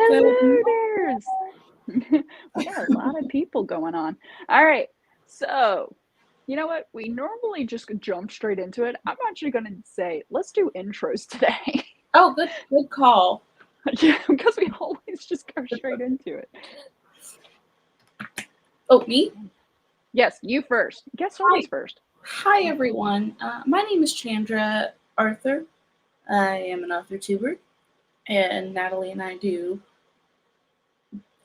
Hello, there's. We got a lot of people going on. All right. So, you know what? We normally just jump straight into it. I'm actually going to say, let's do intros today. Oh, good call. Yeah, because we always just go straight into it. Oh, me? Yes, you first. Guess always first. Hi, everyone. My name is Chandra Arthur. I am an author tuber, and Natalie and I do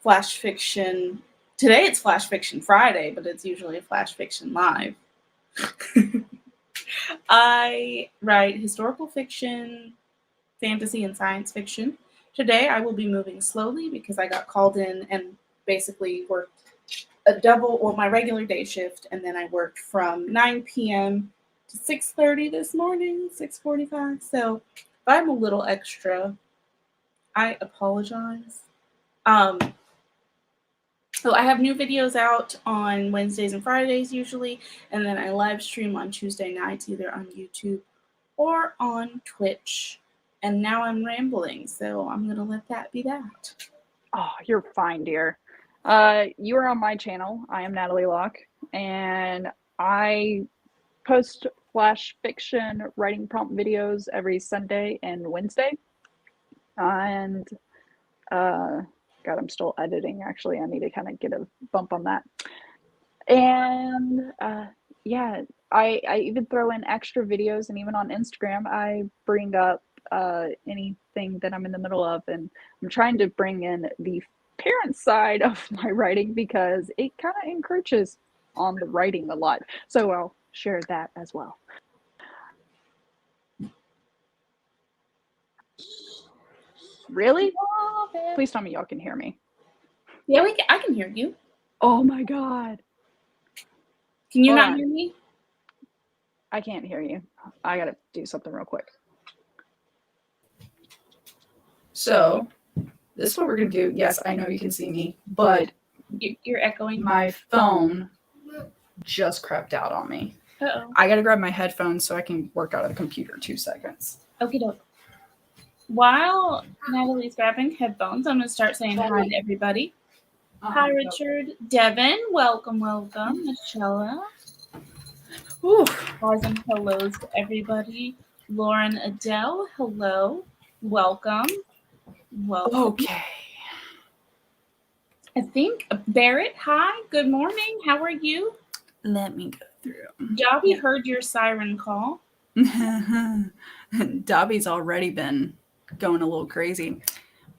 flash fiction. Today it's Flash Fiction Friday, but it's usually a Flash Fiction Live. I write historical fiction, fantasy, and science fiction. Today I will be moving slowly because I got called in and basically worked my regular day shift, and then I worked from 9 p.m. to 6:30 this morning, 6:45. So if I'm a little extra, I apologize. So I have new videos out on Wednesdays and Fridays usually, and then I live stream on Tuesday nights either on YouTube or on Twitch. And now I'm rambling, so I'm going to let that be that. Oh, you're fine, dear. You are on my channel. I am Natalie Locke, and I post flash fiction writing prompt videos every Sunday and Wednesday. And God, I'm still editing. Actually, I need to kind of get a bump on that. And yeah, I even throw in extra videos, and even on Instagram, I bring up anything that I'm in the middle of, and I'm trying to bring in the parent side of my writing because it kind of encroaches on the writing a lot. So I'll share that as well. Really? Please tell me y'all can hear me. Yeah, I can hear you. Oh my God. Can you not hear me? I can't hear you. I gotta do something real quick. So this is what we're gonna do. Yes, I know you can see me, but you're echoing. My phone just crapped out on me. Uh-oh. I gotta grab my headphones so I can work out of the computer. 2 seconds. Okie doke. While Natalie's grabbing headphones, I'm gonna start saying hi to everybody. Hi, Richard. Devin, welcome. Michelle. Highs and hellos to everybody. Lauren Adele, hello. Welcome. Okay. I think Barrett, hi. Good morning. How are you? Let me go through. Dobby heard your siren call. Dobby's already been going a little crazy.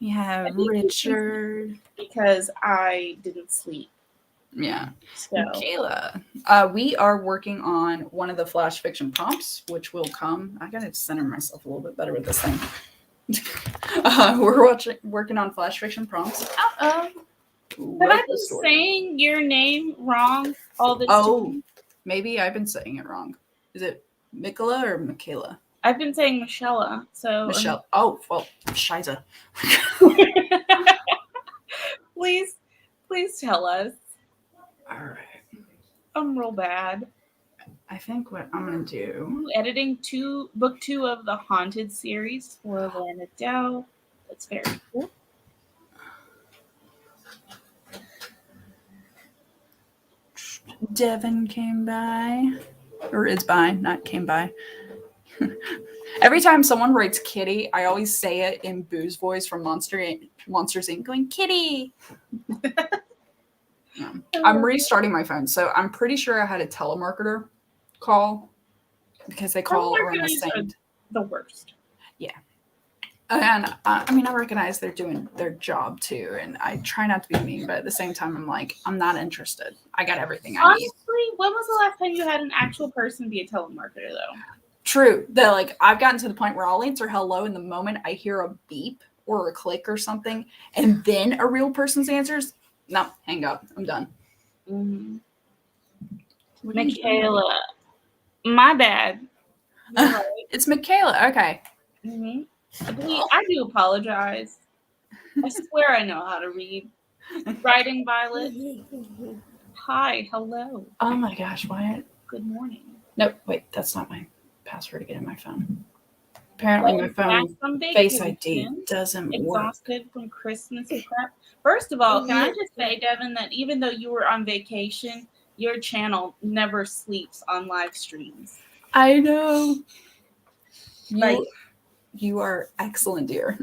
We have Richard. Because I didn't sleep. Yeah. So. Kayla. We are working on one of the flash fiction prompts, which will come. I gotta center myself a little bit better with this thing. We're working on flash fiction prompts. Have I been saying your name wrong all this time? Maybe I've been saying it wrong. Is it Michaela or Michaela? I've been saying Michelle. So Michelle. Oh, well, Shiza. Please tell us. All right. I'm real bad. I think what I'm gonna do. Editing book 2 of the Haunted series for Lana Dow. That's very cool. Devin came by, or is by, not came by. Every time someone writes Kitty, I always say it in Boo's voice from Monsters Inc. going, Kitty! Yeah. I'm restarting my phone, so I'm pretty sure I had a telemarketer call because they call around the same. The worst. Yeah. And I mean, I recognize they're doing their job too, and I try not to be mean, but at the same time, I'm like, I'm not interested. I got everything I need. Honestly, when was the last time you had an actual person be a telemarketer, though? True. I've gotten to the point where I'll answer hello, and the moment I hear a beep or a click or something, and then a real person's answers, no, hang up. I'm done. Mm-hmm. Michaela. My bad. Right. It's Michaela. Okay. Mm-hmm. I do apologize. I swear I know how to read. Writing Violet. Hi, hello. Oh my gosh, why? Good morning. No, wait, that's not my password to get in my phone. Apparently my Back phone from Face ID vacation, doesn't work. exhausted from Christmas prep. First of all, can I just say, Devin, that even though you were on vacation, your channel never sleeps on live streams. I know. Like, You are excellent, dear.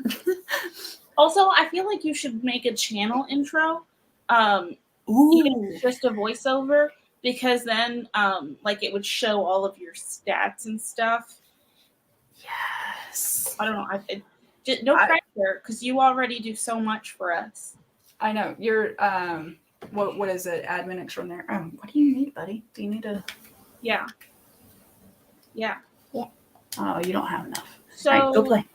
also, I feel like you should make a channel intro. Ooh. Even just a voiceover, because then like it would show all of your stats and stuff. Yes. I don't know. No pressure, because you already do so much for us. I know. You're what is it? Admin extraordinaire. What do you need, buddy? Do you need a Yeah. Oh, you don't have enough. So All right, go play.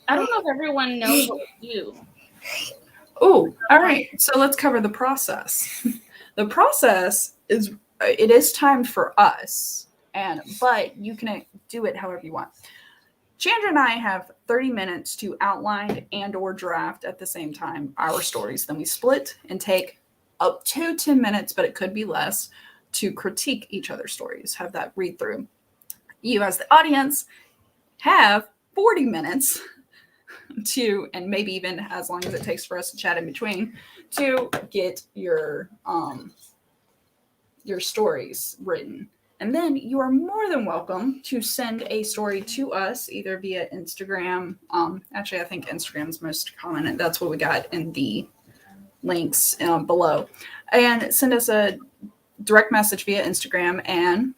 I don't know if everyone knows what we do. Oh, all right. So let's cover the process. The process is it is timed for us, but you can do it however you want. Chandra and I have 30 minutes to outline and or draft at the same time our stories. Then we split and take up to 10 minutes, but it could be less, to critique each other's stories, have that read through. You as the audience have 40 minutes to, and maybe even as long as it takes for us to chat in between, to get your stories written. And then you are more than welcome to send a story to us either via Instagram. Actually, I think Instagram's most common, and that's what we got in the links below. And send us a direct message via Instagram and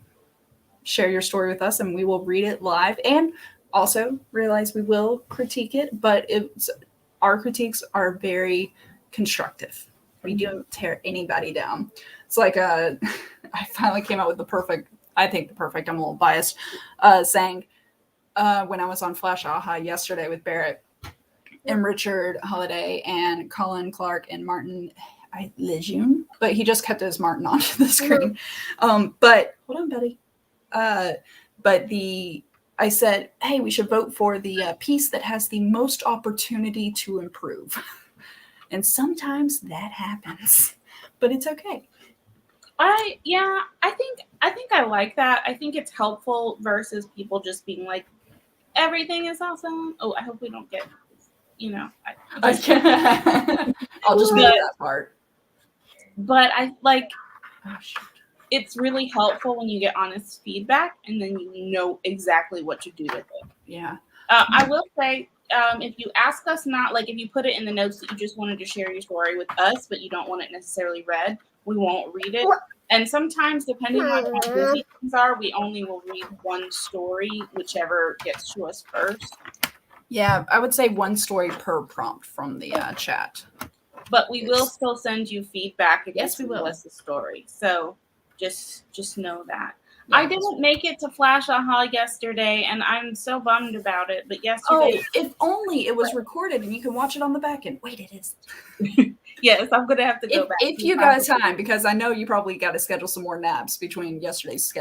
share your story with us, and we will read it live. And also realize we will critique it, but our critiques are very constructive. We don't tear anybody down. It's like I finally came out with the perfect, I'm a little biased, saying when I was on Flash Aha yesterday with Barrett and Richard Holiday and Colin Clark and Martin Lejeune, but he just kept his Martin onto the screen. But hold on, Betty. I said, hey, we should vote for the piece that has the most opportunity to improve. And sometimes that happens, but it's okay. I think I like that. I think it's helpful versus people just being like, everything is awesome. Oh, I hope we don't get, I'll just leave that part. But I like, it's really helpful when you get honest feedback and then you know exactly what to do with it. Yeah. I will say, if you ask us not, like if you put it in the notes that you just wanted to share your story with us, but you don't want it necessarily read, we won't read it. And sometimes, depending on how busy things are, we only will read one story, whichever gets to us first. Yeah, I would say one story per prompt from the chat. But we will still send you feedback if Yes, you we will. tell us the story. So just know that. Yeah. I didn't make it to Flash Aha yesterday, and I'm so bummed about it. But yesterday, if only it was recorded and you can watch it on the back end. Wait, it is. Yes, I'm gonna have to go back. If you got time, because I know you probably got to schedule some more naps between yesterday's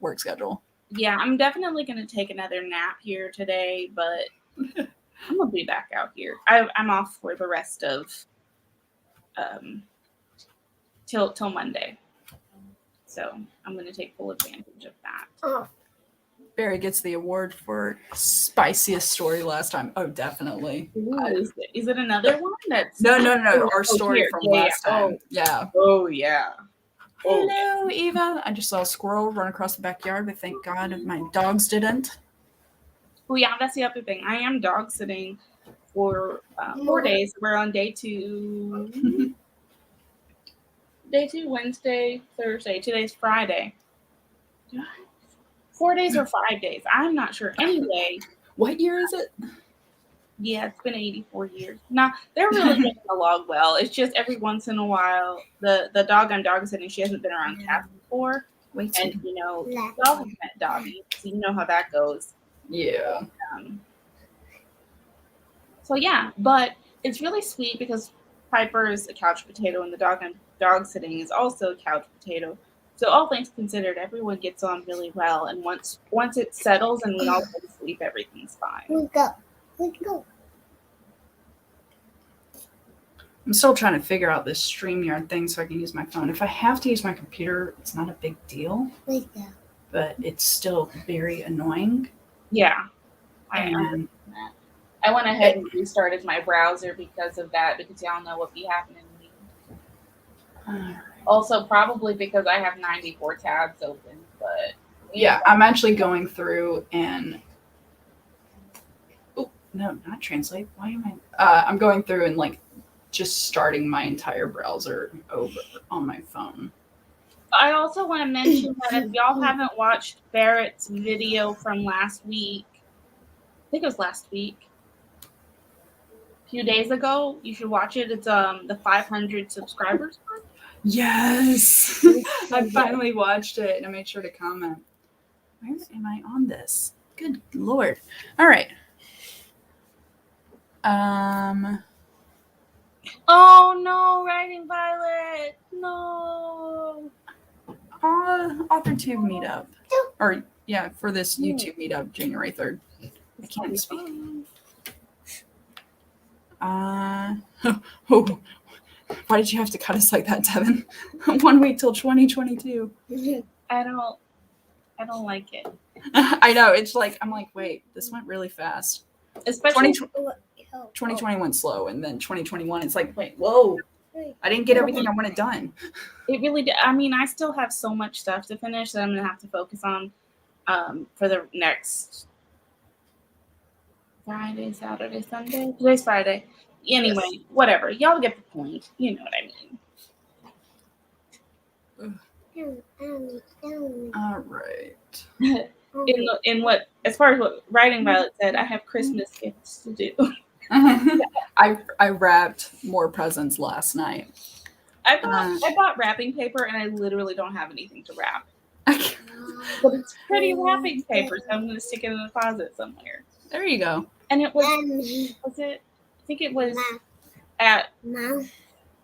work schedule. Yeah, I'm definitely gonna take another nap here today, but I'm gonna be back out here. I'm off for the rest of till Monday. So I'm going to take full advantage of that. Barry gets the award for spiciest story last time. Oh, definitely. Ooh, is it another one? That's No. Our story from last time. Yeah. Oh, yeah. Hello, Eva. I just saw a squirrel run across the backyard, but thank God my dogs didn't. Oh, yeah, that's the other thing. I am dog sitting for 4 days. We're on day 2. Day 2, Wednesday, Thursday. Today's Friday. 4 days or 5 days. I'm not sure. Anyway. What year is it? Yeah, it's been 84 years. Now, they're really getting along well. It's just every once in a while, the dog I'm dog sitting, she hasn't been around cats before. And, dog has met doggy, so you know how that goes. Yeah. So, yeah, but it's really sweet because Piper is a couch potato and the dog I'm dog sitting is also a couch potato. So all things considered, everyone gets on really well. And once it settles and we all go to sleep, everything's fine. Let's go. I'm still trying to figure out this StreamYard thing so I can use my phone. If I have to use my computer, it's not a big deal. But it's still very annoying. Yeah. And I went ahead and restarted my browser because of that, because y'all know what be happening to me. Also, probably because I have 94 tabs open, but yeah, I'm actually going through and no, not translate. Why am I? I'm going through and like just starting my entire browser over on my phone. I also want to mention that if y'all haven't watched Barrett's video from last week, I think it was last week, a few days ago, you should watch it. It's the 500 subscribers one. Yes, I finally watched it and I made sure to comment. Where am I on this? Good Lord! All right. Oh no, Writing Violet! No. AuthorTube meetup, or yeah, for this YouTube meetup, January 3rd. I can't speak. Oh, why did you have to cut us like that, Devin? 1 week till 2022. I don't like it. I know, it's like, I'm like, wait, this went really fast. Especially 2020 went slow, and then 2021, it's like, wait, whoa, I didn't get everything I wanted done. it really did. I mean, I still have so much stuff to finish that I'm going to have to focus on for the next Friday, Saturday, Sunday. Today's Friday. Anyway, yes. Whatever. Y'all get the point. You know what I mean. All right. in what, as far as what Writing Violet said, I have Christmas gifts to do. I wrapped more presents last night. I bought wrapping paper and I literally don't have anything to wrap. But it's pretty wrapping paper, so I'm going to stick it in the closet somewhere. There you go. And it was it? I think it was at.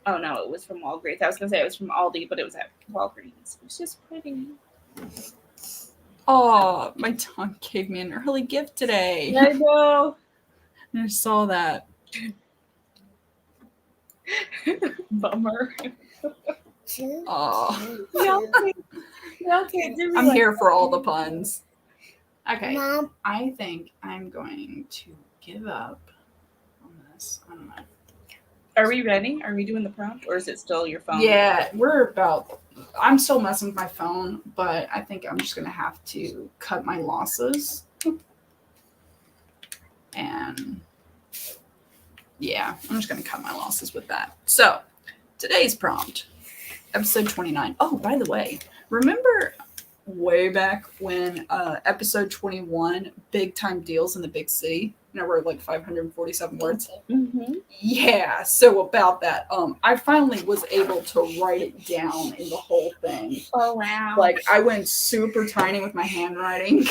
Oh no, it was from Walgreens. I was going to say it was from Aldi, but it was at Walgreens. It was just pretty. Oh, my dog gave me an early gift today. I know. I saw that. Bummer. Oh. Okay, I'm here for all the puns. Okay. Mom. I think I'm going to give up on this. I don't know. Are we ready? Are we doing the prompt, or is it still your phone? Yeah, I'm still messing with my phone, but I think I'm just going to have to cut my losses. And yeah, I'm just going to cut my losses with that. So today's prompt, episode 29. Oh, by the way, remember way back when episode 21, big time deals in the big city, were like 547 words. Mm-hmm. Yeah, so about that, I finally was able to write it down in the whole thing. Oh wow! Like I went super tiny with my handwriting,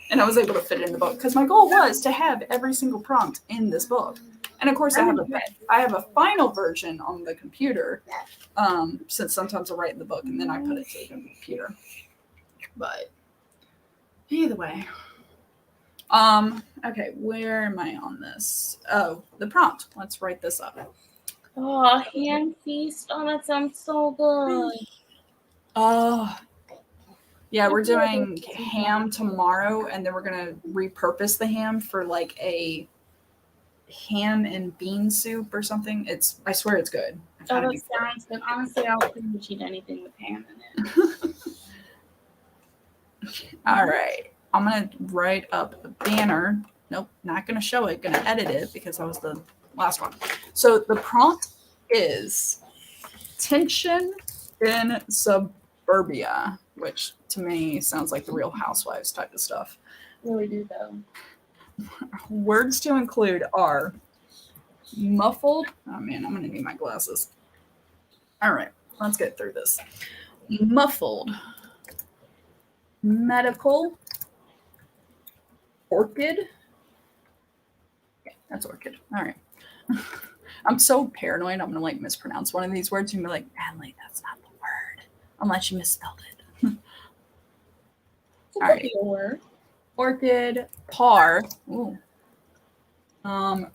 and I was able to fit it in the book because my goal was to have every single prompt in this book. And of course, I have a final version on the computer, since sometimes I write in the book and then I put it to the computer. But either way, okay, where am I on this? Oh, the prompt. Let's write this up. Oh, ham feast. Oh, that sounds so good. Yeah, we're doing ham tomorrow, and then we're gonna repurpose the ham for like a ham and bean soup or something. I swear it's good. Oh, that sounds good. Honestly, I'll pretty much eat anything with ham in it. All right. I'm going to write up a banner. Nope, not going to show it. Going to edit it because that was the last one. So the prompt is tension in suburbia, which to me sounds like the Real Housewives type of stuff. Really do, though. Words to include are muffled. Oh, man, I'm going to need my glasses. All right, let's get through this. Muffled. Medical. Orchid. Yeah, that's orchid. All right. I'm so paranoid. I'm going to mispronounce one of these words and be like, Natalie, that's not the word. Unless you misspelled it. All right. Word. Orchid. Par. Ooh.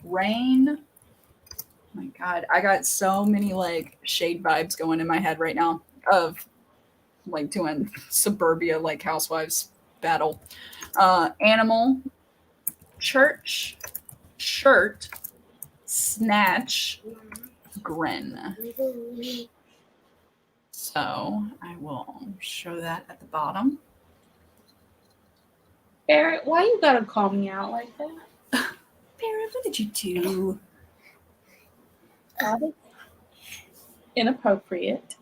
Rain. Oh my God. I got so many shade vibes going in my head right now of doing suburbia housewives battle. Animal. church, shirt, snatch, grin. So I will show that at the bottom. Barrett, why you gotta call me out like that? Barrett, what did you do? That is inappropriate.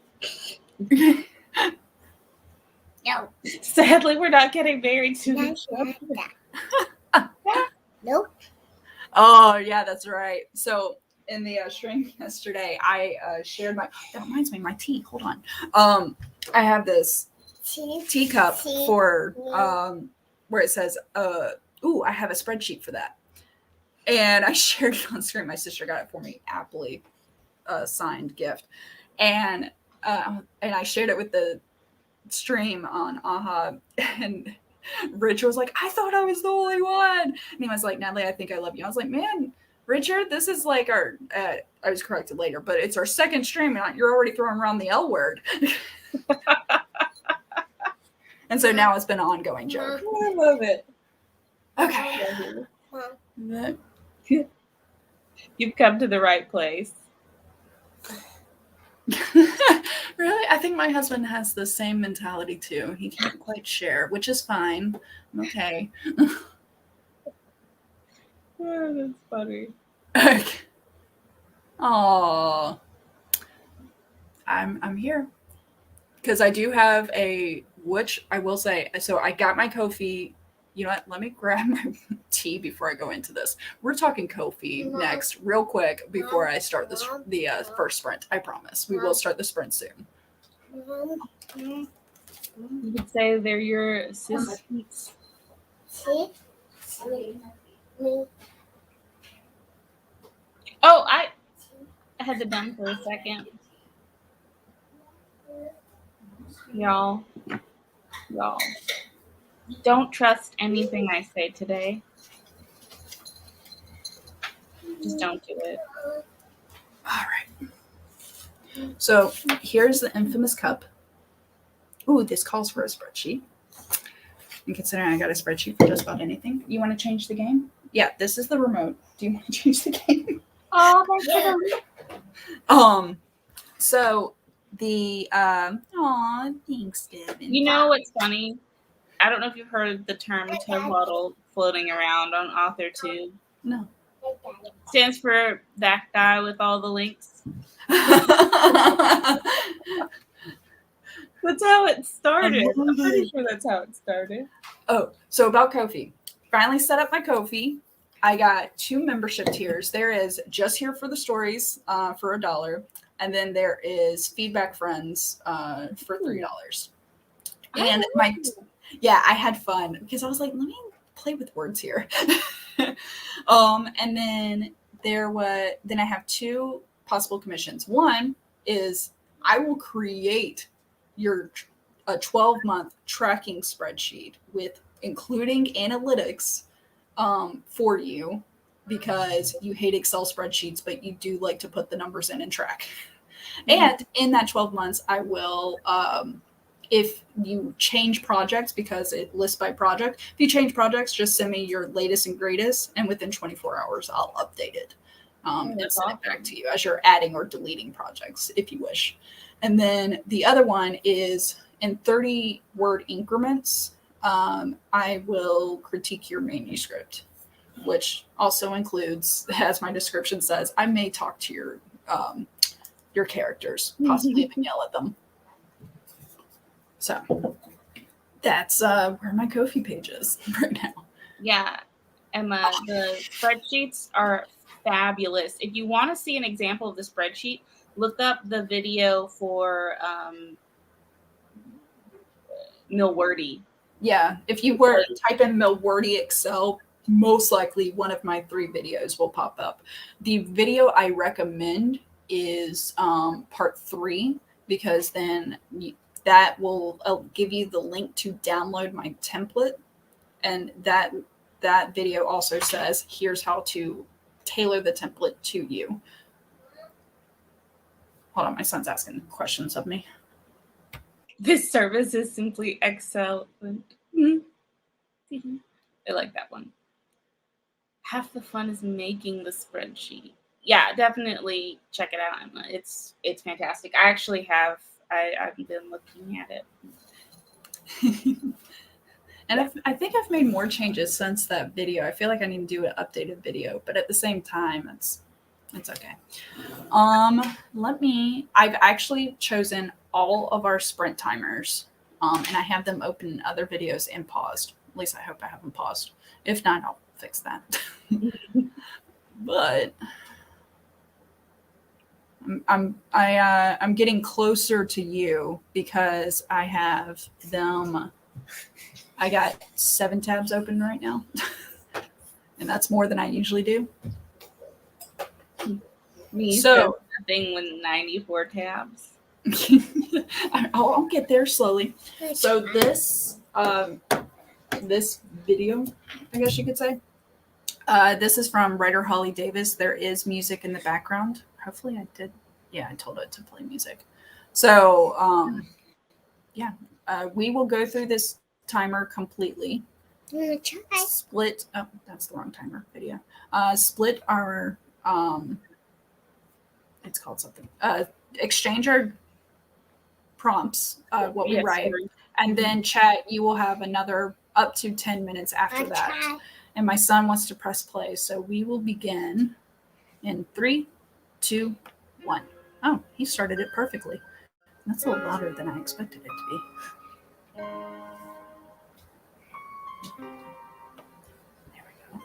No. Sadly, we're not getting married soon. Nope. Oh, yeah, that's right. So in the stream yesterday, I shared my, that reminds me, my tea. Hold on. I have this teacup for where it says, ooh, I have a spreadsheet for that. And I shared it on screen. My sister got it for me, aptly signed gift. And I shared it with the stream on AHA, and Richard was like, I thought I was the only one. And he was like, Natalie, I think I love you. I was like, man, Richard, this is like our, I was corrected later, but it's our second stream and you're already throwing around the L word. And so now it's been an ongoing joke. I love it. Okay. You've come to the right place. Really? I think my husband has the same mentality too. He can't quite share, which is fine. I'm okay. Oh, that's funny. Oh, I'm here because I do have a, which I will say. So I got my Ko-fi. You know what? Let me grab my tea before I go into this. We're talking Ko-fi next, real quick, before I start this the first sprint. I promise we will start the sprint soon. You could say they're your assistants. Oh, I had the dumb for a second. Y'all. Don't trust anything I say today. Just don't do it. All right. So here's the infamous cup. Ooh, this calls for a spreadsheet. And considering I got a spreadsheet for just about anything, you want to change the game? Yeah, this is the remote. Do you want to change the game? Oh, So the aw, thanks, Devin. you know what's funny? I don't know if you've heard the term tub floating around on AuthorTube. No. Stands for that guy with all the links. That's how it started. I'm pretty sure that's how it started. Oh, so about Ko-fi. Finally set up my Ko-fi. I got 2 membership tiers. There is Just Here for the Stories for $1. And then there is Feedback Friends for $3. And I had fun because I was like, let me play with words here. And then then I have 2 possible commissions. One is I will create a 12-month tracking spreadsheet with including analytics for you, because you hate Excel spreadsheets, but you do like to put the numbers in and track. And in that 12 months, I will, if you change projects, because it lists by project, if you change projects, just send me your latest and greatest, and within 24 hours, I'll update it and send it back to you as you're adding or deleting projects, if you wish. And then the other one is in 30-word increments, I will critique your manuscript, which also includes, as my description says, I may talk to your characters, possibly even yell at them. So that's where my Ko-fi page is right now. Yeah, Emma, the spreadsheets are fabulous. If you want to see an example of the spreadsheet, look up the video for Milwordy. Yeah, if you were to type in Milwordy Excel, most likely one of my 3 videos will pop up. The video I recommend is part 3, because then that will give you the link to download my template, and that video also says here's how to tailor the template to you. Hold on, my son's asking questions of me. This service is simply excellent. I like that one. half the fun is making the spreadsheet. Yeah, definitely check it out, Emma. It's fantastic. I actually have. I've been looking at it. And I think I've made more changes since that video. I feel like I need to do an updated video, but at the same time, it's okay. I've actually chosen all of our sprint timers, and I have them open in other videos and paused. At least I hope I have them paused. If not, I'll fix that. But I'm getting closer to you because I have them. I got 7 tabs open right now, and that's more than I usually do. Me So nothing with 94 tabs. I'll get there slowly. So this this video, I guess you could say, this is from writer Holly Davis. There is music in the background. Hopefully I did. Yeah, I told it to play music. So we will go through this timer completely. Split. Oh, that's the wrong timer video. Split our. It's called something. Exchange our prompts, what we write, and then chat. You will have another up to 10 minutes after that. And my son wants to press play, so we will begin in 3, 2, 1. Oh, he started it perfectly. That's a little louder than I expected it to be. There we go.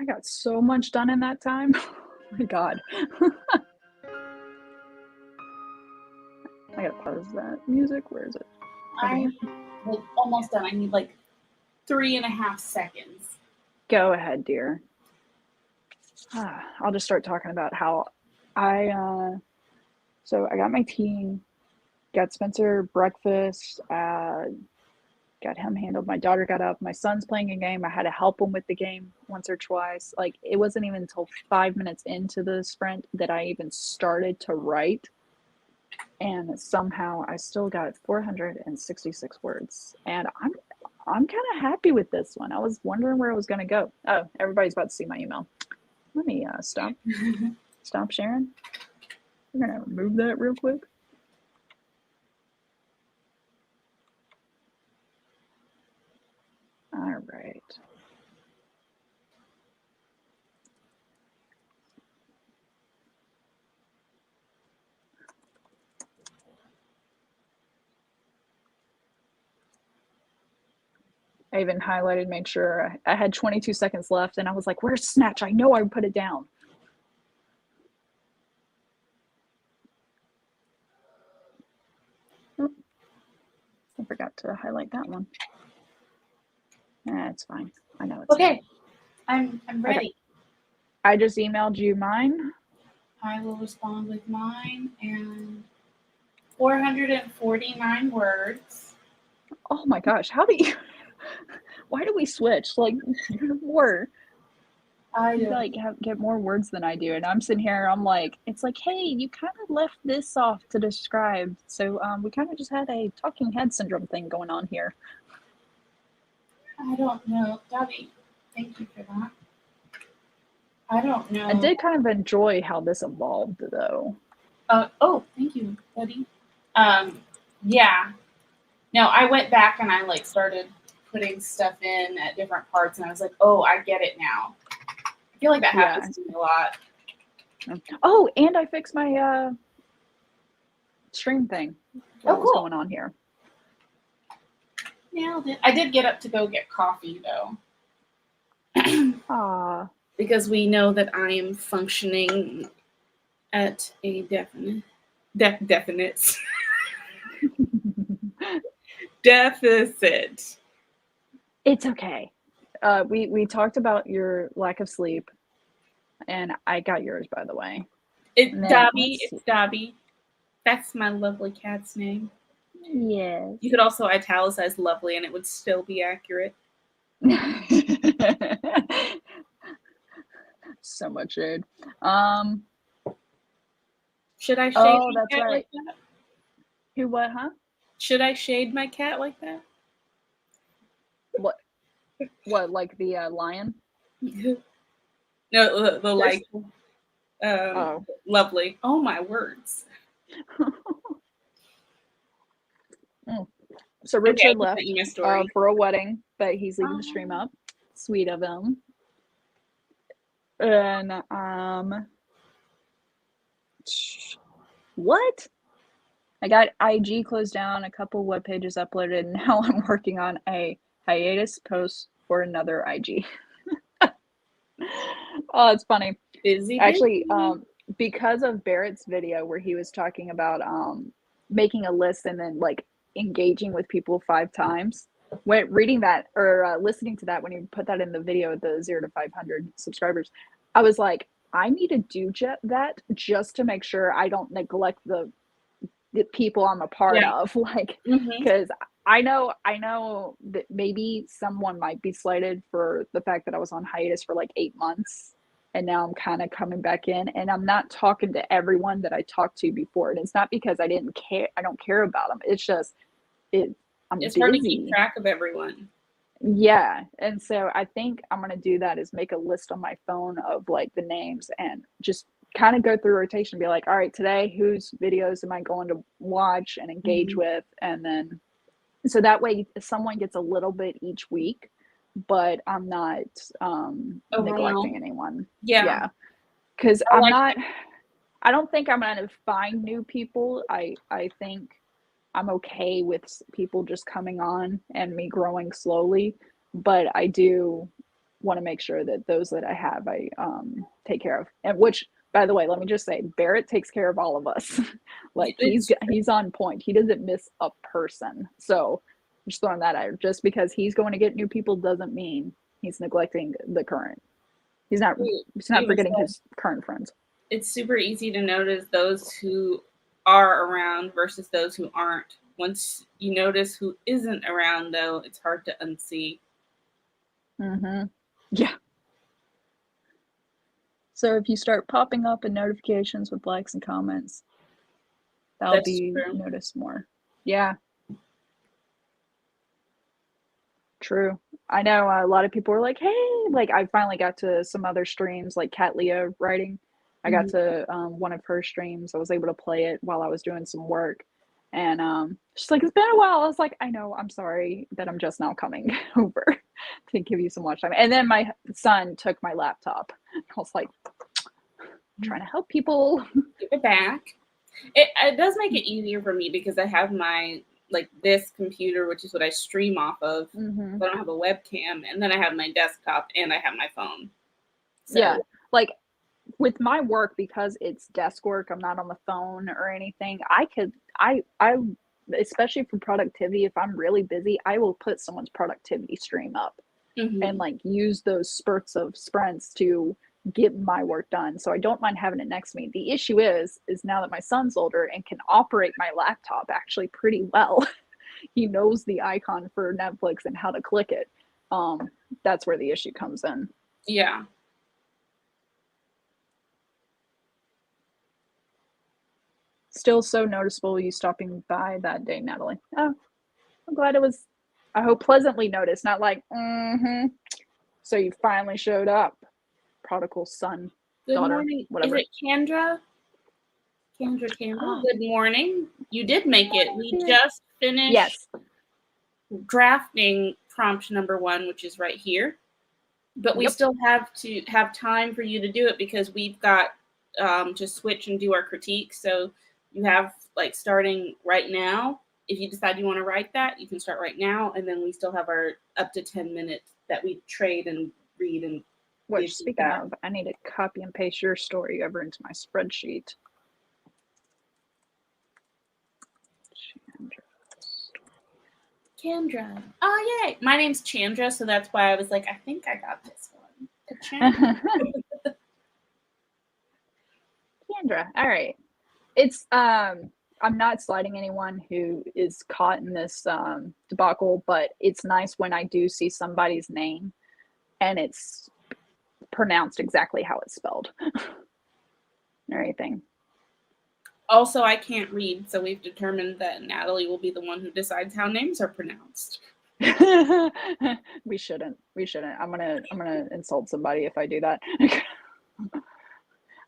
I got so much done in that time. Oh my God. I gotta pause that music. Where is it? I'm like almost done. I need like 3.5 seconds. Go ahead, dear. I'll just start talking about how so I got my team, got Spencer breakfast, got him handled. My daughter got up. My son's playing a game. I had to help him with the game once or twice. Like, it wasn't even until 5 minutes into the sprint that I even started to write. And somehow I still got 466 words. And I'm kind of happy with this one. I was wondering where it was going to go. Oh, everybody's about to see my email. Let me stop sharing. We're going to remove that real quick. All right. I even highlighted, made sure I had 22 seconds left, and I was like, where's Snatch? I know I would put it down. Oh, I forgot to highlight that one. It's fine. I know it's Okay, I'm ready. Okay. I just emailed you mine. I will respond with mine and 449 words. Oh my gosh, how do you? Why do we switch? Like, you're more. You like get more words than I do, and I'm sitting here. I'm like, it's like, hey, you kind of left this off to describe. So we kind of just had a talking head syndrome thing going on here. I don't know, Debbie. Thank you for that. I don't know. I did kind of enjoy how this evolved, though. Oh, thank you, Betty. Yeah. No, I went back and I like started putting stuff in at different parts, and I was like, oh, I get it now. I feel like that happens to me a lot. Oh, and I fixed my stream thing. What was going on here? Nailed it. I did get up to go get coffee though. Because we know that I am functioning at a definite deficit. It's okay. We talked about your lack of sleep, and I got yours, by the way. It's Dobby. It's Dobby. That's my lovely cat's name. Yes. You could also italicize lovely, and it would still be accurate. So much shade. Should I shade my cat like that? Who? What? Huh? Should I shade my cat like that? What? What? Like the lion? No, the like. Oh, lovely. Oh my words. So Richard left for a wedding, but he's leaving the stream up. Sweet of him. And what? I got IG closed down, a couple web pages uploaded, and now I'm working on a hiatus post for another IG. Oh, it's funny. Busy. Actually, because of Barrett's video where he was talking about making a list and then like engaging with people 5 times. When reading that or listening to that, when you put that in the video, the 0 to 500 subscribers, I was like, I need to do that just to make sure I don't neglect the people I'm a part of, like, because I know that maybe someone might be slighted for the fact that I was on hiatus for like 8 months. And now I'm kind of coming back in, and I'm not talking to everyone that I talked to before. And it's not because I didn't care. I don't care about them. It's just, it's busy. Hard to keep track of everyone. Yeah. And so I think I'm going to do that is make a list on my phone of like the names and just kind of go through rotation, be like, all right, today, whose videos am I going to watch and engage with? And then, so that way someone gets a little bit each week, but I'm not neglecting anyone. Yeah. Because I don't think I'm going to find new people. I think I'm okay with people just coming on and me growing slowly, but I do want to make sure that those that I have, I take care of. And which, by the way, let me just say, Barrett takes care of all of us. Like he's on point. He doesn't miss a person. So just throwing that out. Just because he's going to get new people doesn't mean he's neglecting the current. He's not forgetting his current friends. It's super easy to notice those who are around versus those who aren't. Once you notice who isn't around, though, it's hard to unsee. Mm-hmm. Yeah. So if you start popping up in notifications with likes and comments, that'll be noticed more. Yeah. True. I know a lot of people were like, hey, like I finally got to some other streams like Cat Leah writing. I got to one of her streams. I was able to play it while I was doing some work. And she's like, it's been a while. I was like, I know, I'm sorry that I'm just now coming over to give you some watch time. And then my son took my laptop. I was like, trying to help people. Give it back. It does make it easier for me because I have my, like, this computer, which is what I stream off of. Mm-hmm. I don't have a webcam. And then I have my desktop and I have my phone. So. Yeah. Like, with my work, because it's desk work, I'm not on the phone or anything. I especially for productivity, if I'm really busy, I will put someone's productivity stream up and like use those sprints to get my work done. So I don't mind having it next to me. The issue is now that my son's older and can operate my laptop actually pretty well, he knows the icon for Netflix and how to click it. That's where the issue comes in. Yeah. Still so noticeable you stopping by that day, Natalie. Oh, I'm glad it was, I hope, pleasantly noticed, not like, so you finally showed up. Prodigal son, Good daughter, morning. whatever. Is it Chandra? Chandra. Good morning. You did make it. We just finished drafting prompt number 1, which is right here. But we still have to have time for you to do it because we've got to switch and do our critique. So you have like starting right now. If you decide you want to write that, you can start right now. And then we still have our up to 10 minutes that we trade and read. And which, speaking of, I need to copy and paste your story over into my spreadsheet. Chandra. Oh, yay. My name's Chandra, so that's why I was like, I think I got this one. Chandra. Chandra. All right. It's I'm not slighting anyone who is caught in this debacle, but it's nice when I do see somebody's name and it's pronounced exactly how it's spelled or anything. Also, I can't read, so we've determined that Natalie will be the one who decides how names are pronounced. We shouldn't. I'm gonna insult somebody if I do that.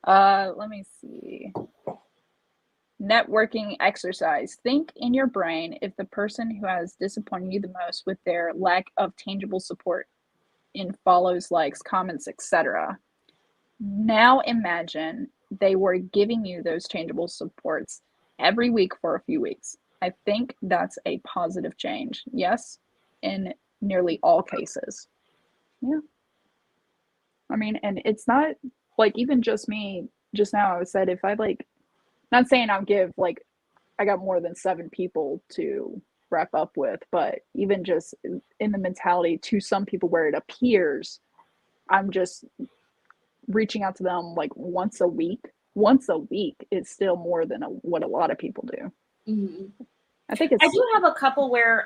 Let me see. Networking exercise. Think in your brain if the person who has disappointed you the most with their lack of tangible support in follows, likes, comments, etc. Now imagine they were giving you those tangible supports every week for a few weeks. I think that's a positive change. Yes, in nearly all cases. Yeah. I mean, and it's not like even just me, just now I said if I like, not saying I'll give like, I got more than 7 people to wrap up with, but even just in the mentality to some people where it appears I'm just reaching out to them like once a week is still more than what a lot of people do. Mm-hmm. I think it's, I do have a couple where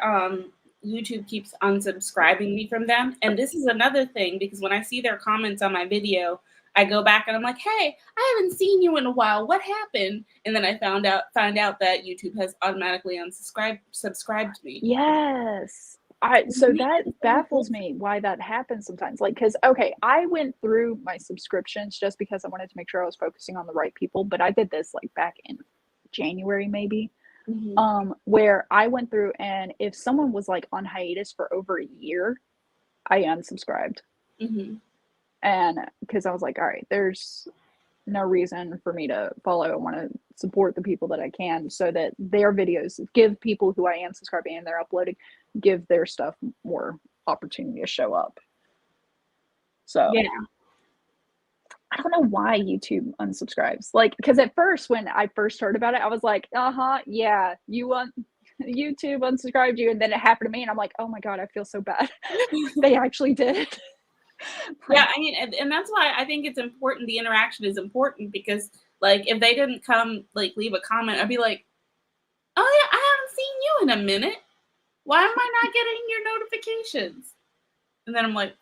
YouTube keeps unsubscribing me from them, and this is another thing because when I see their comments on my video, I go back and I'm like, hey, I haven't seen you in a while. What happened? And then I find out that YouTube has automatically subscribed me. Yes. So that baffles me why that happens sometimes. Like, because, okay, I went through my subscriptions just because I wanted to make sure I was focusing on the right people. But I did this like back in January, maybe, where I went through and if someone was like on hiatus for over a year, I unsubscribed. And because I was like, all right, there's no reason for me to follow. I want to support the people that I can so that their videos give people who I am subscribing and they're uploading, give their stuff more opportunity to show up. So Yeah. I don't know why YouTube unsubscribes. Like, because at first, when I first heard about it, I was like, yeah, YouTube unsubscribed you. And then it happened to me, and I'm like, oh my God, I feel so bad. They actually did. Yeah, I mean, and that's why I think it's important. The interaction is important because, like, if they didn't come, like, leave a comment, I'd be like, oh yeah, I haven't seen you in a minute. Why am I not getting your notifications? And then I'm like,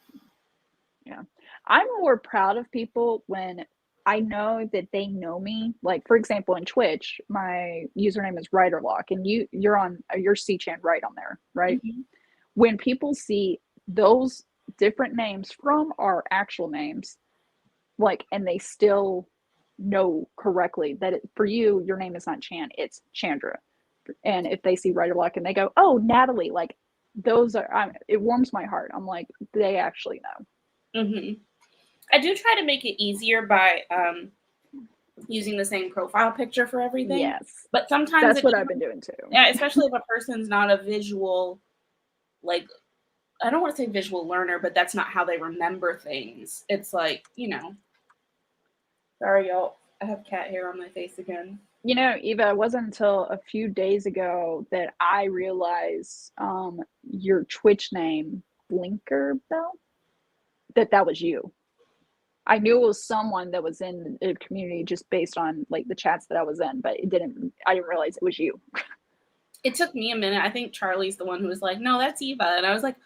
Yeah. I'm more proud of people when I know that they know me. Like, for example, in Twitch, my username is Locke, and you're on your C-Chan right on there, right? mm-hmm. When people see those different names from our actual names, like, and they still know correctly that for you, your name is not Chan, it's Chandra. And if they see Locke and they go, oh, Natalie, like, those are, it warms my heart. I'm like, they actually know. Mm-hmm. I do try to make it easier by using the same profile picture for everything. Yes. But sometimes That's what I've been doing too. Yeah, especially if a person's not a visual, like, I don't want to say visual learner, but that's not how they remember things. It's like, sorry, y'all. I have cat hair on my face again. Eva, it wasn't until a few days ago that I realized your Twitch name, Blinkerbell, that was you. I knew it was someone that was in the community just based on like the chats that I was in, but I didn't realize it was you. It took me a minute. I think Charlie's the one who was like, no, that's Eva. And I was like,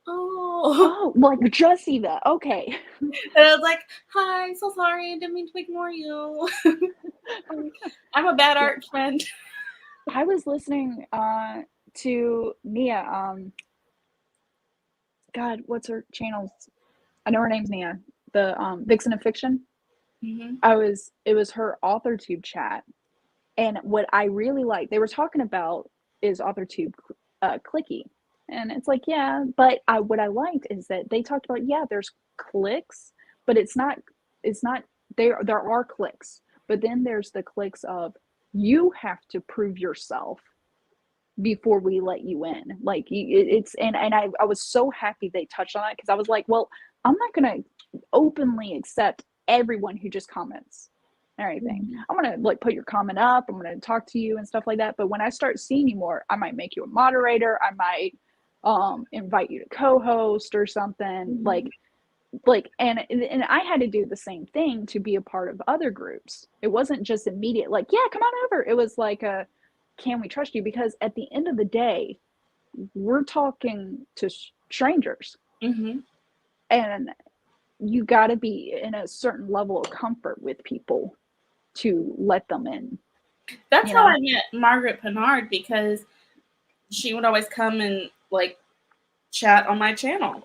oh, like just Eva. Okay. And I was like, hi, so sorry. I didn't mean to ignore you. I'm a bad art friend. I was listening to Nia. God, what's her channel? I know her name's Nia. The Vixen of Fiction. Mm-hmm. It was her AuthorTube chat, and what I really like, they were talking about is AuthorTube clicky, and it's like, yeah, but what I liked is that they talked about, yeah, there's clicks, but it's not there are clicks, but then there's the clicks of you have to prove yourself before we let you in. Like, it's and I was so happy they touched on that, because I was like, well, I'm not gonna openly accept everyone who just comments or anything. Mm-hmm. I'm gonna like put your comment up, I'm gonna talk to you and stuff like that, but when I start seeing you more, I might make you a moderator, I might invite you to co-host or something. Mm-hmm. like and I had to do the same thing to be a part of other groups. It wasn't just immediate like, yeah, come on over. It was like a, can we trust you? Because at the end of the day, we're talking to strangers. Mm-hmm. And you got to be in a certain level of comfort with people to let them in. That's how I met Margaret Pinard, because she would always come and like chat on my channel.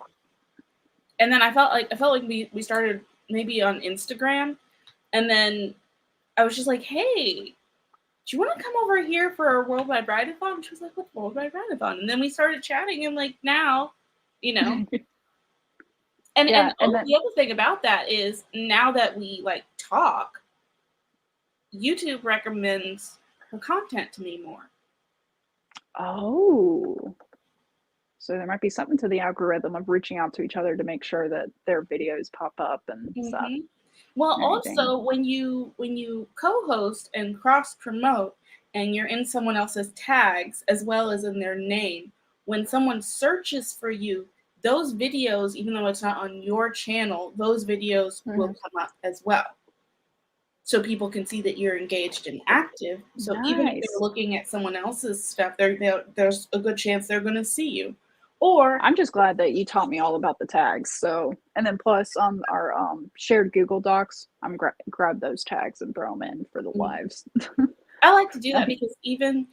And then I felt like we started maybe on Instagram, and then I was just like, hey, do you want to come over here for a Worldwide Ride-a-thon? She was like, what's Worldwide Ride-a-thon? And then we started chatting, and like now, And the other thing about that is, now that we like talk, YouTube recommends her content to me more. Oh, so there might be something to the algorithm of reaching out to each other to make sure that their videos pop up and stuff. Well, also when you co-host and cross promote, and you're in someone else's tags as well as in their name, when someone searches for you, those videos, even though it's not on your channel, those videos will come up as well. So people can see that you're engaged and active. So even if they're looking at someone else's stuff, there's a good chance they're going to see you. Or I'm just glad that you taught me all about the tags. So, and then plus on our shared Google Docs, I'm grab those tags and throw them in for the lives. I like to do that because even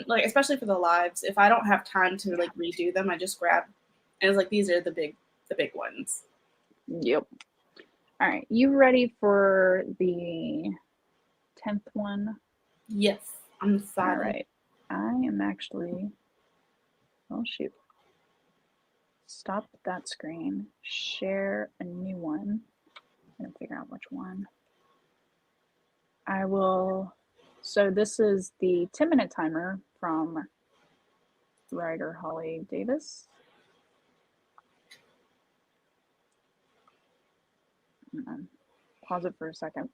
like, especially for the lives, if I don't have time to like redo them, I just grab, and it's like, these are the big ones. Yep. All right, you ready for the 10th one? Yes, I'm excited. All right, I am actually. Oh shoot! Stop that screen. Share a new one. I'm gonna figure out which one. I will. So this is the 10-minute timer from writer Holly Davis. Pause it for a second.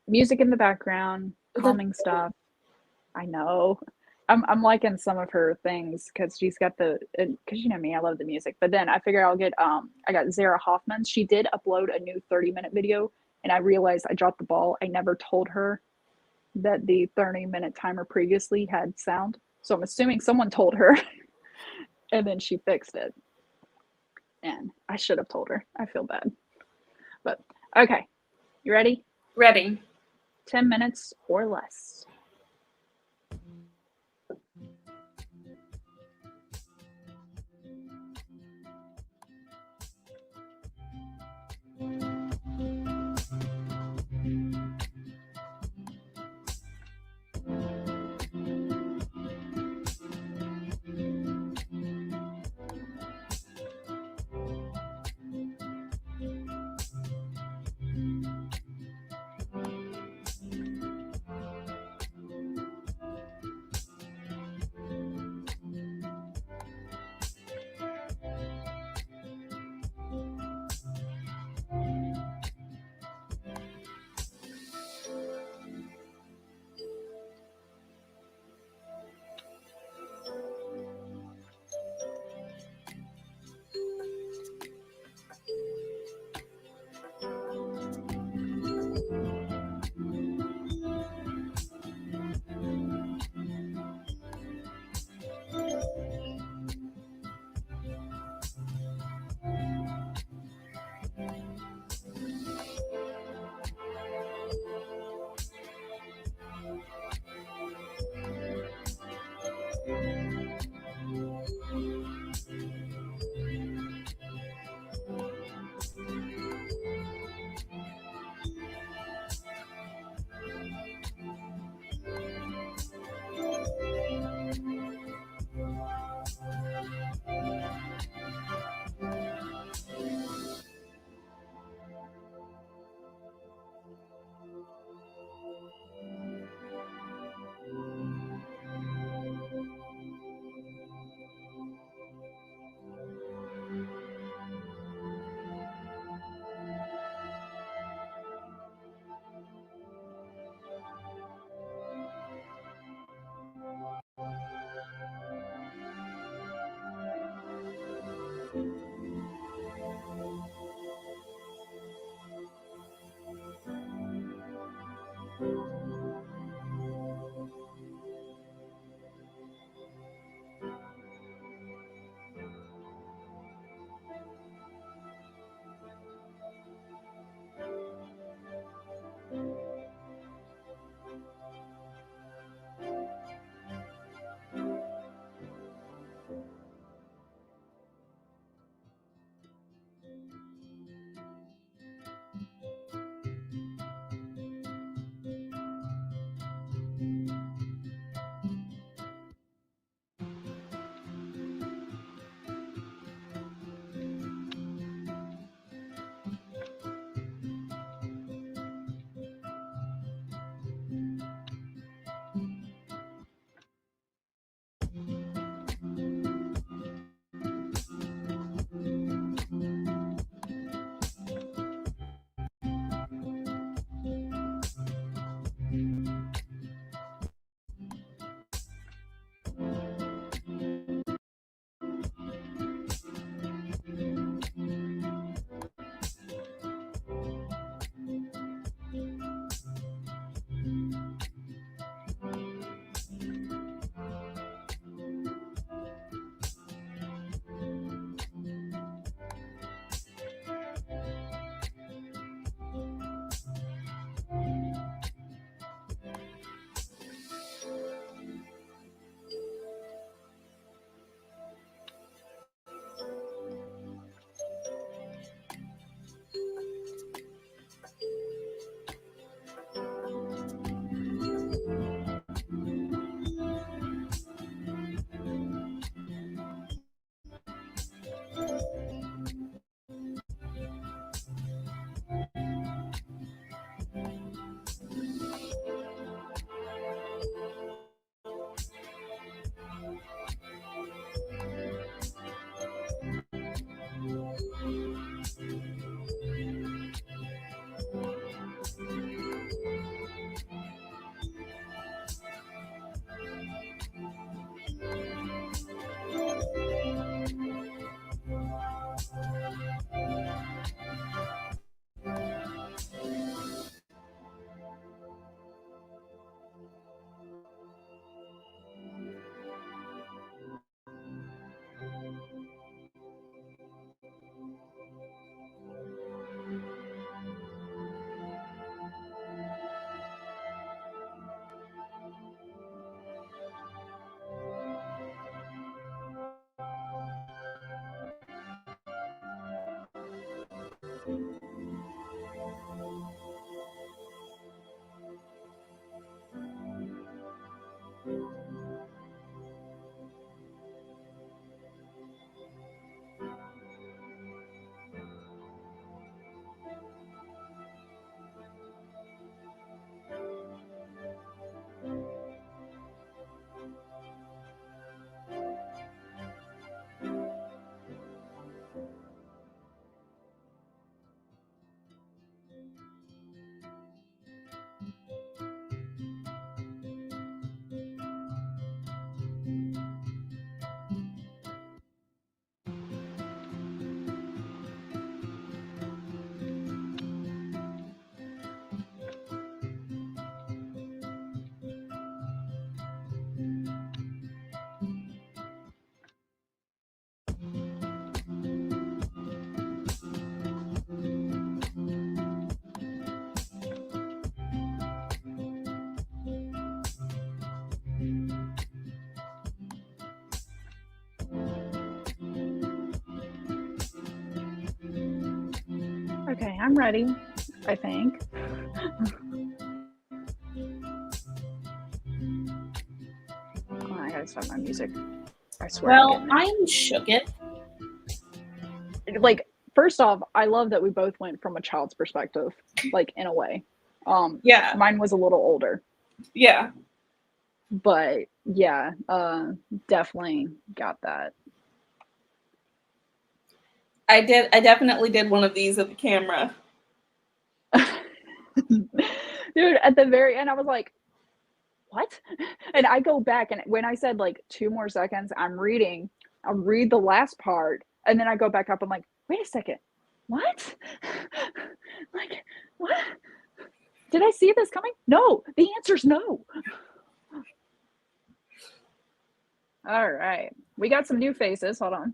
Music in the background, calming stuff. I know. I'm liking some of her things because she's got because you know me, I love the music. But then I figure I'll get I got Zara Hoffman. She did upload a new 30-minute video, and I realized I dropped the ball. I never told her that the 30-minute timer previously had sound. So I'm assuming someone told her, and then she fixed it. And I should have told her. I feel bad. But okay, you ready? Ready. 10 minutes or less. Okay, I'm ready, I think. Oh, I gotta stop my music. I swear. Well, I'm shooketh. Like, first off, I love that we both went from a child's perspective, like in a way. Yeah. Mine was a little older, Yeah. but yeah, definitely got that. I definitely did one of these at the camera. Dude, at the very end, I was like, what? And I go back, and when I said like 2 more seconds, I'll read the last part, and then I go back up. I'm like, wait a second, what? Like, what? Did I see this coming? No, the answer's no. All right, we got some new faces. Hold on.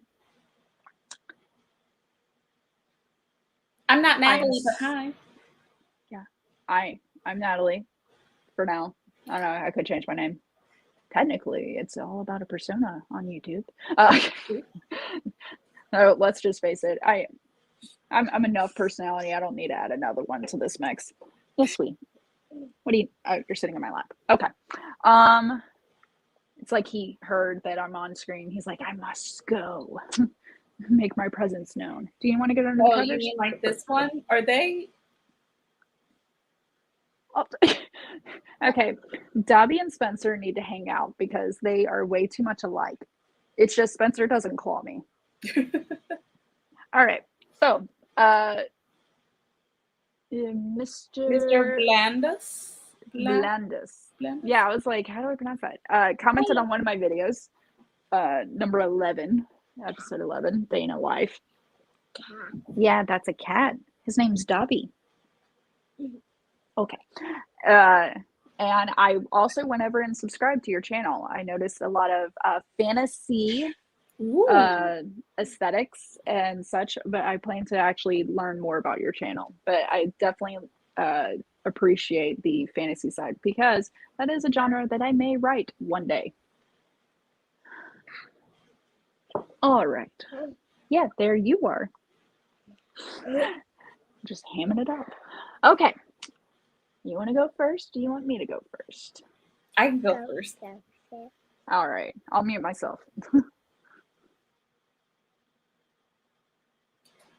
I'm not Natalie, but hi. Yeah, I'm Natalie. For now, I don't know. I could change my name. Technically, it's all about a persona on YouTube. No, let's just face it. I'm enough personality. I don't need to add another one to this mix. Yes, sweet. What do you? Oh, you're sitting in my lap. Okay. It's like he heard that I'm on screen. He's like, I must go. Make my presence known. Do you want to get under the covers? You mean like this one? Are they? Oh. Okay. Dobby and Spencer need to hang out because they are way too much alike. It's just Spencer doesn't claw me. All right. So, Mr. Blandus? Blandus. Yeah, I was like, how do I pronounce that? Commented on one of my videos, number 11, episode 11, Day in a Life. Yeah, that's a cat. His name's Dobby. Okay. And I also went over and subscribed to your channel. I noticed a lot of fantasy aesthetics and such, but I plan to actually learn more about your channel. But I definitely appreciate the fantasy side because that is a genre that I may write one day. All right. Yeah, there you are. Just hamming it up. Okay. You want to go first? Do you want me to go first? I can go first. All right. I'll mute myself.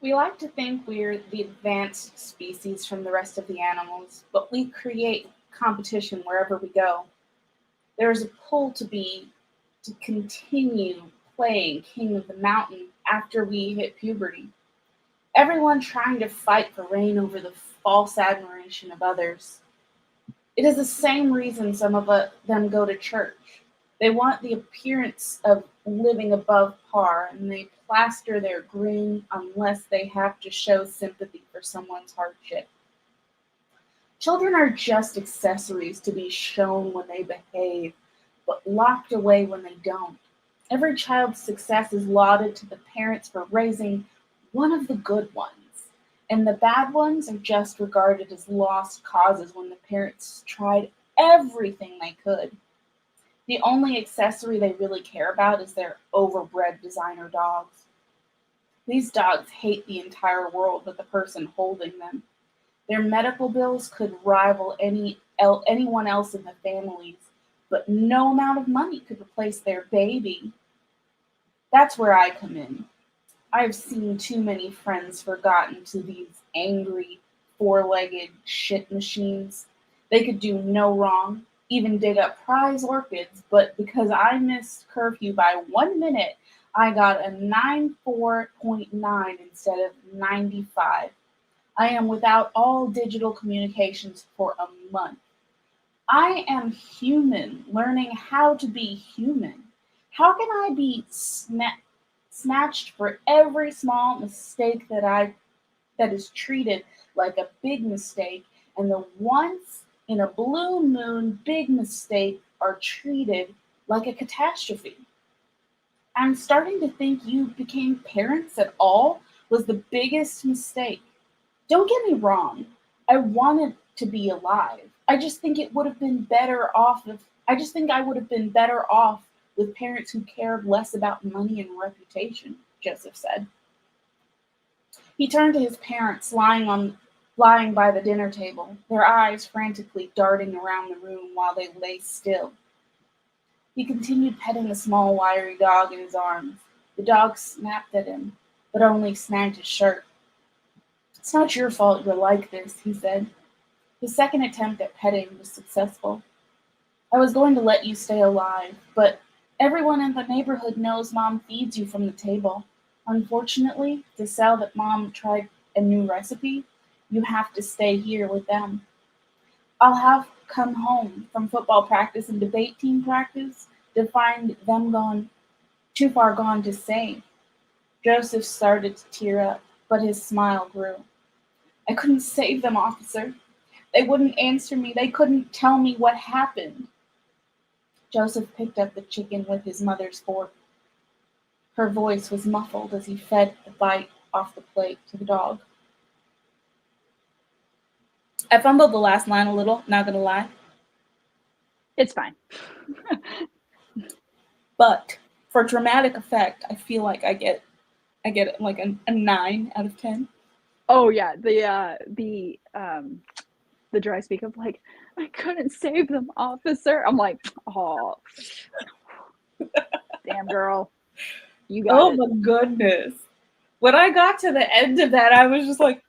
We like to think we're the advanced species from the rest of the animals, but we create competition wherever we go. There is a pull to continue playing King of the Mountain after we hit puberty. Everyone trying to fight for reign over the false admiration of others. It is the same reason some of them go to church. They want the appearance of living above par, and they plaster their grin unless they have to show sympathy for someone's hardship. Children are just accessories to be shown when they behave, but locked away when they don't. Every child's success is lauded to the parents for raising one of the good ones, and the bad ones are just regarded as lost causes when the parents tried everything they could. The only accessory they really care about is their overbred designer dogs. These dogs hate the entire world but the person holding them. Their medical bills could rival anyone else in the families, but no amount of money could replace their baby. That's where I come in. I've seen too many friends forgotten to these angry, four-legged shit machines. They could do no wrong, even dig up prize orchids, but because I missed curfew by 1 minute, I got a 94.9 instead of 95. I am without all digital communications for a month. I am human, learning how to be human. How can I be snatched for every small mistake that is treated like a big mistake, and the once in a blue moon big mistake are treated like a catastrophe? I'm starting to think you became parents at all was the biggest mistake. Don't get me wrong. I wanted to be alive. I just think I would have been better off with parents who cared less about money and reputation, Joseph said. He turned to his parents lying by the dinner table, their eyes frantically darting around the room while they lay still. He continued petting the small, wiry dog in his arms. The dog snapped at him, but only snagged his shirt. "It's not your fault you're like this," he said. His second attempt at petting was successful. "I was going to let you stay alive, but everyone in the neighborhood knows Mom feeds you from the table. Unfortunately, to sell that Mom tried a new recipe, you have to stay here with them. I'll have come home from football practice and debate team practice to find them too far gone to say." Joseph started to tear up, but his smile grew. "I couldn't save them, officer. They wouldn't answer me. They couldn't tell me what happened." Joseph picked up the chicken with his mother's fork. Her voice was muffled as he fed the bite off the plate to the dog. I fumbled the last line a little, not gonna lie. It's fine. But for dramatic effect, I feel like I get like a 9 out of 10. Oh yeah, the dry speak of like, "I couldn't save them, officer." I'm like, oh, damn girl, you got it. Oh my goodness. When I got to the end of that, I was just like,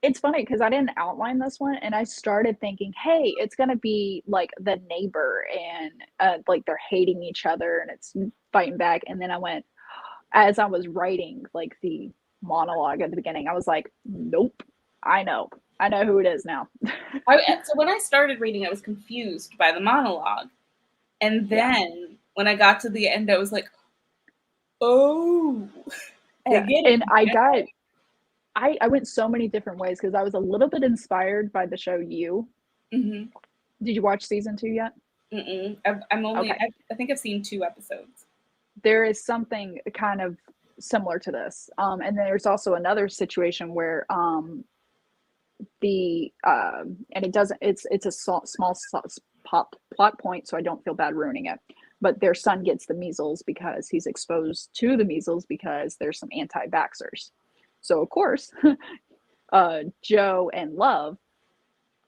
It's funny because I didn't outline this one, and I started thinking, hey, it's gonna be like the neighbor, and like they're hating each other, and it's fighting back. And then I went, as I was writing like the monologue at the beginning, I was like, nope, I know who it is now. so when I started reading, I was confused by the monologue. And then when I got to the end, I was like, oh, I get it. And I went so many different ways because I was a little bit inspired by the show You. Mm-hmm. Did you watch season 2 yet? Mm-mm. I think I've seen 2 episodes. There is something kind of similar to this. And then there's also another situation where and it doesn't, it's a small plot point, so I don't feel bad ruining it. But their son gets the measles because he's exposed to the measles because there's some anti-vaxxers. So of course, Joe and Love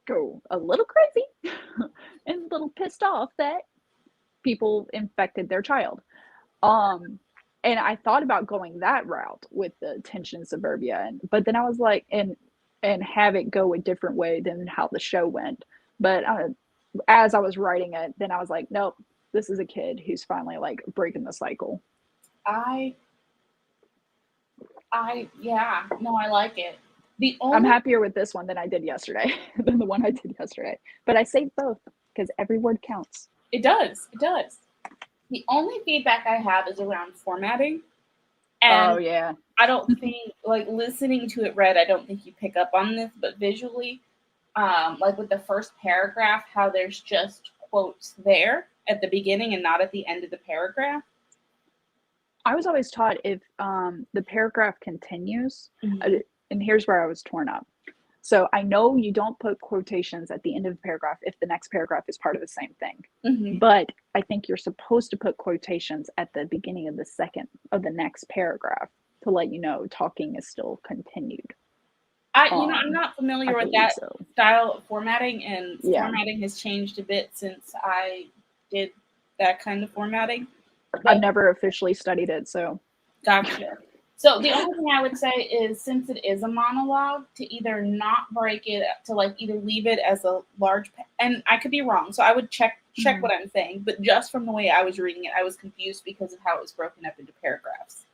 go a little crazy and a little pissed off that people infected their child. And I thought about going that route with the tension in suburbia, but then I was like, and have it go a different way than how the show went. But as I was writing it, then I was like, nope, this is a kid who's finally like breaking the cycle. I like it. I'm happier with this one than I did yesterday, than the one I did yesterday. But I saved both because every word counts. It does. The only feedback I have is around formatting. And oh yeah. I don't think, like, listening to it read, I don't think you pick up on this, but visually, like with the first paragraph, how there's just quotes there at the beginning and not at the end of the paragraph. I was always taught if the paragraph continues, and here's where I was torn up. So I know you don't put quotations at the end of the paragraph if the next paragraph is part of the same thing. Mm-hmm. But I think you're supposed to put quotations at the beginning of the next paragraph to let you know talking is still continued. I'm not familiar with that style of formatting, and formatting has changed a bit since I did that kind of formatting. But I've never officially studied it, so. Gotcha. So the only thing I would say is, since it is a monologue, to either not break it, to like either leave it as a large, and I could be wrong, so I would check what I'm saying, but just from the way I was reading it, I was confused because of how it was broken up into paragraphs.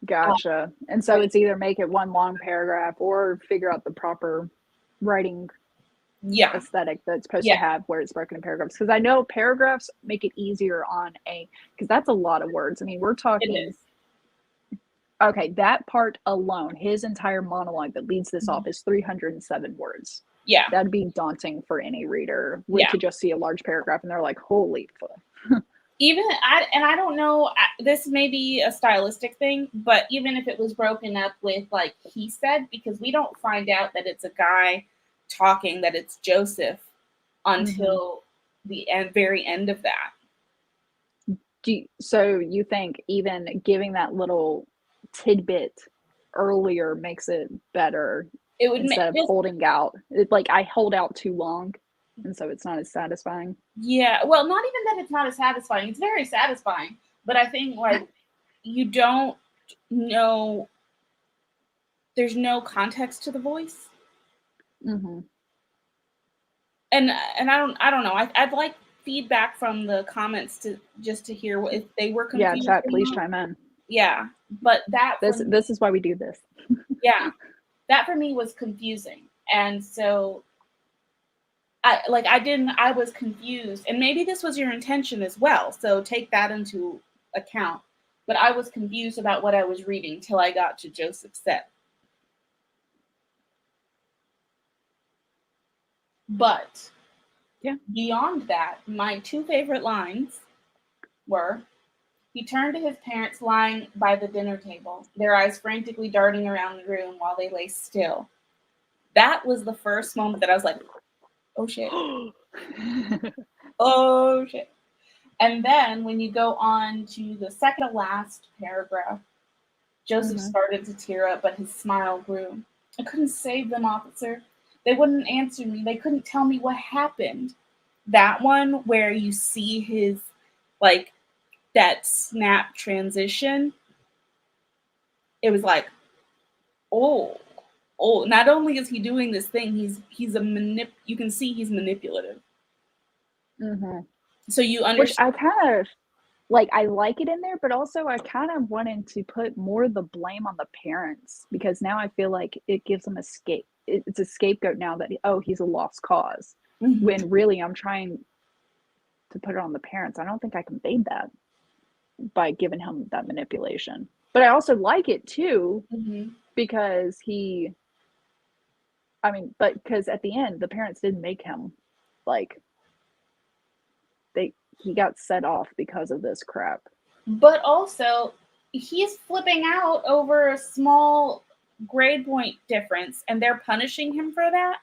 Gotcha. And so it's either make it one long paragraph or figure out the proper writing aesthetic that's supposed to have where it's broken in paragraphs. Because I know paragraphs make it easier on because that's a lot of words. I mean, we're talking. It is. Okay, that part alone, his entire monologue that leads this off is 307 words. Yeah. That'd be daunting for any reader to just see a large paragraph and they're like, holy fuck. I don't know, this may be a stylistic thing, but even if it was broken up with like he said, because we don't find out that it's a guy talking, that it's Joseph until the very end of that. So you think even giving that little tidbit earlier makes it better It would instead of holding out. Like I hold out too long, and so it's not as satisfying. Yeah, well, not even that it's not as satisfying. It's very satisfying, but I think like you don't know. There's no context to the voice, Mm-hmm. and I don't know. I'd like feedback from the comments to hear if they were Yeah, confused. chat, please chime in. Yeah, but This is why we do this. Yeah, that for me was confusing, and so I was confused, and maybe this was your intention as well. So take that into account. But I was confused about what I was reading till I got to Joseph said. But yeah, beyond that, my two favorite lines were, he turned to his parents lying by the dinner table, their eyes frantically darting around the room while they lay still. That was the first moment that I was like, oh shit. Oh shit. And then when you go on to the second to last paragraph, Joseph started to tear up, but his smile grew. I couldn't save them, officer. They wouldn't answer me. They couldn't tell me what happened. That one where you see his, like, that snap transition, it was like, oh, not only is he doing this thing, you can see he's manipulative. Mm-hmm. So you understand. Which I kind of, like, I like it in there, but also I kind of wanted to put more of the blame on the parents, because now I feel like it gives them it's a scapegoat now that, he's a lost cause. Mm-hmm. When really I'm trying to put it on the parents. I don't think I conveyed that by giving him that manipulation. But I also like it too, because because at the end, the parents didn't make him, like, he got set off because of this crap. But also, he's flipping out over a small grade point difference, and they're punishing him for that.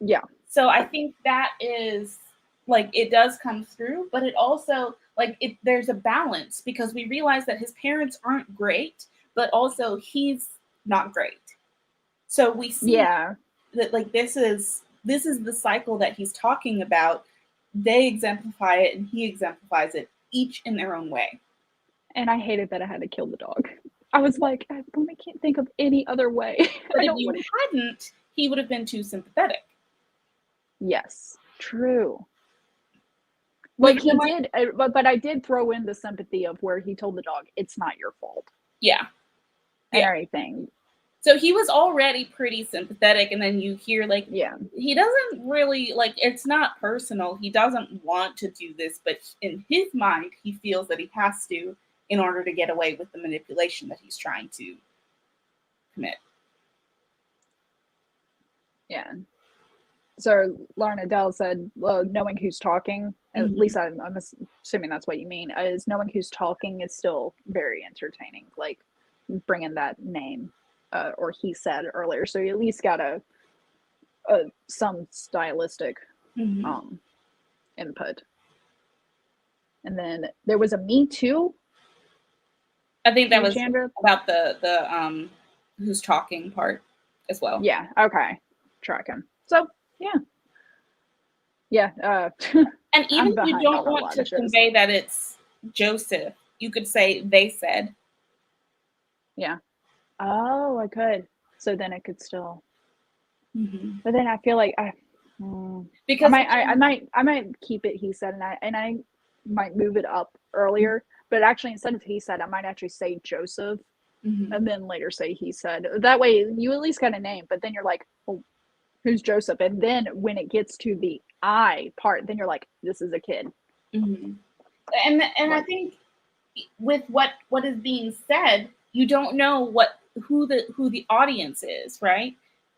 Yeah. So I think that is, like, it does come through, but it also, like, there's a balance, because we realize that his parents aren't great, but also he's not great. So we see that, like, this is the cycle that he's talking about. They exemplify it, and he exemplifies it, each in their own way. And I hated that I had to kill the dog. I was like, I can't think of any other way. But if you hadn't, he would have been too sympathetic. Yes, true. Like, he did, but I did throw in the sympathy of where he told the dog, it's not your fault. Yeah. And everything. So he was already pretty sympathetic, and then you hear, like, he doesn't really, like, it's not personal. He doesn't want to do this, but in his mind, he feels that he has to in order to get away with the manipulation that he's trying to commit. Yeah. So Lauren Adele said, well, knowing who's talking, at least I'm assuming that's what you mean, is knowing who's talking is still very entertaining. Like, bringing that name, or he said earlier. So you at least got some stylistic input. And then there was a Me Too. I think that was Chandra? About the who's talking part as well. Yeah. Okay. Tracking. So yeah. And even if you don't want to convey that it's Joseph, you could say they said. Yeah. Oh, I could. So then it could still. But then I feel like because I might keep it he said, and I might move it up earlier. But actually, instead of he said, I might actually say Joseph, and then later say he said. That way, you at least got a name. But then you're like, oh, who's Joseph? And then when it gets to the I part, then you're like, this is a kid. And I think with what is being said, you don't know who the audience is, right?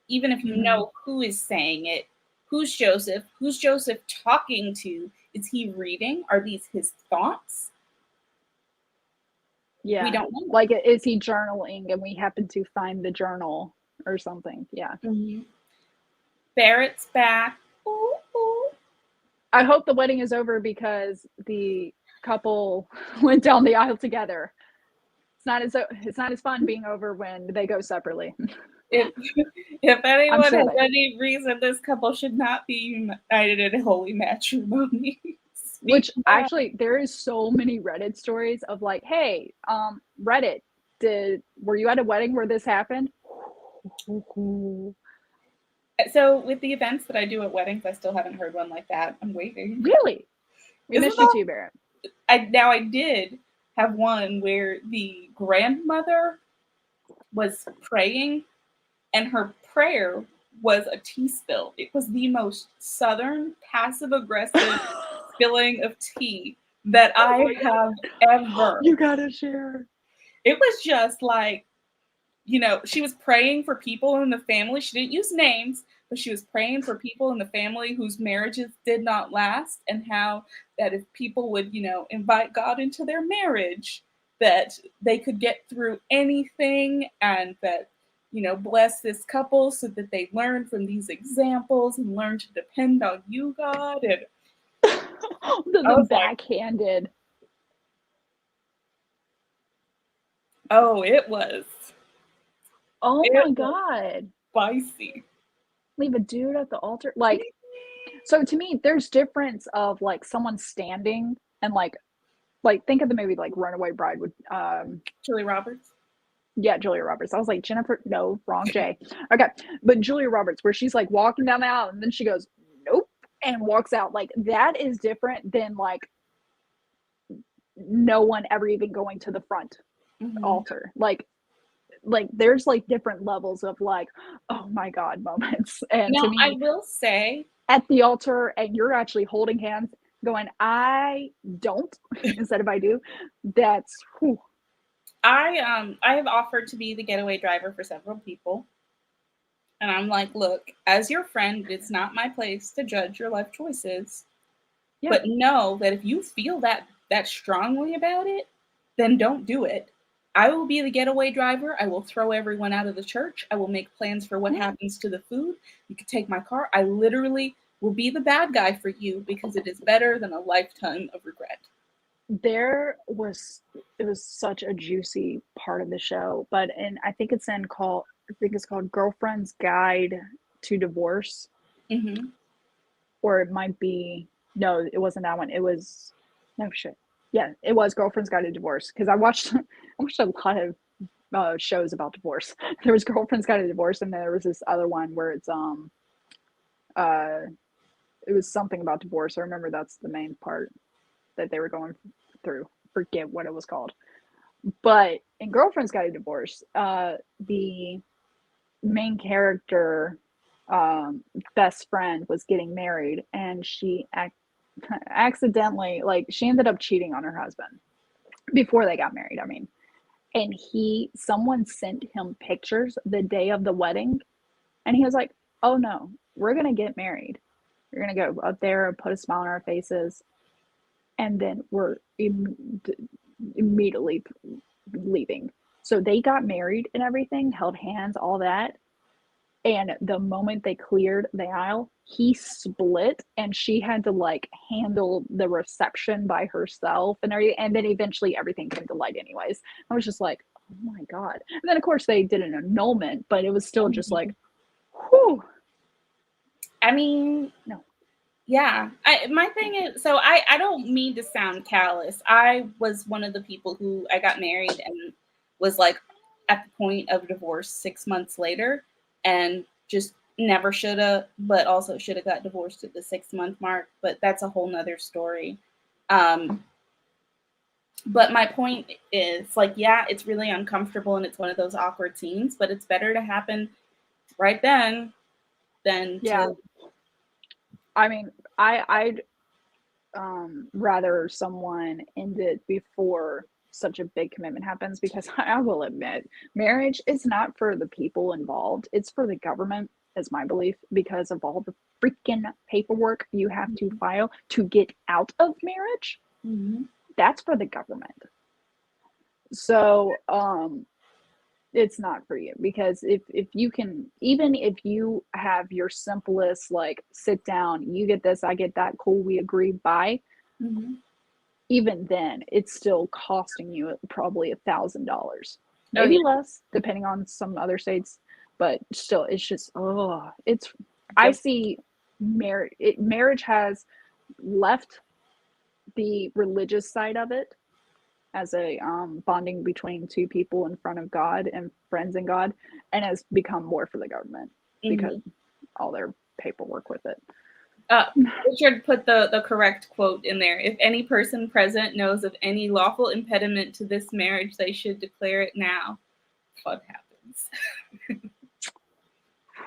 Even if you know who is saying it, who's Joseph talking to? Is he reading? Are these his thoughts? Yeah. We don't know. Like, is he journaling and we happen to find the journal or something? Yeah. Barrett's back. Ooh, ooh. I hope the wedding is over because the couple went down the aisle together. it's not as fun being over when they go separately. If if anyone sure has they- any reason this couple should not be united in holy matrimony, Which speak now. actually, there is so many Reddit stories of like, hey, Reddit, were you at a wedding where this happened? So with the events that I do at weddings, I still haven't heard one like that. I'm waiting. Really? We Isn't missed you that- too, Barrett. I did have one where the grandmother was praying and her prayer was a tea spill. It was the most southern passive aggressive spilling of tea that I have ever. You gotta share. It was just like, she was praying for people in the family. She didn't use names, but she was praying for people in the family whose marriages did not last, and how that if people would, invite God into their marriage, that they could get through anything, and that, bless this couple so that they learn from these examples and learn to depend on you, God. And the backhanded. Oh, it was. Oh It my was God. spicy. Leave a dude at the altar. Like, so to me, there's difference of like someone standing and like think of the movie like Runaway Bride with Julie Roberts. Yeah, Julia Roberts. I was like, Jennifer, no, wrong J. Okay. But Julia Roberts, where she's like walking down the aisle and then she goes, nope, and walks out. Like, that is different than like no one ever even going to the front altar. Like there's like different levels of like, oh my God moments. And Now, to me, I will say, at the altar and you're actually holding hands going, I don't instead of I do, that's whew. I have offered to be the getaway driver for several people. And I'm like, look, as your friend, it's not my place to judge your life choices. Yeah. But know that if you feel that strongly about it, then don't do it. I will be the getaway driver. I will throw everyone out of the church. I will make plans for what happens to the food. You can take my car. I literally will be the bad guy for you because it is better than a lifetime of regret. It was such a juicy part of the show, but I think it's called Girlfriend's Guide to Divorce. Mm-hmm. Or it might be, no, it wasn't that one. It was, no shit. Yeah, it was Girlfriend's Guide to Divorce, because I watched a lot of shows about divorce. There was Girlfriend's Guide to Divorce, and then there was this other one where it's it was something about divorce. I remember that's the main part that they were going through. Forget what it was called. But in Girlfriend's Guide to Divorce, the main character best friend was getting married, and she accidentally, like, she ended up cheating on her husband before they got married. I mean, and someone sent him pictures the day of the wedding, and he was like, oh no, we're gonna get married, we're gonna go up there and put a smile on our faces, and then we're immediately leaving. So they got married and everything, held hands, all that. And the moment they cleared the aisle, he split, and she had to like handle the reception by herself and everything. And then eventually everything came to light anyways. I was just like, oh my God. And then of course they did an annulment, but it was still just like, whew. I mean, no. Yeah. My thing is, so I don't mean to sound callous. I was one of the people who I got married and was like at the point of divorce 6 months later, and just never should have, but also should have got divorced at the 6-month mark. But that's a whole nother story. But my point is, like, yeah, it's really uncomfortable and it's one of those awkward scenes, but it's better to happen right then than to. I mean, I'd rather someone end it before such a big commitment happens, because I will admit, marriage is not for the people involved. It's for the government, is my belief, because of all the freaking paperwork you have to file to get out of marriage. Mm-hmm. That's for the government. So, it's not for you, because if you can, even if you have your simplest, like, sit down, you get this, I get that, cool, we agree, bye. Mm-hmm. even then, it's still costing you probably $1,000, Oh, maybe yeah. less, depending on some other states. But still, it's just it's. I Yep. see marriage has left the religious side of it as a bonding between two people in front of God and friends in God, and has become more for the government because all their paperwork with it. Richard put the correct quote in there. If any person present knows of any lawful impediment to this marriage, they should declare it now. What happens?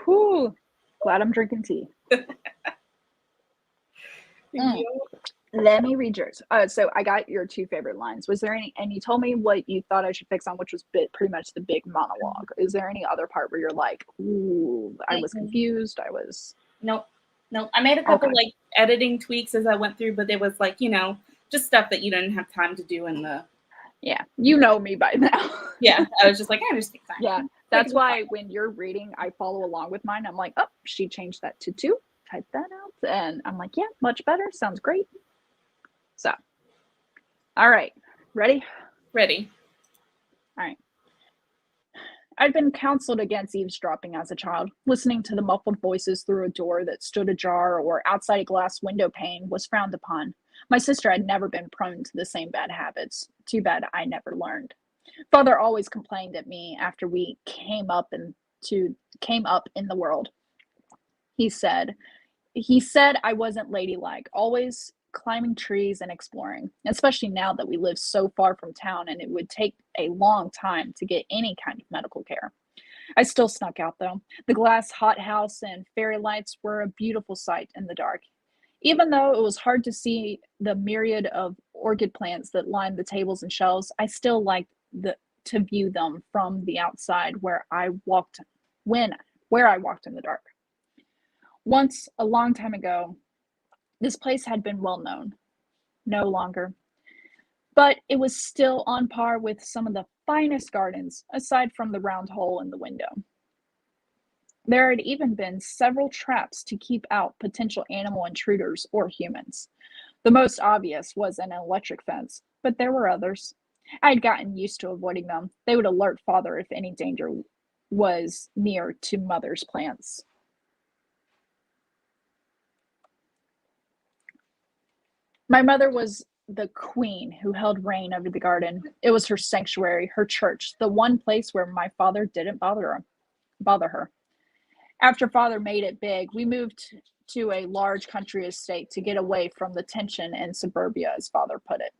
Whew. Glad I'm drinking tea. Yep. Let me read yours. So I got your two favorite lines. Was there any, and you told me what you thought I should fix on, which was pretty much the big monologue. Is there any other part where you're like, ooh, I was confused, I was... Nope. I made a couple like editing tweaks as I went through, but it was like, just stuff that you didn't have time to do in the... Yeah, you know me by now. Yeah, I was just like, I just take time. Yeah, that's why when you're reading, I follow along with mine. I'm like, oh, she changed that to 2. Type that out. And I'm like, yeah, much better. Sounds great. So, all right. Ready? Ready. All right. I'd been counseled against eavesdropping as a child. Listening to the muffled voices through a door that stood ajar or outside a glass window pane was frowned upon. My sister had never been prone to the same bad habits. Too bad I never learned. Father always complained at me after we came up in the world. He said I wasn't ladylike, always climbing trees and exploring, especially now that we live so far from town and it would take a long time to get any kind of medical care. I still snuck out though. The glass hothouse and fairy lights were a beautiful sight in the dark. Even though it was hard to see the myriad of orchid plants that lined the tables and shelves, I still liked to view them from the outside where I walked in the dark. Once, a long time ago, this place had been well known. No longer. But it was still on par with some of the finest gardens, aside from the round hole in the window. There had even been several traps to keep out potential animal intruders or humans. The most obvious was an electric fence, but there were others. I had gotten used to avoiding them. They would alert Father if any danger was near to Mother's plants. My mother was the queen who held reign over the garden. It was her sanctuary, her church, the one place where my father didn't bother her. After Father made it big, we moved to a large country estate to get away from the tension in suburbia, as Father put it.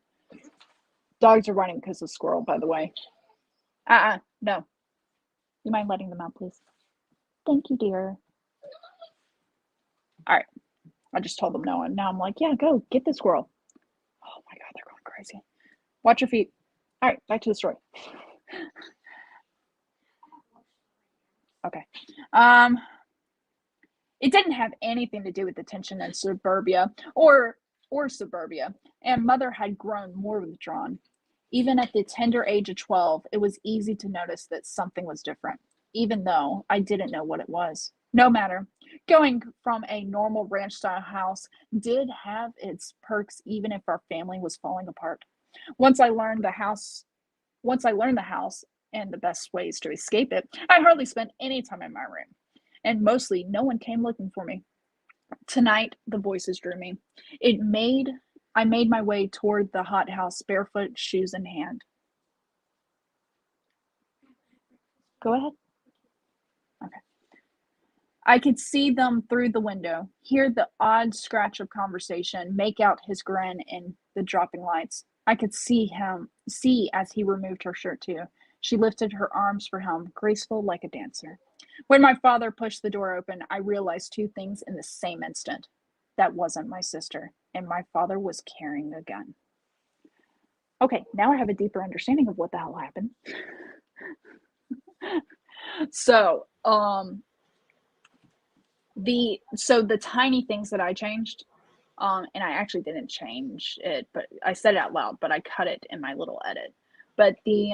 Dogs are running because of squirrel, by the way. No. You mind letting them out, please? Thank you, dear. All right. I just told them no, and now I'm like, yeah, go get the squirrel. Oh my God, they're going crazy. Watch your feet. All right, back to the story. Okay. It didn't have anything to do with the tension in suburbia or suburbia, and Mother had grown more withdrawn. Even at the tender age of 12, it was easy to notice that something was different, even though I didn't know what it was. No matter. Going from a normal ranch-style house did have its perks, even if our family was falling apart. Once I learned the house and the best ways to escape it, I hardly spent any time in my room. And mostly, no one came looking for me. Tonight, the voices drew me. I made my way toward the hothouse, barefoot, shoes in hand. Go ahead. Okay. I could see them through the window, hear the odd scratch of conversation, make out his grin in the dropping lights. I could see as he removed her shirt too. She lifted her arms for him, graceful like a dancer. When my father pushed the door open, I realized 2 things in the same instant. That wasn't my sister, and my father was carrying a gun. Okay, now I have a deeper understanding of what the hell happened. So, the tiny things that I changed, and I actually didn't change it, but I said it out loud, but I cut it in my little edit. But the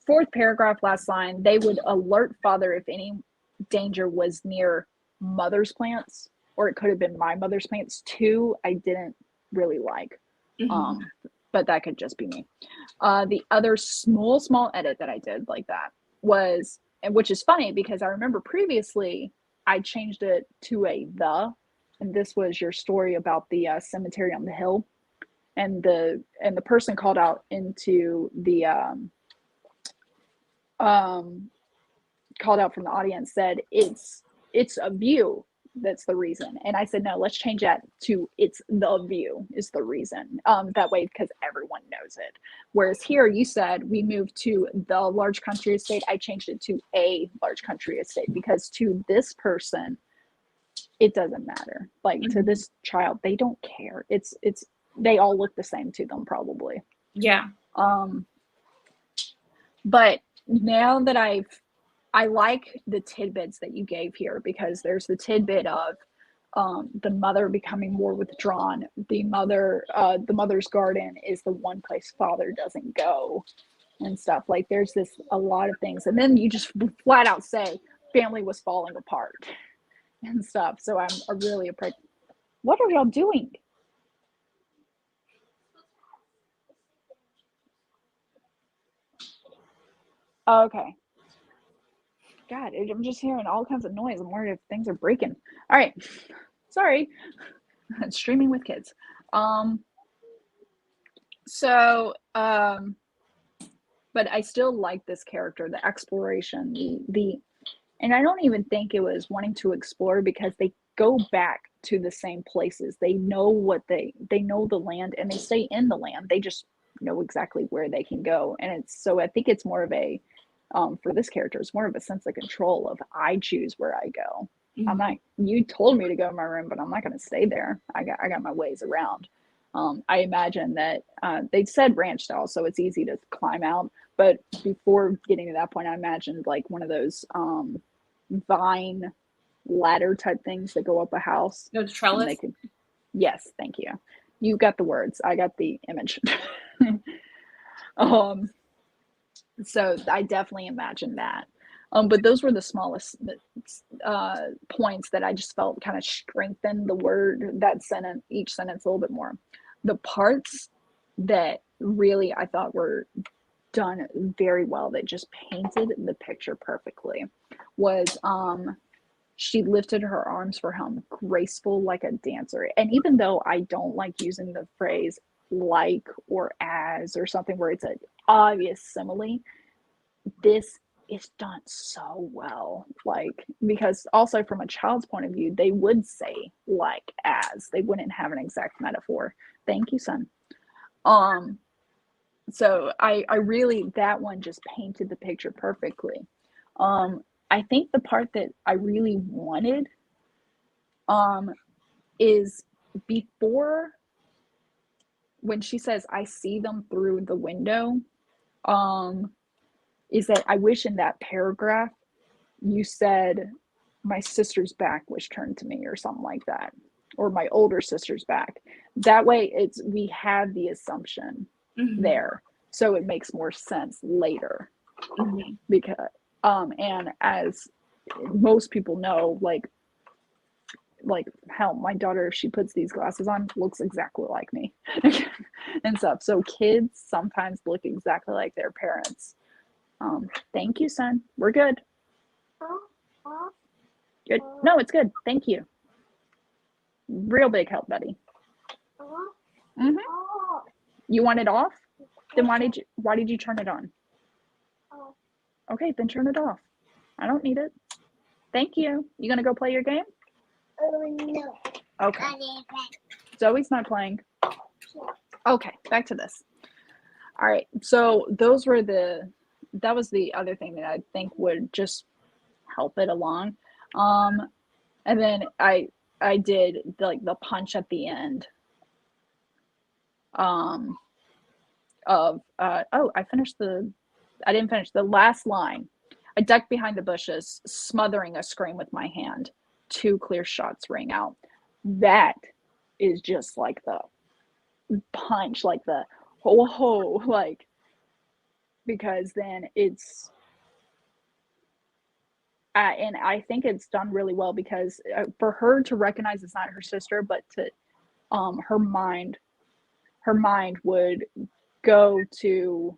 4th paragraph, last line, they would alert Father if any danger was near Mother's plants, or it could have been my mother's plants too. I didn't really like. Mhm. But that could just be me. The other small edit that I did like that was, and which is funny because I remember previously I changed it to a the, and this was your story about the cemetery on the hill, and the person called out into the um, called out from the audience said it's a view that's the reason, and I said no, let's change that to it's the view is the reason, that way because everyone knows it. Whereas here you said we moved to the large country estate, I changed it to a large country estate because to this person it doesn't matter, like to this child they don't care, it's they all look the same to them probably. Yeah. But now that I like the tidbits that you gave here because there's the tidbit of the mother becoming more withdrawn. The mother's garden is the one place father doesn't go, and stuff. Like there's this a lot of things, and then you just flat out say family was falling apart and stuff. So I'm really afraid. What are y'all doing? Oh, okay. God, I'm just hearing all kinds of noise. I'm worried if things are breaking. All right, sorry. Streaming with kids. So but I still like this character, the exploration, the and I don't even think it was wanting to explore because they go back to the same places. They know what they know the land and they stay in the land. They just know exactly where they can go. And it's so I think it's more of a for this character, it's more of a sense of control of I choose where I go. I'm not you told me to go in my room, but I'm not gonna stay there. I got my ways around. I imagine that they said ranch style, so it's easy to climb out. But before getting to that point, I imagined like one of those vine ladder type things that go up a house. No, trellis. They could, yes, thank you. You got the words. I got the image. So I definitely imagined that. But those were the smallest points that I just felt kind of strengthened the word that sentence, each sentence a little bit more. The parts that really I thought were done very well, that just painted the picture perfectly, was she lifted her arms for him, graceful like a dancer. And even though I don't like using the phrase like or as or something where it's an obvious simile, this is done so well. Like, because also from a child's point of view, they would say like as, they wouldn't have an exact metaphor. Thank you, son. So I really, that one just painted the picture perfectly. I think the part that I really wanted is before, when she says I see them through the window, is that I wish in that paragraph you said my sister's back was turned to me or something like that, or my older sister's back. That way it's we have the assumption there, so it makes more sense later. Because and as most people know, like hell, my daughter, if she puts these glasses on, looks exactly like me and stuff. So kids sometimes look exactly like their parents. Thank you, son. We're good. Good. No, it's good. Thank you. Real big help, buddy. You want it off? Then why did you turn it on? Okay, then turn it off. I don't need it. Thank you. You gonna go play your game? No. Okay. Zoe's not playing. Okay, back to this. All right. So those were that was the other thing that I think would just help it along. And then I did the punch at the end. Of I didn't finish the last line. I ducked behind the bushes, smothering a scream with my hand. 2 clear shots rang out. That is just like the punch, like the ho, like, because then it's and I think it's done really well because for her to recognize it's not her sister, but to her mind her mind would go to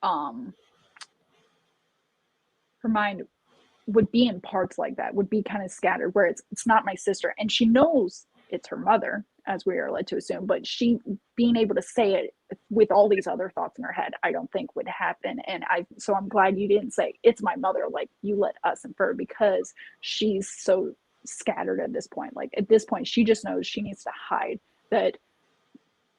her mind would be in parts like that, would be kind of scattered, where it's not my sister, and she knows it's her mother, as we are led to assume, but she being able to say it with all these other thoughts in her head, I don't think would happen. And so I'm glad you didn't say it's my mother, like you let us infer, because she's so scattered at this point. Like at this point, she just knows she needs to hide. That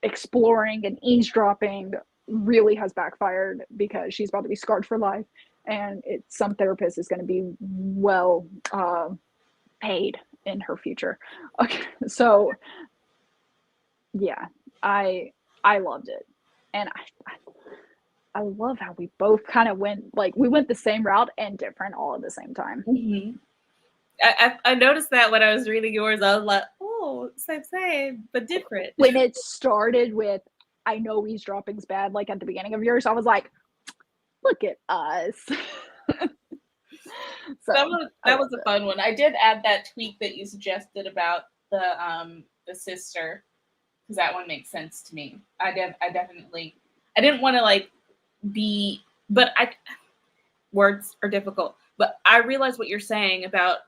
exploring and eavesdropping really has backfired, because she's about to be scarred for life, and some therapist is going to be well paid in her future. Okay, so yeah, I loved it, and I love how we both kind of went the same route and different all at the same time. Mm-hmm. I noticed that when I was reading yours, I was like, oh, same, but different. When it started with, I know eavesdropping's bad, like at the beginning of yours, I was like, look at us. So that was a fun one. I did add that tweak that you suggested about the sister, because that one makes sense to me. I definitely, I didn't want to like be, but words are difficult. But I realize what you're saying about,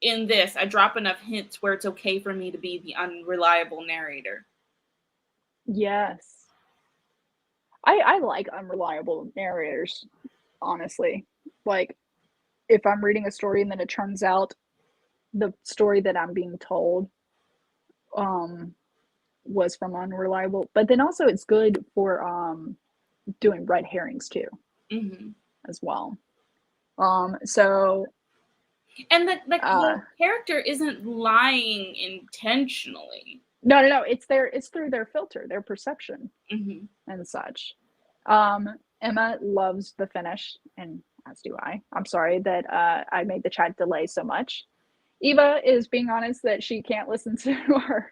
in this, I drop enough hints where it's okay for me to be the unreliable narrator. Yes. I like unreliable narrators, honestly. Like, if I'm reading a story and then it turns out the story that I'm being told was from unreliable, but then also it's good for doing red herrings too, as well. So and the character isn't lying intentionally. No. It's through their filter, their perception, and such. Emma loves the finish, and as do I. I'm sorry that I made the chat delay so much. Eva is being honest that she can't listen to our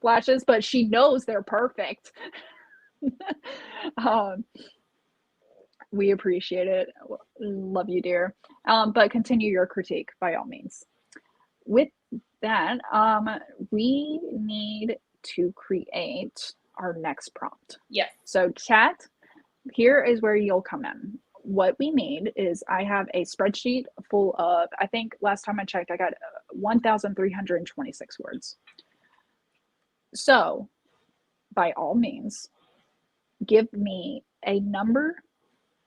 flashes, but she knows they're perfect. We appreciate it. Love you, dear. But continue your critique by all means. With that, we need to create our next prompt. Yes. So chat, here is where you'll come in. What we need is, I have a spreadsheet full of, I think last time I checked, I got 1,326 words. So by all means, give me a number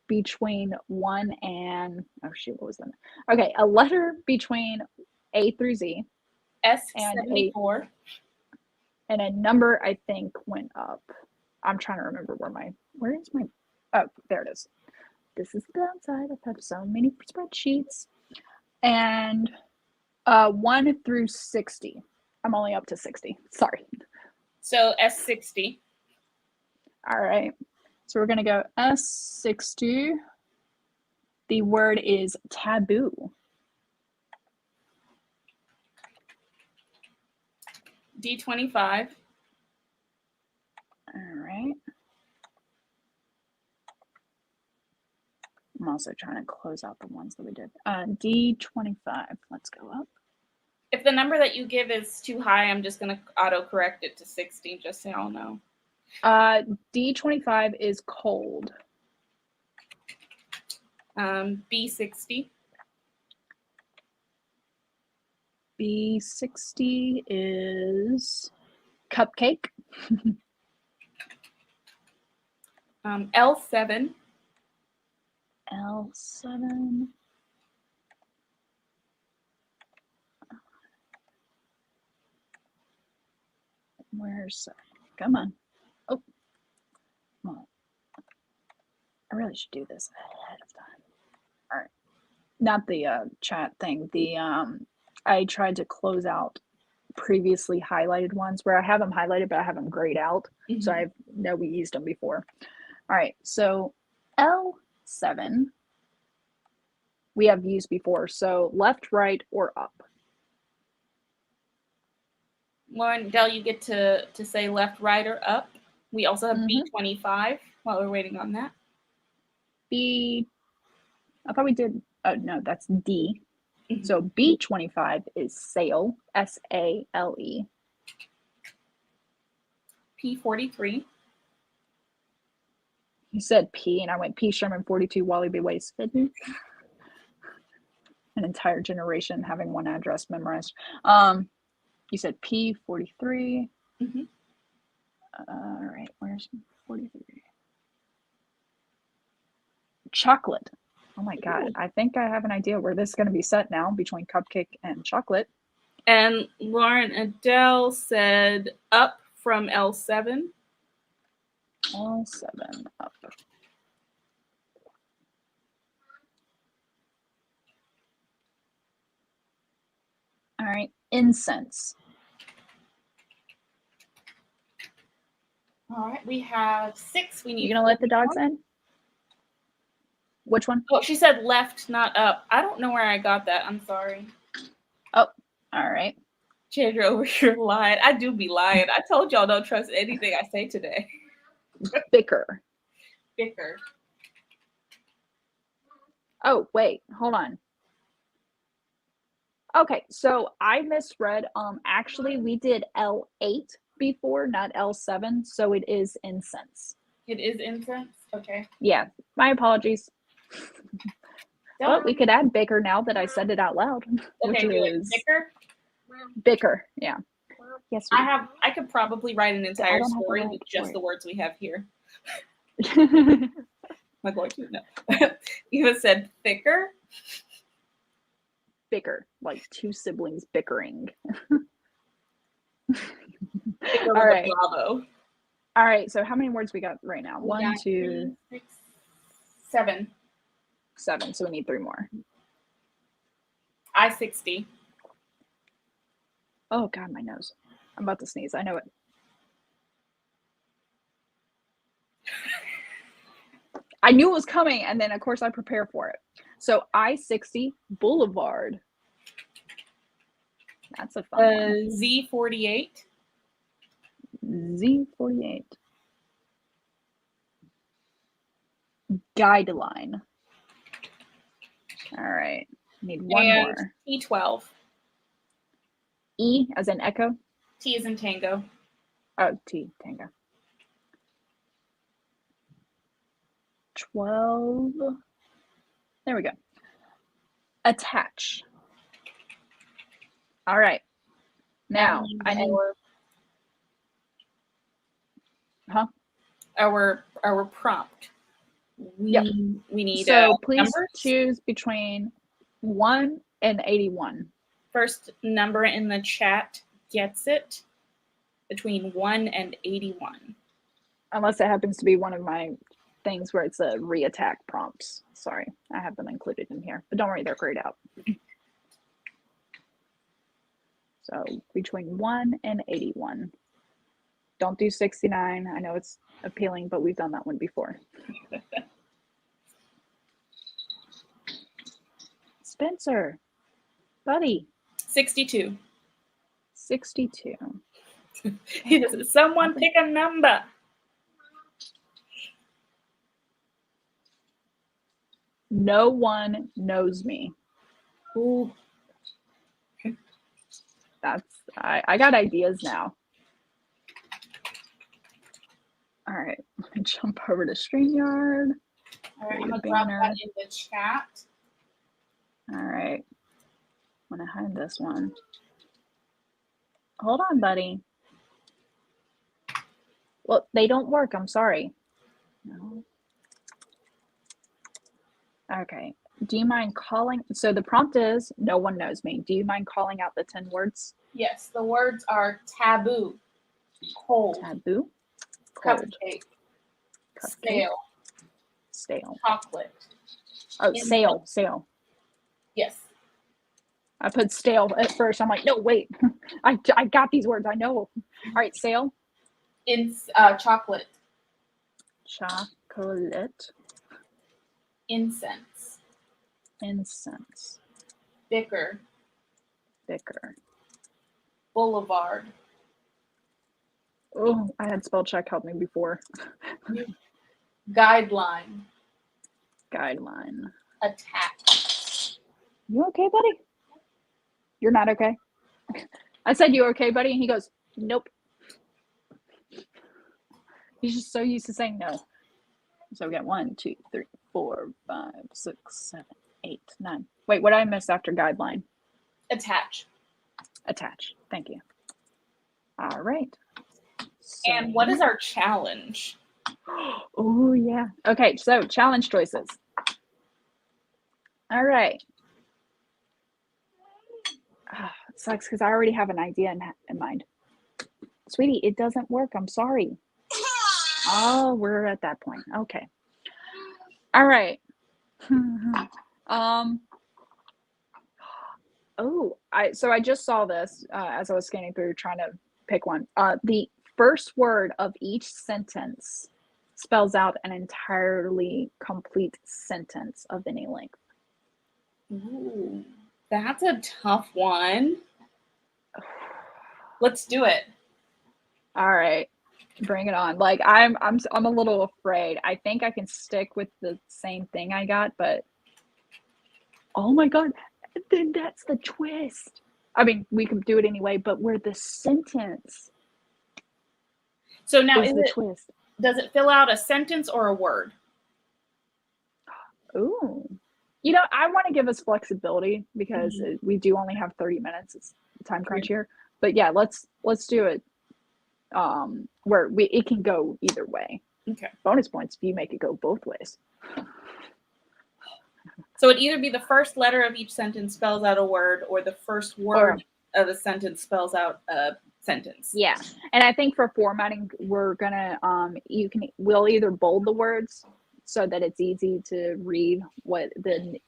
between 1 and, oh shoot, what was that? Okay, a letter between A through Z. S74. And a number I think went up. I'm trying to remember where is my, oh, there it is. This is the downside. I've had so many spreadsheets. And 1 through 60. I'm only up to 60. Sorry. So S60. All right. So we're going to go S60. The word is taboo. D25. All right. I'm also trying to close out the ones that we did. D25. Let's go up. If the number that you give is too high, I'm just going to auto-correct it to 60, just so y'all know. D25 is cold. B60. B60 is cupcake. L7. L7. Where's, come on. Oh, come on. I really should do this ahead of time. All right. Not the chat thing. The I tried to close out previously highlighted ones where I have them highlighted, but I have them grayed out. So I know we used them before. All right. So L7, we have used before. So left, right, or up. Lauren, Del, you get to say left, right, or up. We also have B25 while we're waiting on that. I thought we did, oh no, that's D. So B25 is sale, S-A-L-E. P43. You said P, and I went P. Sherman 42 Wally B. Waste. An entire generation having one address memorized. You said P43. Mm-hmm. All right, where's 43? Chocolate. Oh my God. I think I have an idea where this is going to be set now between cupcake and chocolate. And Lauren Adele said up from L7. L7 up. All right, incense. All right, we have 6. We need. You gonna let the dogs in? Which one? Oh, she said left, not up. I don't know where I got that. I'm sorry. Oh, all right. Chandra over here lied. I do be lying. I told y'all don't trust anything I say today. Bicker. Bicker. Oh, wait, hold on. Okay, so I misread. Actually, we did L8 before, not L7, so it is incense. It is incense? Okay. Yeah, my apologies. Don't Well, we could add bicker now that I said it out loud, which okay, do it. is Bicker? bicker. Yeah. Yes. I could probably write an entire don't have the story right with just word. the words we have here. We Am I going to? No. Eva said thicker. bicker, like two siblings bickering. Thicker All with right. a bravo. All right. So how many words we got right now? We 1, got 2, 3, 6, 7. 7. So we need 3 more. I-60. Oh God, my nose. I'm about to sneeze. I know it. I knew it was coming, and then of course I prepare for it. So I-60 Boulevard. That's a fun one. Z48. Z48. Guideline. All right. Need one And more. T12. E as in echo. T is in tango. Oh, T, tango. 12. There we go. Attach. All right. Now I need. Our prompt. Yep. We need So please numbers. choose between 1 and 81. First number in the chat gets it between 1 and 81. Unless it happens to be one of my things where it's a re-attack prompts. Sorry, I have them included in here. But don't worry, they're grayed out. So between 1 and 81. Don't do 69. I know it's appealing, but we've done that one before. Spencer, buddy. 62. 62. Someone pick a number. No one knows me. Ooh. I got ideas now. All right, jump over to StreamYard. All right, I'm gonna drop that in the chat. All right, I'm gonna hide this one. Hold on, buddy. Well, they don't work. I'm sorry. No. Okay. Do you mind calling? So the prompt is, no one knows me. Do you mind calling out the 10 words? Yes, the words are taboo, cold, Taboo, cold, cupcake, cupcake, stale, stale. chocolate. Oh, sale. Yes. I put stale at first. I'm like, no, wait. I got these words. I know. All right, sale. It's chocolate. Chocolate. Incense. Incense. Bicker. Bicker. Boulevard. Oh, I had spell check help me before. Guideline. Guideline. Attack. You okay, buddy? You're not okay? I said, you okay, buddy? And he goes, nope. He's just so used to saying no. So we got 1, 2, 3, 4, 5, 6, 7, 8, 9. Wait, what did I miss after guideline? Attach. Attach. Thank you. All right. And what is our challenge? Oh, yeah. Okay, so challenge choices. All right. It sucks because I already have an idea in mind. Sweetie, it doesn't work. I'm sorry. Oh, we're at that point. Okay. All right. I just saw this as I was scanning through trying to pick one. The first word of each sentence spells out an entirely complete sentence of any length. Ooh, that's a tough one. Let's do it. All right. Bring it on. Like I'm a little afraid. I think I can stick with the same thing I got, but oh my god, then that's the twist. I mean, we can do it anyway, but where the sentence So now is the twist. Does it fill out a sentence or a word? Ooh. I want to give us flexibility because we do only have 30 minutes. It's time crunch here. But yeah, let's do it where it can go either way. Okay. Bonus points if you make it go both ways. So it'd either be the first letter of each sentence spells out a word, or the first word of a sentence spells out a sentence. Yeah. And I think for formatting, we're gonna we'll either bold the words so that it's easy to read what the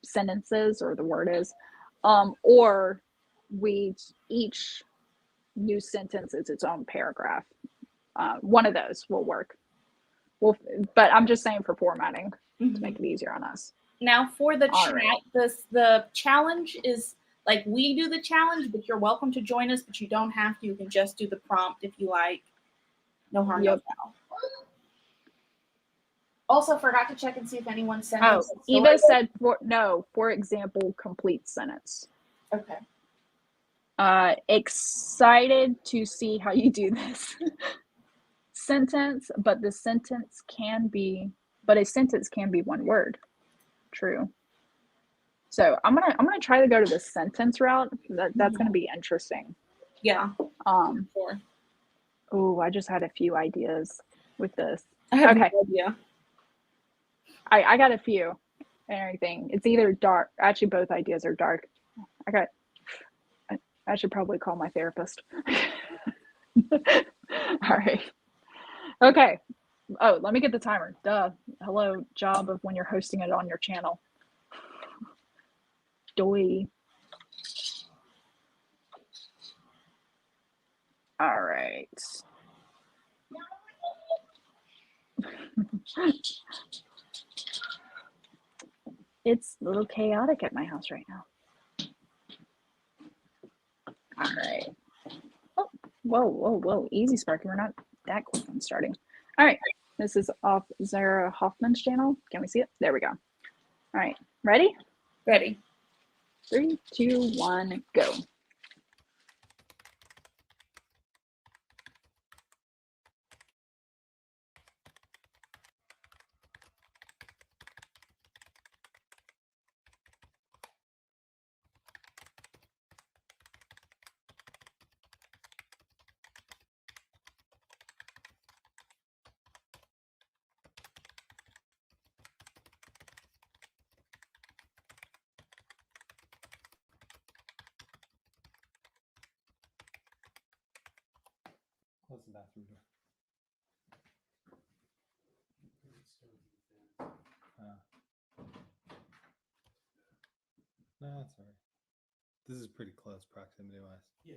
sentence is or the word is, or each new sentence is its own paragraph. One of those will work. But I'm just saying for formatting to make it easier on us. Now for the chat, right. the challenge is like we do the challenge, but you're welcome to join us, but you don't have to. You can just do the prompt if you like. No harm, no foul. Also, forgot to check and see if anyone sent us. Eva said, for example, complete sentence. Okay. Excited to see how you do this. Sentence, but a sentence can be one word. True. So I'm gonna try to go to the sentence route. That's gonna be interesting. Yeah. Sure. Oh, I just had a few ideas with this. I have no idea. I got a few and everything. It's either dark. Actually, both ideas are dark. I should probably call my therapist. All right. Okay. Oh, let me get the timer. Duh. Hello, job of when you're hosting it on your channel. Doy. All right. It's a little chaotic at my house right now. All right. Oh, whoa. Easy, Sparky. We're not that quick on starting. All right. This is off Zara Hoffman's channel. Can we see it? There we go. All right. Ready? Ready. 3, 2, 1, go. Close the bathroom door. No, that's all right. This is pretty close proximity wise. Yeah.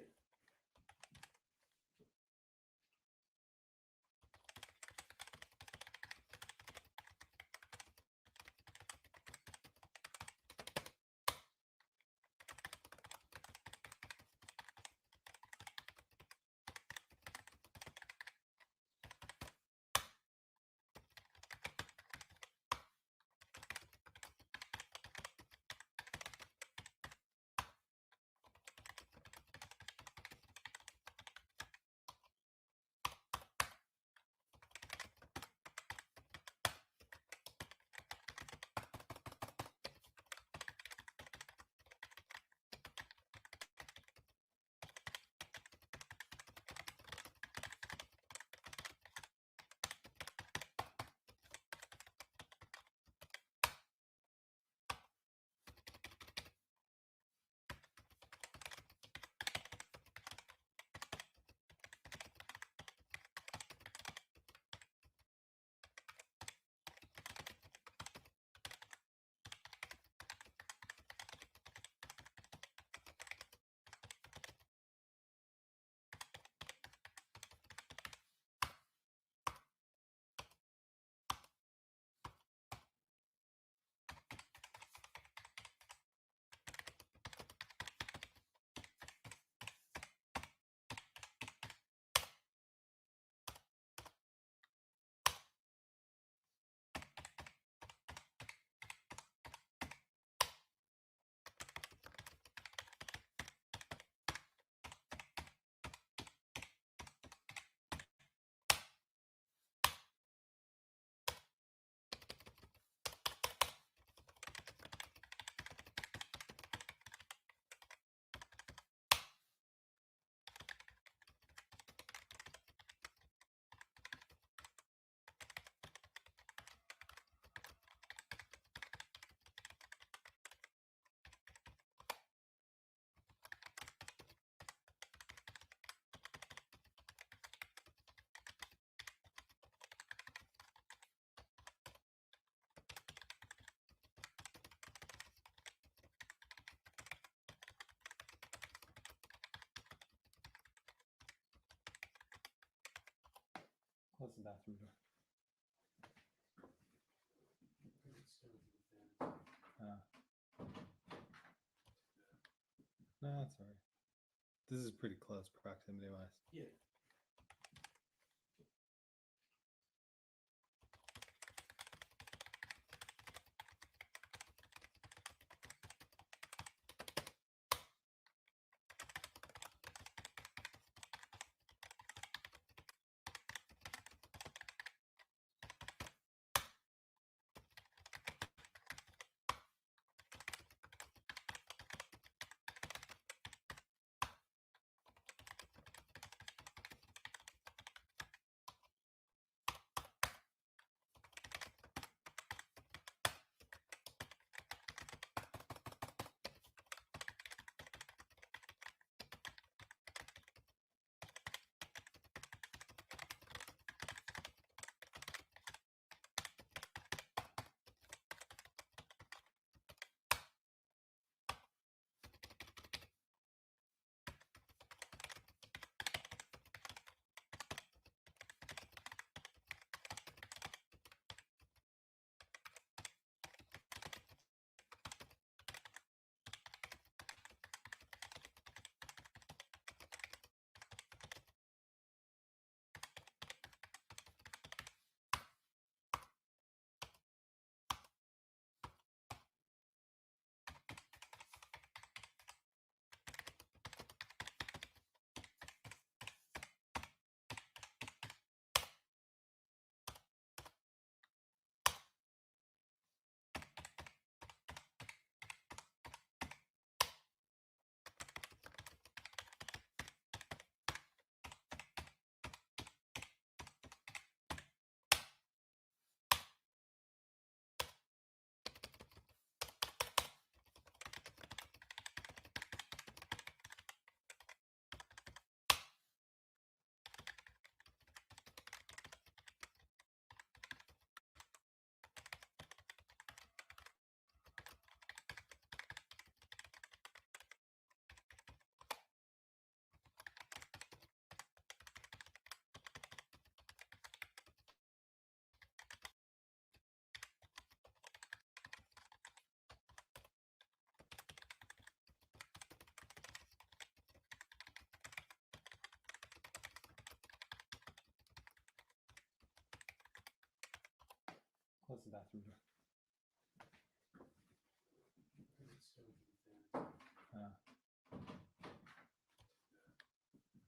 Close the bathroom door. No, that's all right. This is pretty close proximity wise. Yeah. Close the bathroom door.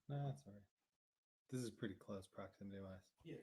No, that's all right. This is pretty close proximity wise. Yeah.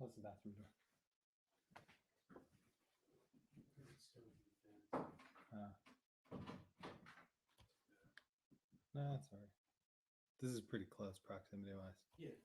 Close the bathroom door. No, that's all right. This is pretty close proximity wise. Yeah.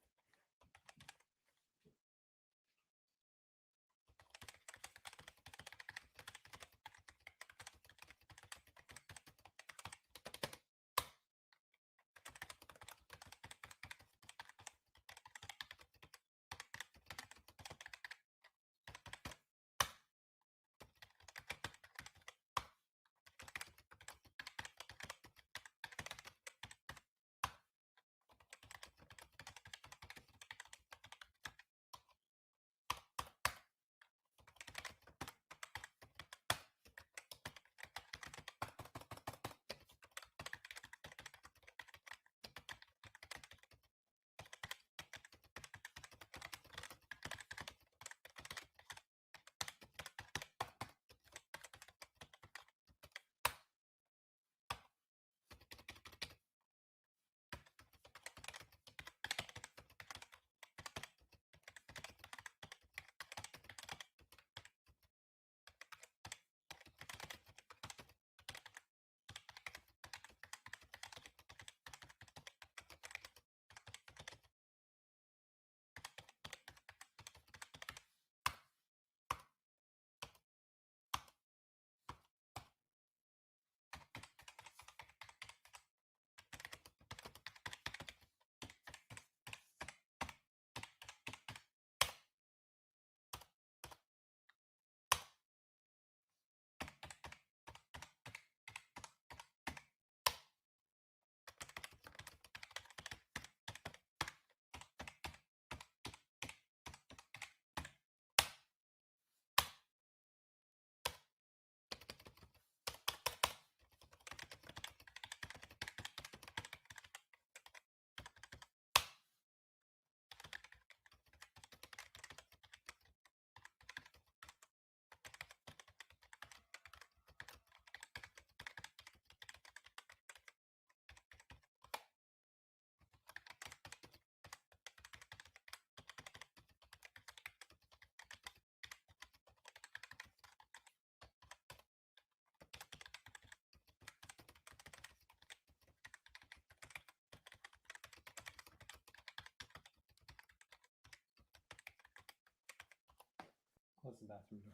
Close the bathroom door.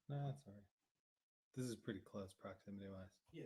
No, that's all right. This is pretty close proximity wise. Yeah.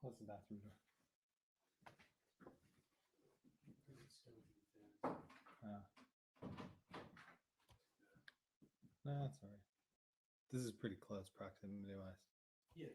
close the bathroom door. No, that's all right. This is pretty close proximity wise. Yeah.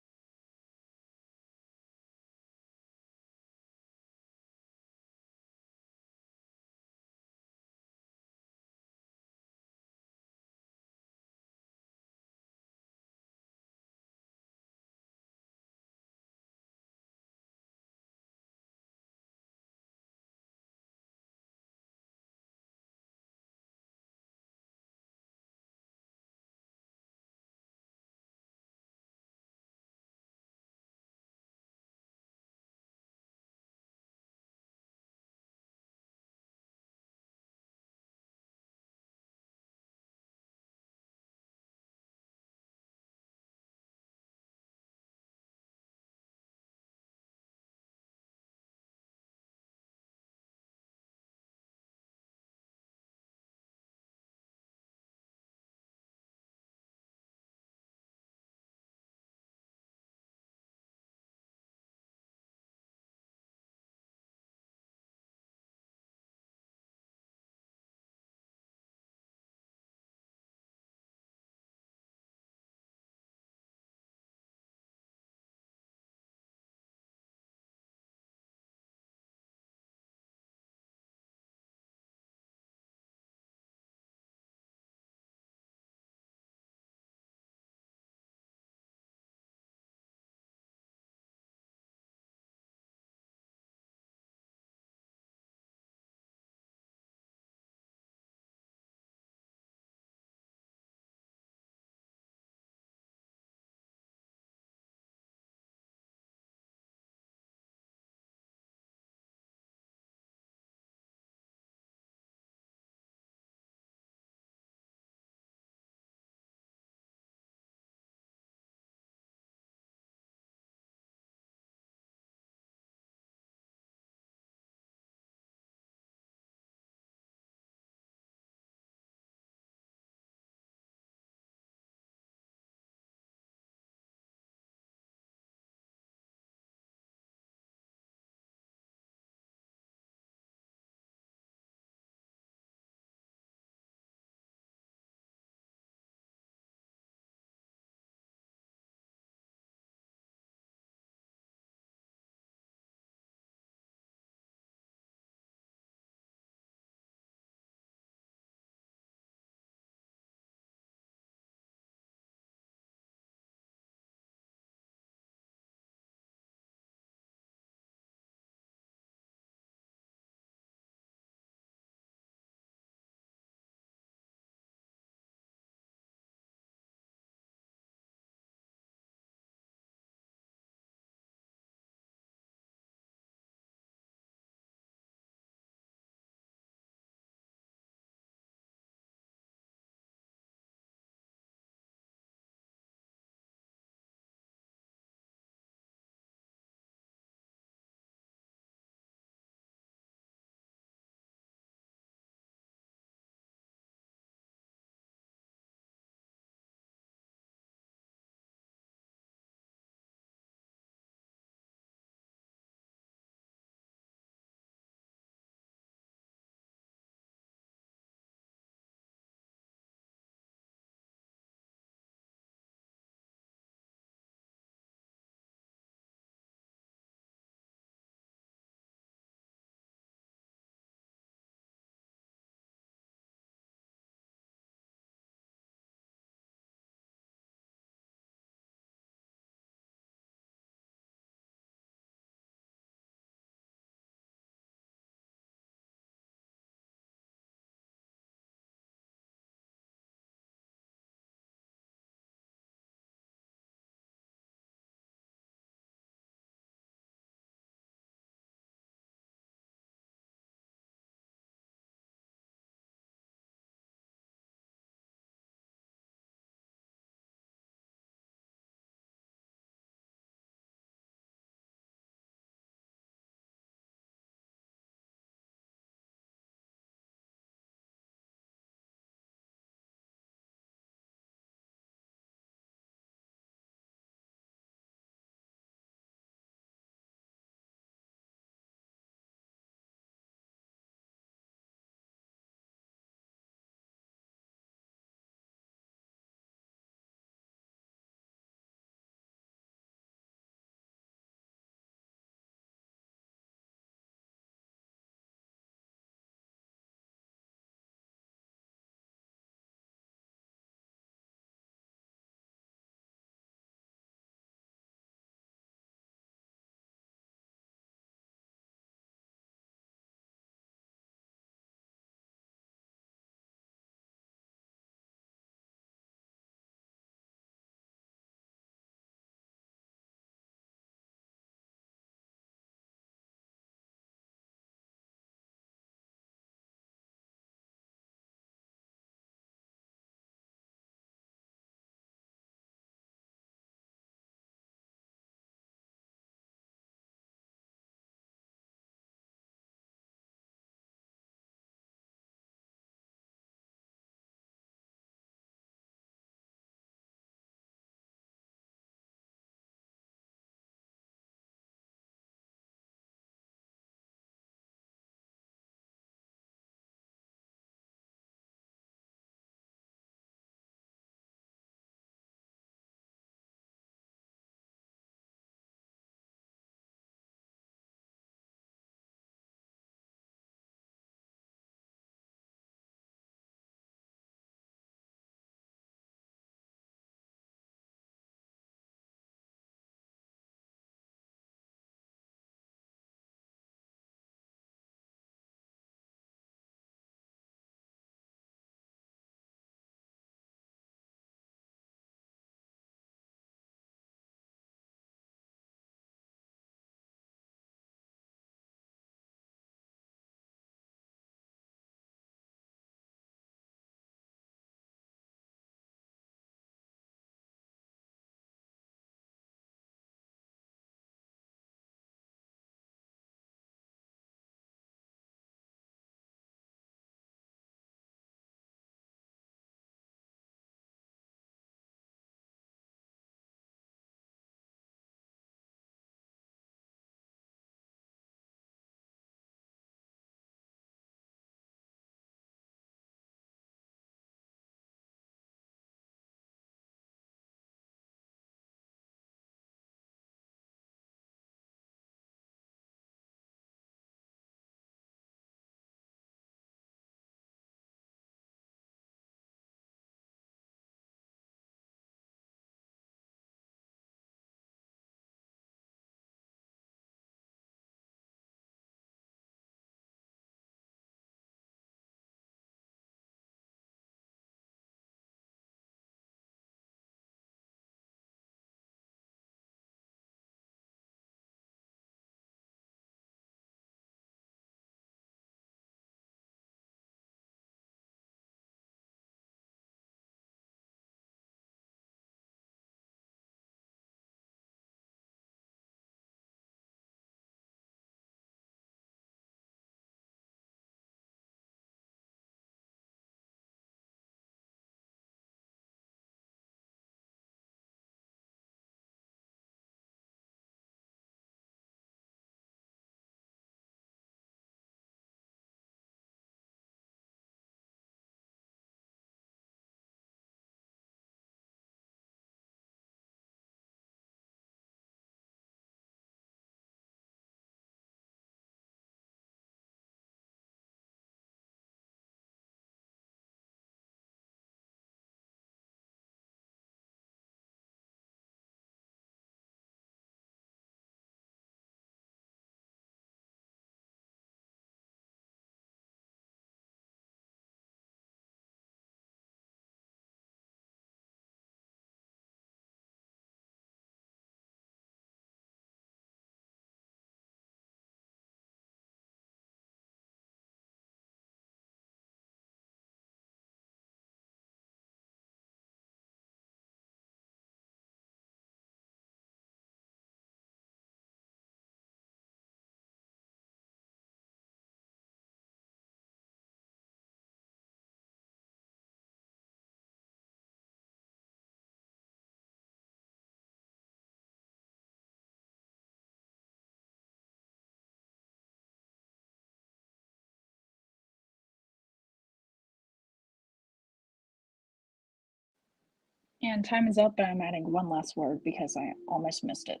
And time is up, but I'm adding one last word because I almost missed it.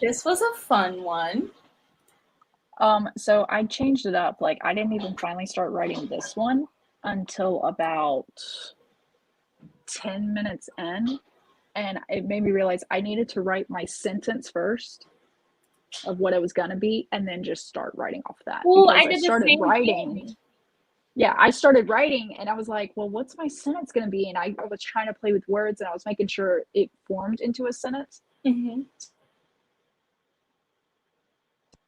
This was a fun one. So I changed it up. Like, I didn't even finally start writing this one until about 10 minutes in. And it made me realize I needed to write my sentence first of what it was going to be and then just start writing off that. Well, because I did the started same writing. thing. Yeah, I started writing and I was like, well, what's my sentence going to be? And I was trying to play with words and I was making sure it formed into a sentence. Mm-hmm.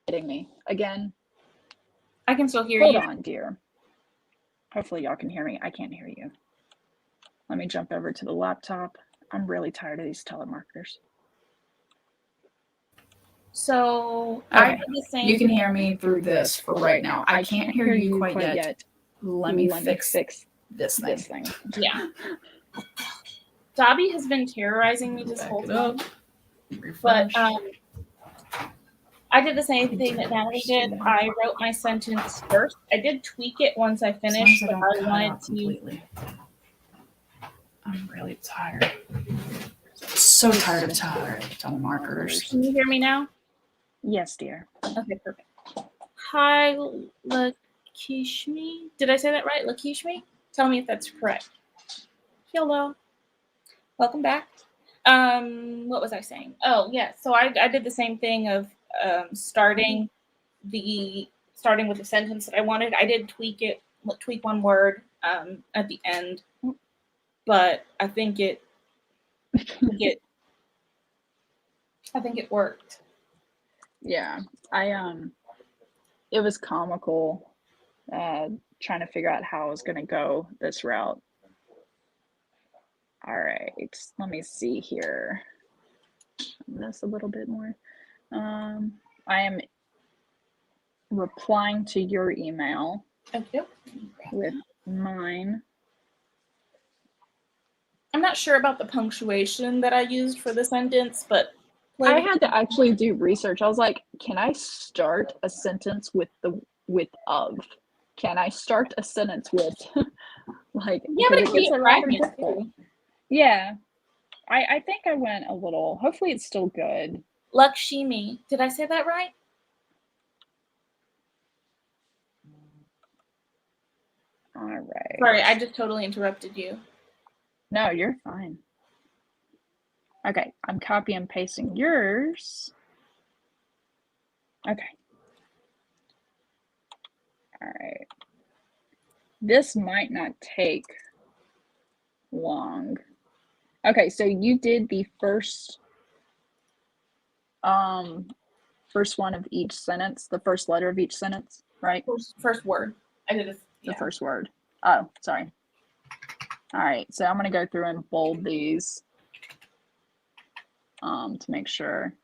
Hitting me again. I can still hear Hold you. on, dear. Hopefully y'all can hear me. I can't hear you. Let me jump over to the laptop. I'm really tired of these telemarketers. So I Okay. did the same. You can hear me through this for right now. I can't hear you quite yet. Let me fix this thing. Yeah. Dobby has been terrorizing me this whole time. But I did the same thing that Natalie did. I wrote my sentence first. I did tweak it once I finished, but I wanted to. Completely. I'm really tired. So tired of telemarketers. Can you hear me now? Yes, dear. Okay, perfect. Hi, Lakishmi. Did I say that right? Lakishmi? Tell me if that's correct. Hello. Welcome back. What was I saying? Oh, yeah. So I did the same thing of starting with the sentence that I wanted. I did tweak one word at the end, but I think it worked. Yeah, it was comical trying to figure out how I was going to go this route. All right, let me see here. This a little bit more. I am replying to your email with mine. I'm not sure about the punctuation that I used for the sentence, but I had to actually do research. I was like, can I start a sentence with of? Can I start a sentence with like? Yeah, but it gets difficult. Yeah, I think I went a little. Hopefully, it's still good. Lakshmi, did I say that right? All right. Sorry, I just totally interrupted you. No, you're fine. Okay, I'm copy and pasting yours. Okay. All right. This might not take long. Okay, so you did the first one of each sentence, the first letter of each sentence, right? First word. I did the first word. Oh, sorry. All right, so I'm going to go through and bold these to make sure.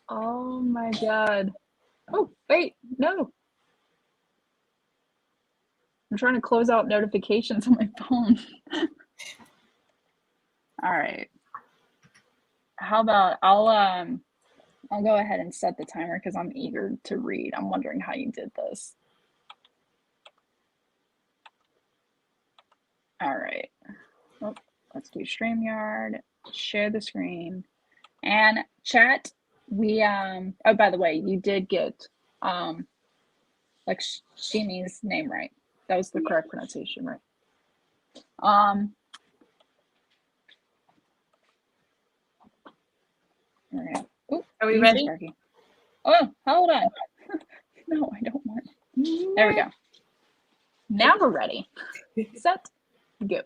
Oh my God. Oh, wait, no. I'm trying to close out notifications on my phone. All right. How about I'll go ahead and set the timer because I'm eager to read. I'm wondering how you did this. All right. Oh, let's do StreamYard, share the screen, and chat. We oh, by the way, you did get like Shimi's name right. That was the correct pronunciation, right? All right. Ooh, are we ready? Sparky. Oh, hold on. No, I don't want. There we go. Now we're ready. Set, go.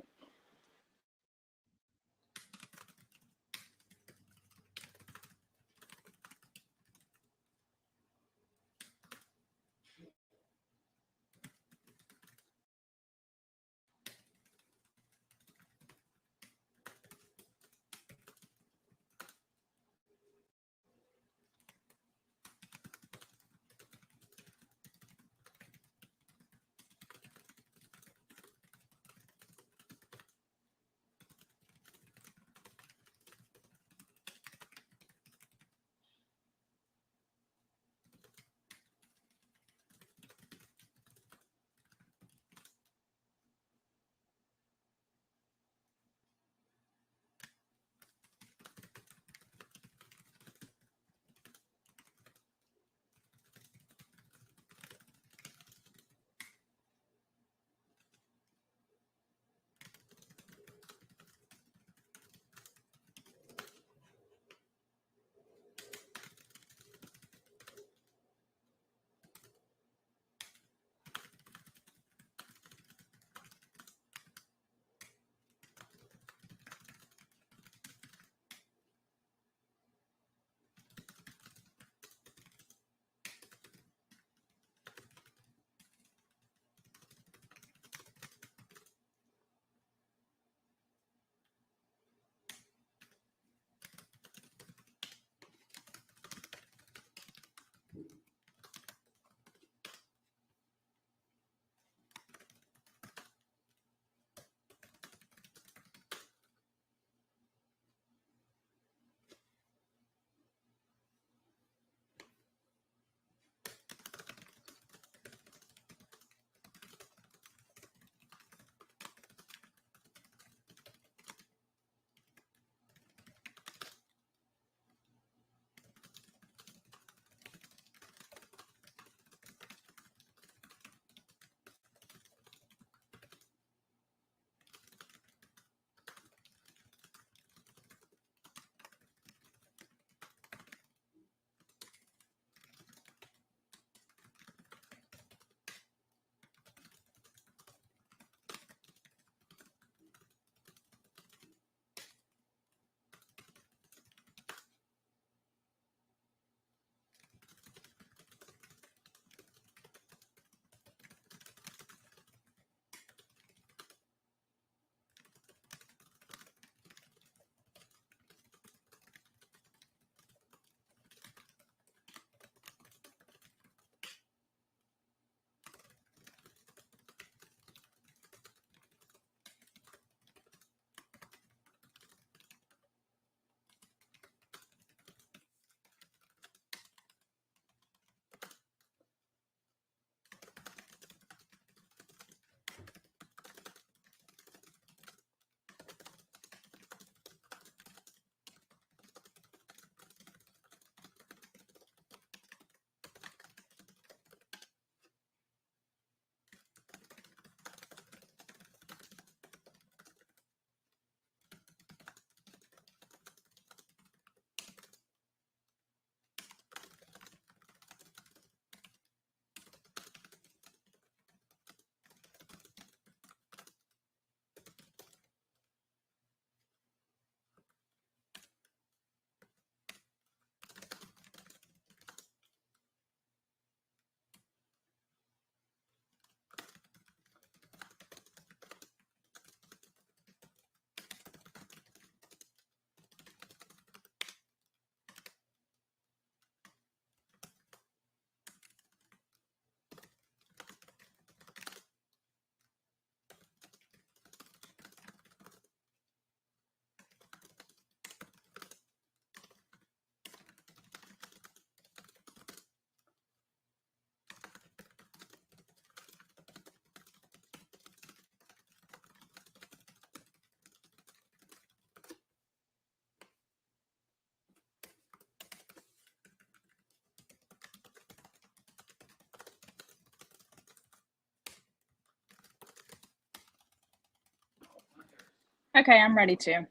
Okay, I'm ready to.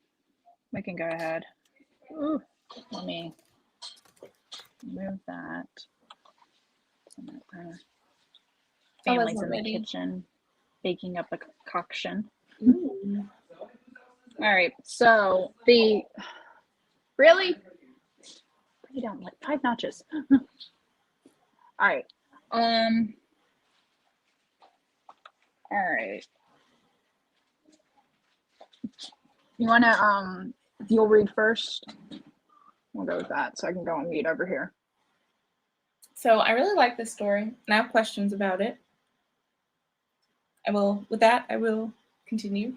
We can go ahead. Ooh, let me move that. Family's wasn't in the ready. kitchen baking up a concoction. Ooh. All right, so the really bring it down like 5 notches. All right, all right. You wanna you'll read first. We'll go with that, so I can go on mute over here. So I really like this story, and I have questions about it. I will continue.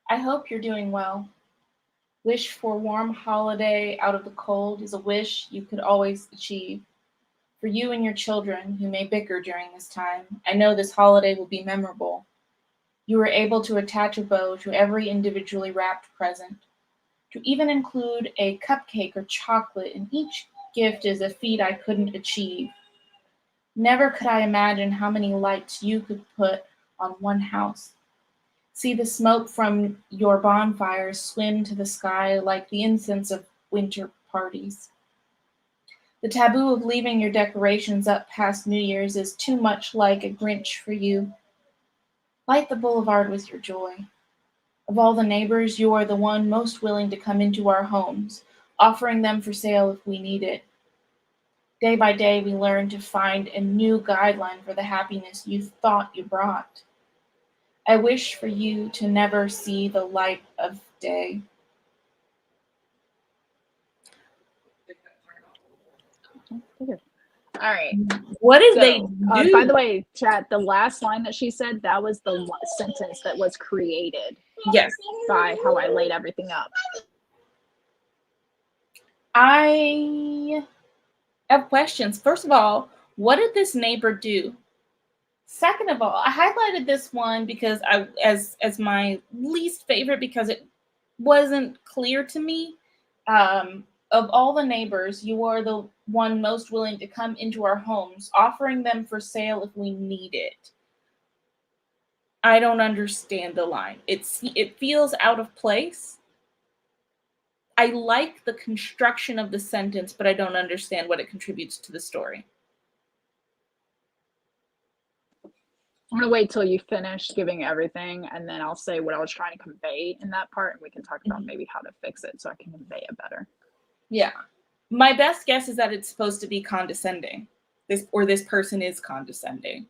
I hope you're doing well. Wish for warm holiday out of the cold is a wish you could always achieve. For you and your children who may bicker during this time, I know this holiday will be memorable. You were able to attach a bow to every individually wrapped present. To even include a cupcake or chocolate in each gift is a feat I couldn't achieve. Never could I imagine how many lights you could put on one house. See the smoke from your bonfires swim to the sky like the incense of winter parties. The taboo of leaving your decorations up past New Year's is too much like a Grinch for you. Light the boulevard with your joy. Of all the neighbors, you are the one most willing to come into our homes, offering them for sale if we need it. Day by day, we learn to find a new guideline for the happiness you thought you brought. I wish for you to never see the light of day. All right. What did So, they do? by the way, chat, the last line that she said, that was the sentence that was created Yes. by how I laid everything up. I have questions. First of all, what did this neighbor do? Second of all, I highlighted this one because as my least favorite because it wasn't clear to me. Of all the neighbors, you are the one most willing to come into our homes, offering them for sale if we need it. I don't understand the line. It feels out of place. I like the construction of the sentence, but I don't understand what it contributes to the story. I'm going to wait till you finish giving everything, and then I'll say what I was trying to convey in that part, and we can talk about maybe how to fix it so I can convey it better. Yeah. My best guess is that it's supposed to be condescending. This person is condescending,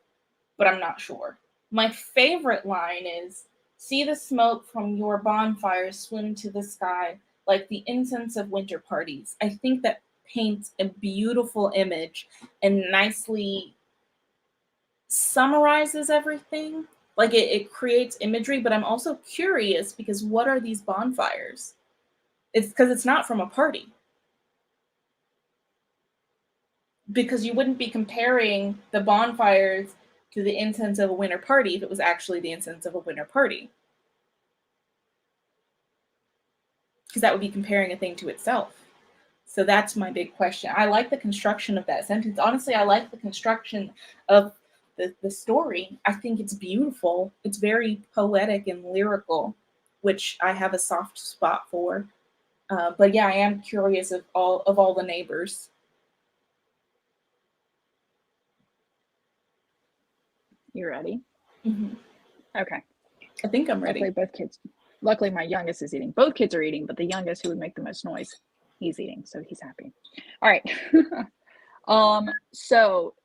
but I'm not sure. My favorite line is, see the smoke from your bonfires swim to the sky like the incense of winter parties. I think that paints a beautiful image and nicely summarizes everything. Like it creates imagery, but I'm also curious because what are these bonfires? It's because it's not from a party. Because you wouldn't be comparing the bonfires to the incense of a winter party if it was actually the incense of a winter party. Because that would be comparing a thing to itself. So that's my big question. I like the construction of that sentence. Honestly, I like the construction of the story. I think it's beautiful. It's very poetic and lyrical, which I have a soft spot for. But yeah, I am curious of all the neighbors. You ready? Mm-hmm. Okay. I think I'm ready. Luckily, my youngest is eating. Both kids are eating, but the youngest, who would make the most noise, he's eating, so he's happy. All right. So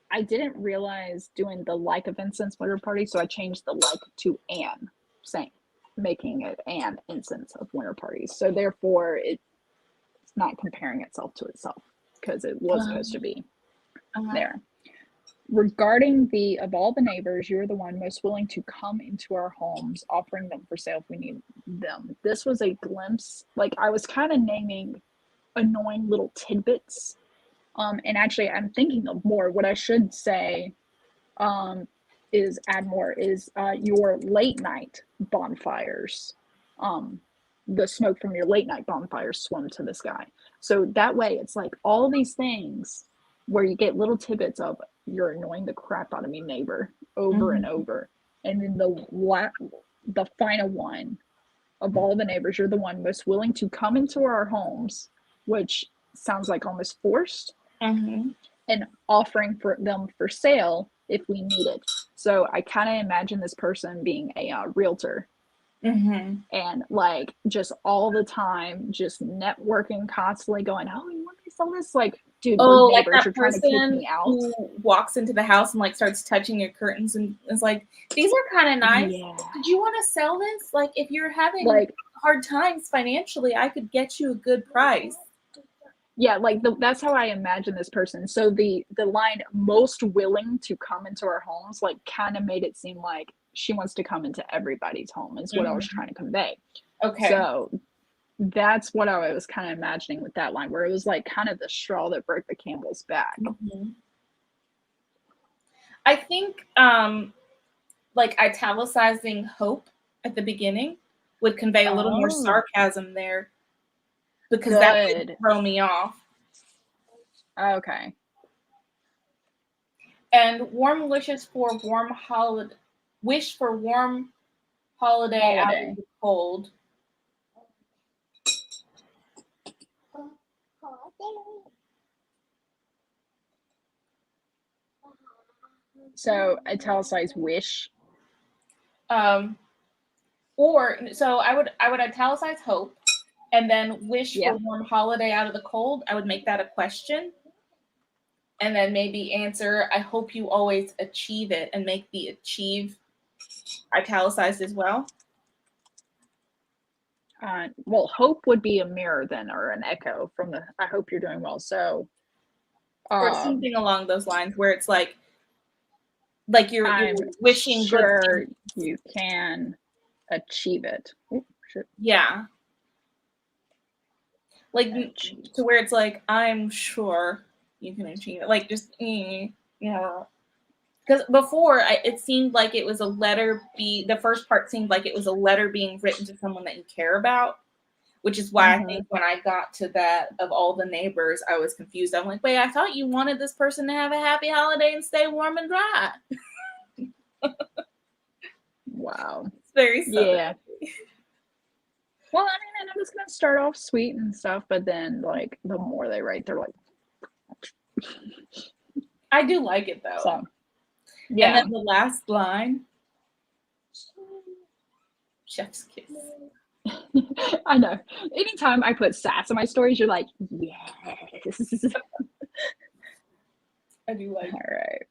I didn't realize doing the like of incense winter party, so I changed the like to an, making it an instance of winter parties. So therefore, it's not comparing itself to itself because it was supposed to be there. Regarding of all the neighbors, you're the one most willing to come into our homes, offering them for sale if we need them. This was a glimpse, like I was kind of naming annoying little tidbits. And actually, I'm thinking of more. What I should say is add more is your late night bonfires. The smoke from your late night bonfires swim to the sky. So that way, it's like all these things where you get little tidbits of you're annoying the crap out of me, neighbor, over and over. And then the final one of all the neighbors, you're the one most willing to come into our homes, which sounds like almost forced, Mm-hmm. and offering for them for sale if we need it. So I kind of imagine this person being a realtor, Mm-hmm. and like just all the time, just networking, constantly going, "Oh, you want me to sell this?" Like, dude, Oh, we're like neighbors. that You're trying to kick person me out. who walks into the house and like starts touching your curtains and is like, "These are kind of nice. Yeah. Did you want to sell this? Like, if you're having Like, hard times financially, I could get you a good price." yeah, like that's how I imagine this person. So the line "most willing to come into our homes" like kind of made it seem like she wants to come into everybody's home is what I was trying to convey. Okay. So that's what I was kind of imagining with that line, where it was like kind of the straw that broke the camel's back. I think like italicizing hope at the beginning would convey a little more Oh, sarcasm there, because that would good. throw me off. Okay. And warm wishes for warm holiday. Wish for warm holiday out of the cold. So italicize wish. Or so I would italicize hope, and then wish Yeah. for warm holiday out of the cold. I would make that a question, and then maybe answer, "I hope you always achieve it," and make the achieve italicized as well. Well, hope would be a mirror then, or an echo from the "I hope you're doing well." So, Or something along those lines, where it's like you're I'm wishing sure good things. you can achieve it. Ooh, shit. Yeah. Like Achieve. to where it's like, "I'm sure you can achieve it." Like just yeah. Because before it seemed like it was a letter the first part seemed like it was a letter being written to someone that you care about, which is why I think when I got to that of all the neighbors, I was confused. I'm like, wait, I thought you wanted this person to have a happy holiday and stay warm and dry. Wow. It's very southern. Yeah. Well, I mean, I was gonna start off sweet and stuff, but then like the more they write, they're like, I do like it though. so yeah. And then the last line, chef's kiss. I know. Anytime I put sass in my stories, you're like, yes. I do like All right.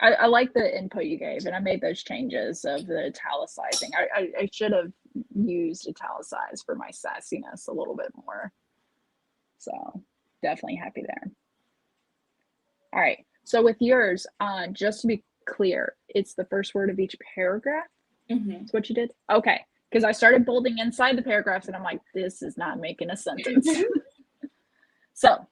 I like the input you gave, and I made those changes of the italicizing. I should have used italicize for my sassiness a little bit more. So definitely happy there. All right. So with yours, just to be clear, it's the first word of each paragraph. That's what you did? Okay. Because I started bolding inside the paragraphs, and I'm like, this is not making a sentence. So, all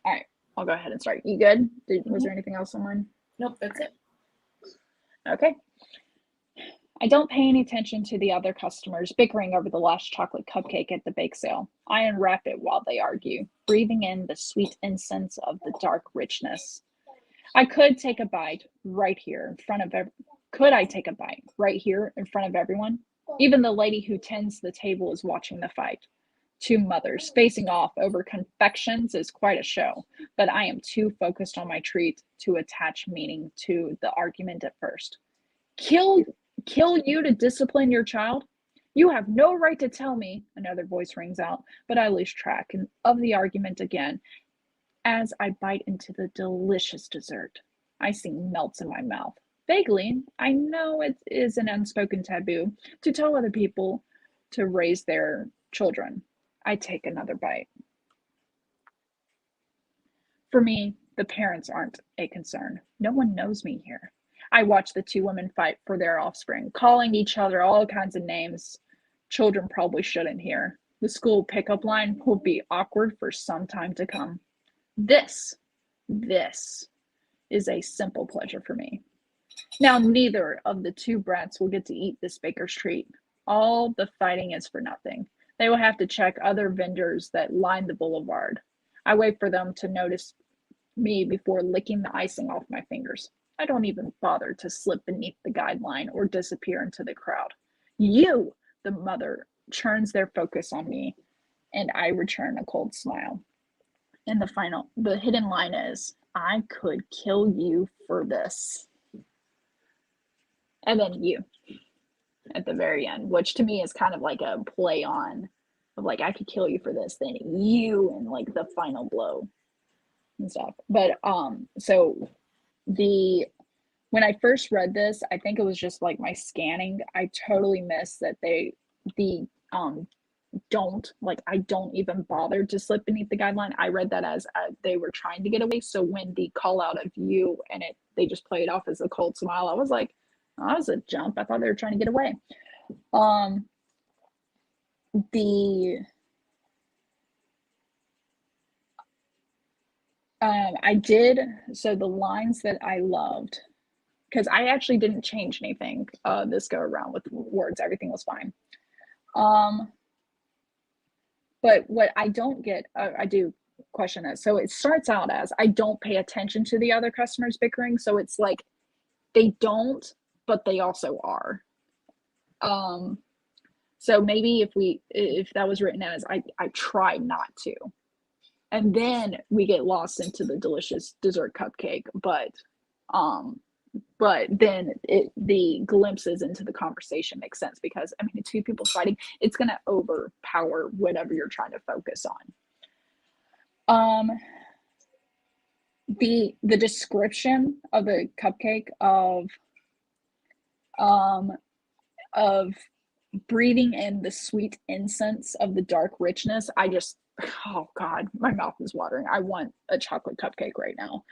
right. I'll go ahead and start. You good? Was there anything else on mine? Nope, that's it. Okay. I don't pay any attention to the other customers bickering over the last chocolate cupcake at the bake sale. I unwrap it while they argue, breathing in the sweet incense of the dark richness. I could take a bite right here in front of could I take a bite right here in front of everyone? Even the lady who tends the table is watching the fight. Two mothers facing off over confections is quite a show, but I am too focused on my treat to attach meaning to the argument at first. Kill you to discipline your child? You have no right to tell me, another voice rings out, but I lose track of the argument again as I bite into the delicious dessert. Icing melts in my mouth. Vaguely, I know it is an unspoken taboo to tell other people to raise their children. I take another bite. For me, the parents aren't a concern. No one knows me here. I watch the two women fight for their offspring, calling each other all kinds of names children probably shouldn't hear. The school pickup line will be awkward for some time to come. This is a simple pleasure for me. Now, neither of the two brats will get to eat this baker's treat. All the fighting is for nothing. They will have to check other vendors that line the boulevard. I wait for them to notice me before licking the icing off my fingers. I don't even bother to slip beneath the guideline or disappear into the crowd. You the mother turns their focus on me, and I return a cold smile. And the hidden line is, I could kill you for this. And then you at the very end, which to me is kind of like a play on of like, I could kill you for this, then you, and like the final blow and stuff. But so when I first read this, I think it was just like my scanning. I totally missed that I don't even bother to slip beneath the guideline. I read that as they were trying to get away. So when the call out of you and they just play it off as a cold smile, I was like, oh, that was a jump. I thought they were trying to get away. So the lines that I loved, because I actually didn't change anything this go around with words, everything was fine. But what I don't get, I do question it. So it starts out as, I don't pay attention to the other customers bickering. So it's like, they don't, but they also are. So maybe if that was written as, I try not to. And then we get lost into the delicious dessert cupcake, but then the glimpses into the conversation make sense, because I mean, two people fighting, it's going to overpower whatever you're trying to focus on. The description of the cupcake of breathing in the sweet incense of the dark richness, oh God, my mouth is watering. I want a chocolate cupcake right now,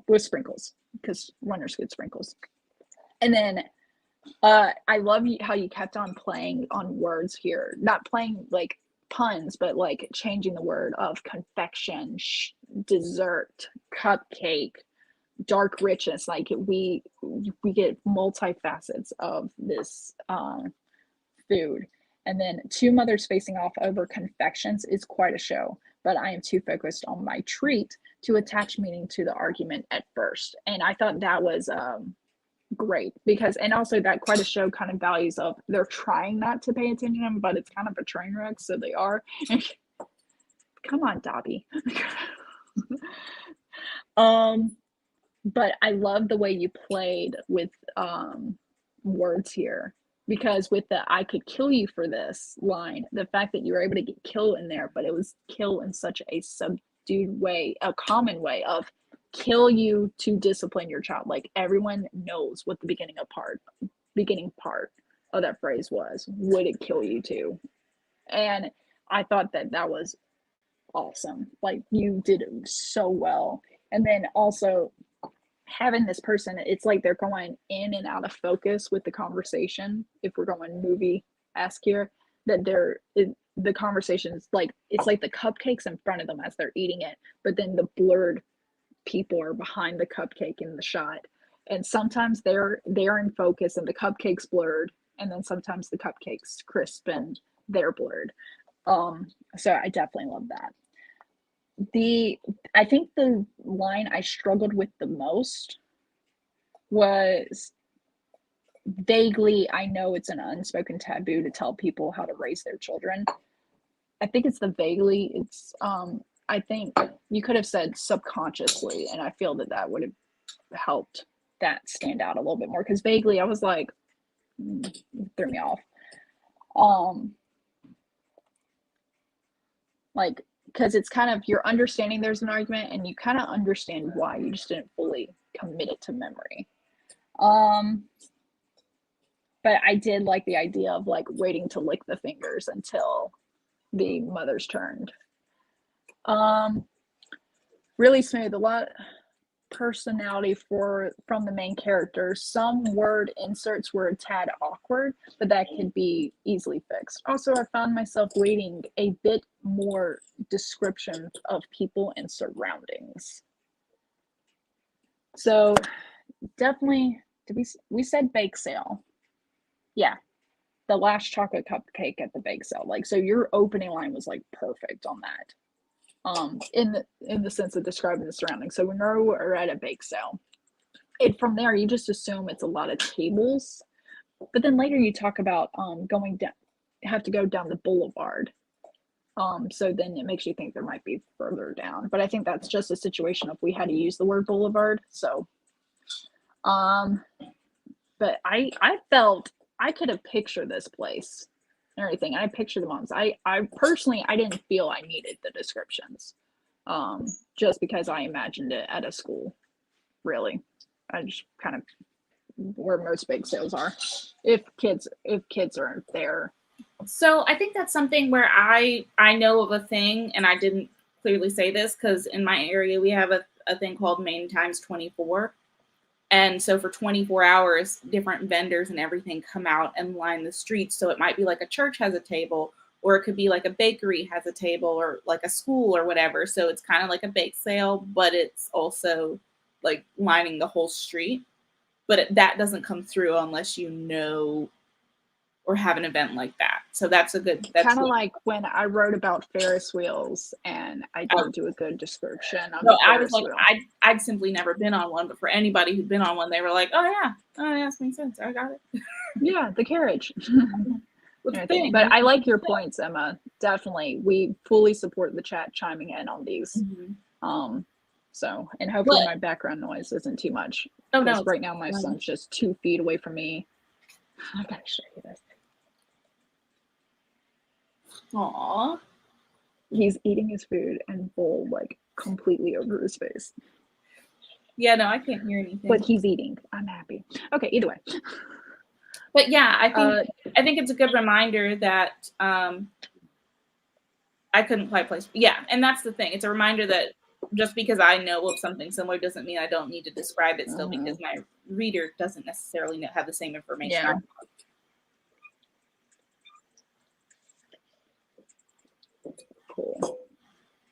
with sprinkles, because runners get sprinkles. And then I love how you kept on playing on words here, not playing like puns, but like changing the word of confection, dessert, cupcake, dark richness. Like we get multifacets of this food. And then two mothers facing off over confections is quite a show, but I am too focused on my treat to attach meaning to the argument at first. And I thought that was great, because, and also that quite a show kind of values of, they're trying not to pay attention, but it's kind of a train wreck, so they are. Come on, Dobby. But I love the way you played with words here, because with the I could kill you for this line, the fact that you were able to get kill in there, but it was kill in such a subdued way, a common way of kill you to discipline your child. Like everyone knows what the beginning part of that phrase was. Would it kill you to? And I thought that was awesome. Like you did it so well. And then also having this person, it's like they're going in and out of focus with the conversation. If we're going movie-esque here, that the conversation is like, it's like the cupcakes in front of them as they're eating it, but then the blurred people are behind the cupcake in the shot. And sometimes they're in focus and the cupcake's blurred, and then sometimes the cupcake's crisp and they're blurred. So I definitely love that. I think the line I struggled with the most was vaguely, I know it's an unspoken taboo to tell people how to raise their children. I think it's the vaguely, it's I think you could have said subconsciously, and I feel that would have helped that stand out a little bit more, because vaguely I was like, threw me off. Like, because it's kind of, you're understanding there's an argument and you kind of understand why, you just didn't fully commit it to memory. But I did like the idea of like waiting to lick the fingers until the mother's turned. Really smooth, a lot personality from the main characters. Some word inserts were a tad awkward, but that could be easily fixed. Also, I found myself waiting a bit more description of people and surroundings. So definitely, we said bake sale. Yeah, the last chocolate cupcake at the bake sale. Like, so your opening line was like perfect on that. In the sense of describing the surroundings. So we know we're at a bake sale. And from there, you just assume it's a lot of tables, But then later you talk about going down, have to go down the boulevard. So then it makes you think there might be further down. But I think that's just a situation of we had to use the word boulevard. So, but I felt I could have pictured this place and everything. I pictured the moms. I personally I didn't feel I needed the descriptions, just because I imagined it at a school. Really, I just kind of where most bake sales are, if kids aren't there. So I think that's something where I know of a thing, and I didn't clearly say this because in my area we have a thing called Main Times 24. And so for 24 hours, different vendors and everything come out and line the streets. So it might be like a church has a table, or it could be like a bakery has a table, or like a school or whatever. So it's kind of like a bake sale, but it's also like lining the whole street. But that doesn't come through unless you know or have an event like that. So that's a good. That's Kind of like when I wrote about Ferris wheels and I didn't do a good description of No, the I was Ferris like, wheel. I'd simply never been on one, but for anybody who'd been on one, they were like, oh yeah, this makes sense. I got it. Yeah, the carriage. With the Everything. thing. But I like your points, Emma. Definitely, we fully support the chat chiming in on these. Mhm. So, and hopefully But- my background noise isn't too much. Oh Because no, right now my son's just 2 feet away from me. I gotta show you this. Aw. He's eating his food and bowl like completely over his face. Yeah, no, I can't hear anything. But he's eating. I'm happy. Okay, either way. But yeah, I think it's a good reminder that I couldn't quite place. Yeah, and that's the thing. It's a reminder that just because I know of something similar doesn't mean I don't need to describe it still, because my reader doesn't necessarily have the same information. Yeah. Cool.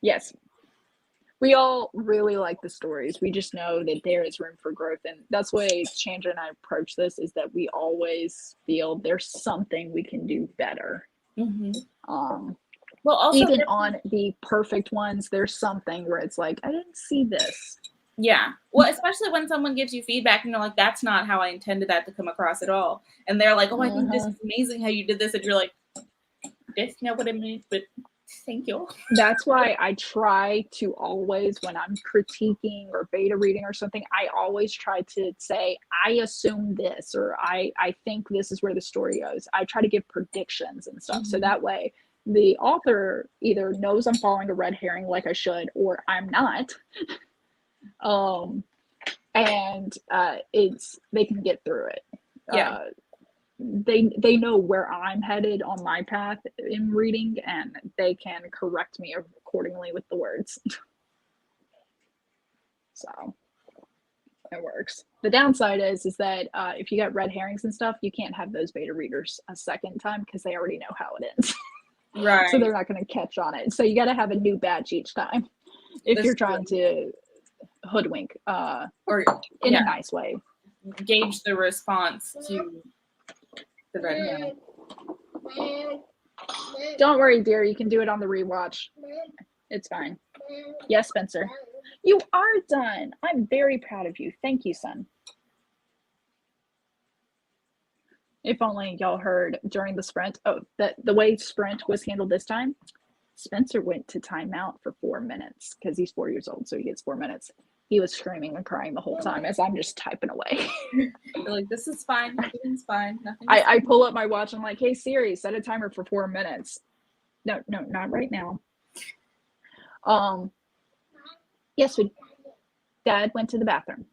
Yes. We all really like the stories. We just know that there is room for growth. And that's the way Chandra and I approach this, is that we always feel there's something we can do better. Mm-hmm. Well, also even on the perfect ones, there's something where it's like, I didn't see this. Yeah. Well, especially when someone gives you feedback and you're like, that's not how I intended that to come across at all. And they're like, oh, I think this is amazing how you did this. And you're like, that's not what I meant, but thank you. That's why I try to always, when I'm critiquing or beta reading or something, I always try to say, I assume this, or I think this is where the story goes. I try to give predictions and stuff. So that way the author either knows I'm following a red herring like I should, or I'm not. And they can get through it. Yeah. They know where I'm headed on my path in reading, and they can correct me accordingly with the words. So it works. The downside is that if you got red herrings and stuff, you can't have those beta readers a second time because they already know how it ends. Right. So they're not going to catch on it. So you got to have a new batch each time if you're trying to hoodwink or in a nice way. Gauge the response to the red herring. Don't worry, dear. You can do it on the rewatch. It's fine. Yes, Spencer. You are done. I'm very proud of you. Thank you, son. If only y'all heard during the sprint. Oh, the way sprint was handled this time, Spencer went to timeout for 4 minutes because he's 4 years old, so he gets 4 minutes. He was screaming and crying the whole time as I'm just typing away. You're like, this is fine. Everything's fine. Nothing. I pull up my watch. I'm like, hey, Siri, set a timer for 4 minutes. No, not right now. Yes, Dad went to the bathroom,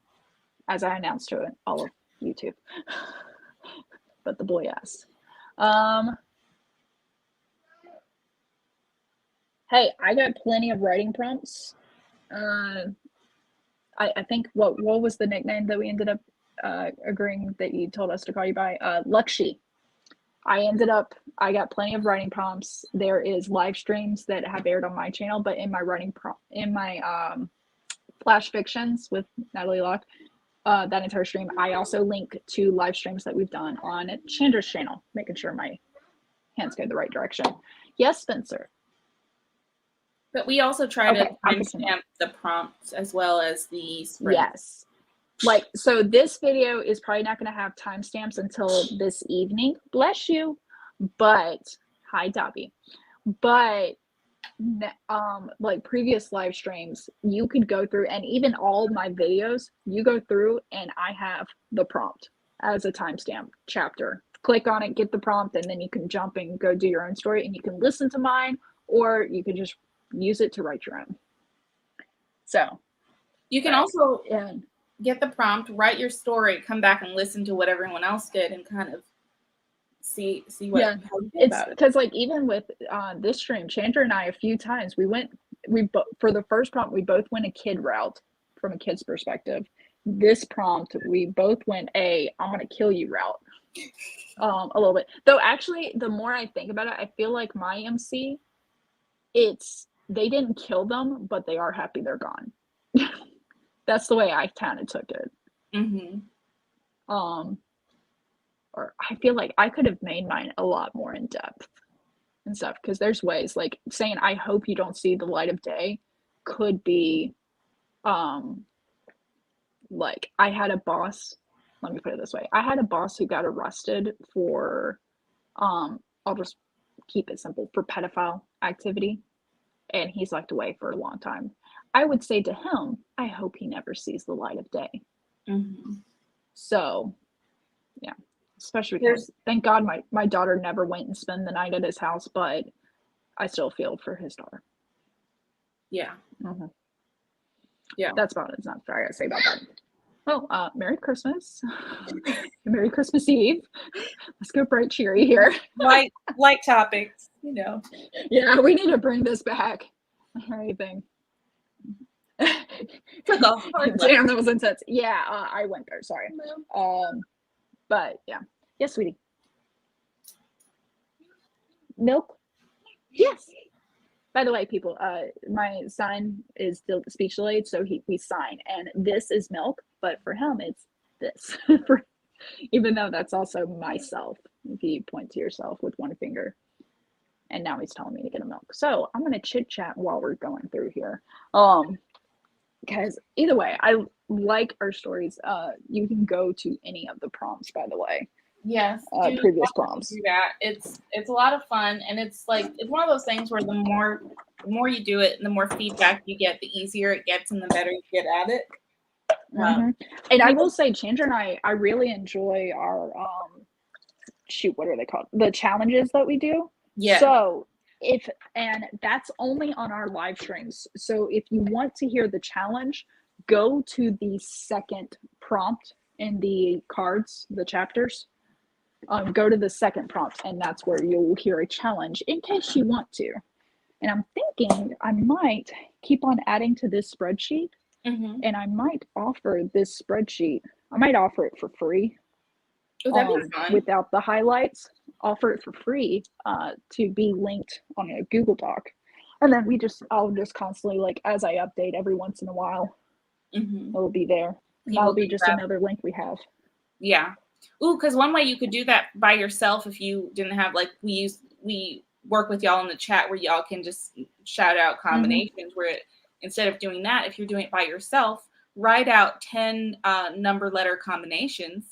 as I announced to all of YouTube. But the boy asked. Hey, I got plenty of writing prompts. I think what was the nickname that we ended up agreeing that you told us to call you by? Lakshi. I got plenty of writing prompts. There is live streams that have aired on my channel, but in my Flash Fictions with Natalie Locke, that entire stream, I also link to live streams that we've done on Chandra's channel, making sure my hands go the right direction. Yes, Spencer. But we also try to timestamp the prompts as well as the sprint. Yes. like, so this video is probably not going to have timestamps until this evening. Bless you. But hi, Dobby. But like previous live streams, you could go through, and even all my videos, you go through and I have the prompt as a timestamp chapter. Click on it, get the prompt, and then you can jump and go do your own story, and you can listen to mine, or you can just use it to write your own. So You can also yeah. get the prompt, write your story, come back and listen to what everyone else did, and kind of see what how you feel It's about it. because like even with this stream, Chandra and I a few times for the first prompt we both went a kid route from a kid's perspective. This prompt we both went I'm gonna kill you route a little bit. Though actually the more I think about it, I feel like my MC, they didn't kill them, but they are happy they're gone. That's the way I kind of took it. Or I feel like I could have made mine a lot more in depth and stuff, because there's ways like saying I hope you don't see the light of day could be like I had a boss, let me put it this way, I had a boss who got arrested for I'll just keep it simple, for pedophile activity, and he's locked away for a long time. I would say to him, I hope he never sees the light of day. So yeah, especially because thank God my daughter never went and spent the night at his house, but I still feel for his daughter. Yeah. Yeah, that's about it. It's not fair I gotta say about that. Well, Merry Christmas. Merry Christmas Eve. Let's go bright cheery here. Light topics, you know. Yeah, we need to bring this back. Anything. Damn, that was intense. Yeah, I went there. Sorry. But yeah. Yes, sweetie. Milk? Yes. By the way, people, my sign is still speech delayed, so we sign, and this is milk, but for him, it's this. Even though that's also myself, if you point to yourself with one finger. And now he's telling me to get a milk. So I'm going to chit chat while we're going through here. Because either way, I like our stories. You can go to any of the prompts, by the way. Yes, previous prompts. Do that. It's a lot of fun, and it's one of those things where the more you do it, and the more feedback you get, the easier it gets, and the better you get at it. And I will say, Chandra and I really enjoy our what are they called? The challenges that we do. Yeah. So and that's only on our live streams. So if you want to hear the challenge, go to the second prompt in the cards, the chapters. Go to the second prompt, and that's where you'll hear a challenge in case you want to. And I'm thinking I might keep on adding to this spreadsheet, and I might offer this spreadsheet. I might offer it for free. That'd be fun. Without the highlights, offer it for free to be linked on a Google Doc. And then I'll just constantly, like, as I update every once in a while, it'll be there. That'll be just another link we have. Yeah. Ooh, because one way you could do that by yourself, if you didn't have, like, we work with y'all in the chat where y'all can just shout out combinations where instead of doing that, if you're doing it by yourself, write out 10 number letter combinations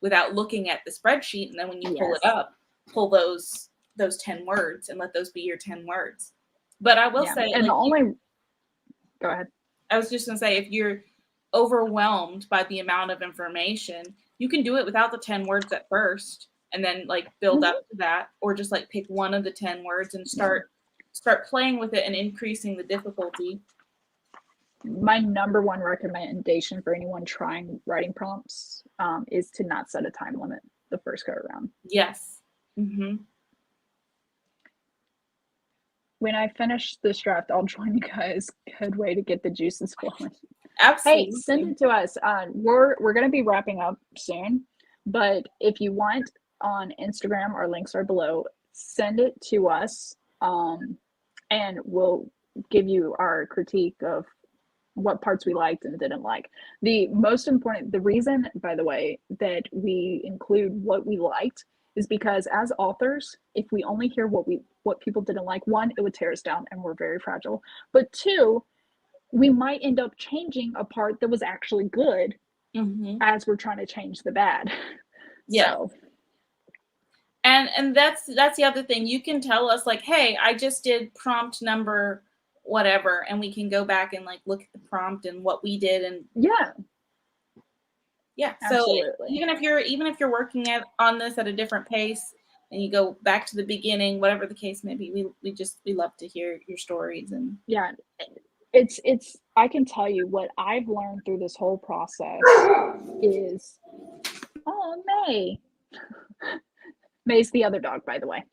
without looking at the spreadsheet, and then when you pull it up, pull those 10 words and let those be your 10 words. But I will say, and go ahead. I was just gonna say, if you're overwhelmed by the amount of information, you can do it without the 10 words at first, and then like build up to that, or just like pick one of the 10 words and start playing with it and increasing the difficulty. My number one recommendation for anyone trying writing prompts is to not set a time limit the first go around. Yes. When I finish this draft, I'll join you guys. Good way to get the juices flowing. Absolutely. Hey, send it to us. We're going to be wrapping up soon, but if you want on Instagram, our links are below. Send it to us, and we'll give you our critique of what parts we liked and didn't like. The most important, the reason, by the way, that we include what we liked is because as authors, if we only hear what people didn't like, one, it would tear us down and we're very fragile. But two, we might end up changing a part that was actually good Mm-hmm. as we're trying to change the bad. Yeah. So, And that's the other thing. You can tell us like, hey, I just did prompt number whatever, and we can go back and like look at the prompt and what we did, and yeah, yeah. So absolutely. even if you're working on this at a different pace and you go back to the beginning, whatever the case may be, we love to hear your stories. And Yeah, it's I can tell you what I've learned through this whole process is, oh, May's the other dog, by the way.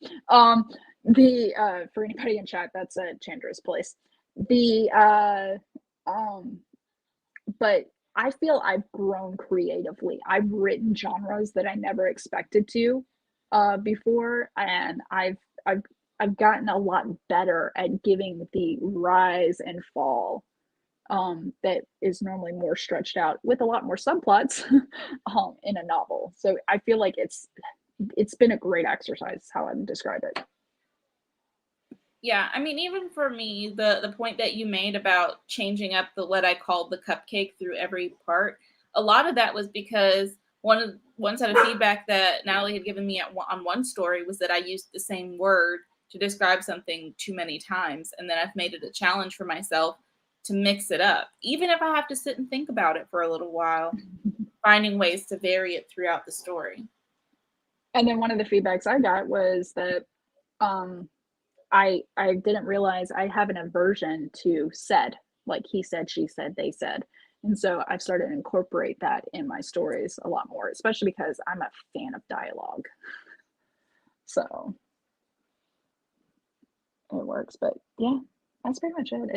The for anybody in chat, that's Chandra's place. But I feel I've grown creatively. I've written genres that I never expected to before, and I've gotten a lot better at giving the rise and fall that is normally more stretched out with a lot more subplots in a novel. So I feel like it's been a great exercise, how I would describe it. yeah, I mean, even for me, the point that you made about changing up what I called the cupcake through every part, a lot of that was because one set of feedback that Natalie had given me on one story was that I used the same word to describe something too many times, and then I've made it a challenge for myself to mix it up, even if I have to sit and think about it for a little while, finding ways to vary it throughout the story. And then one of the feedbacks I got was that I didn't realize I have an aversion to said, like he said, she said, they said. And so I've started to incorporate that in my stories a lot more, especially because I'm a fan of dialogue. So it works. But yeah, that's pretty much it.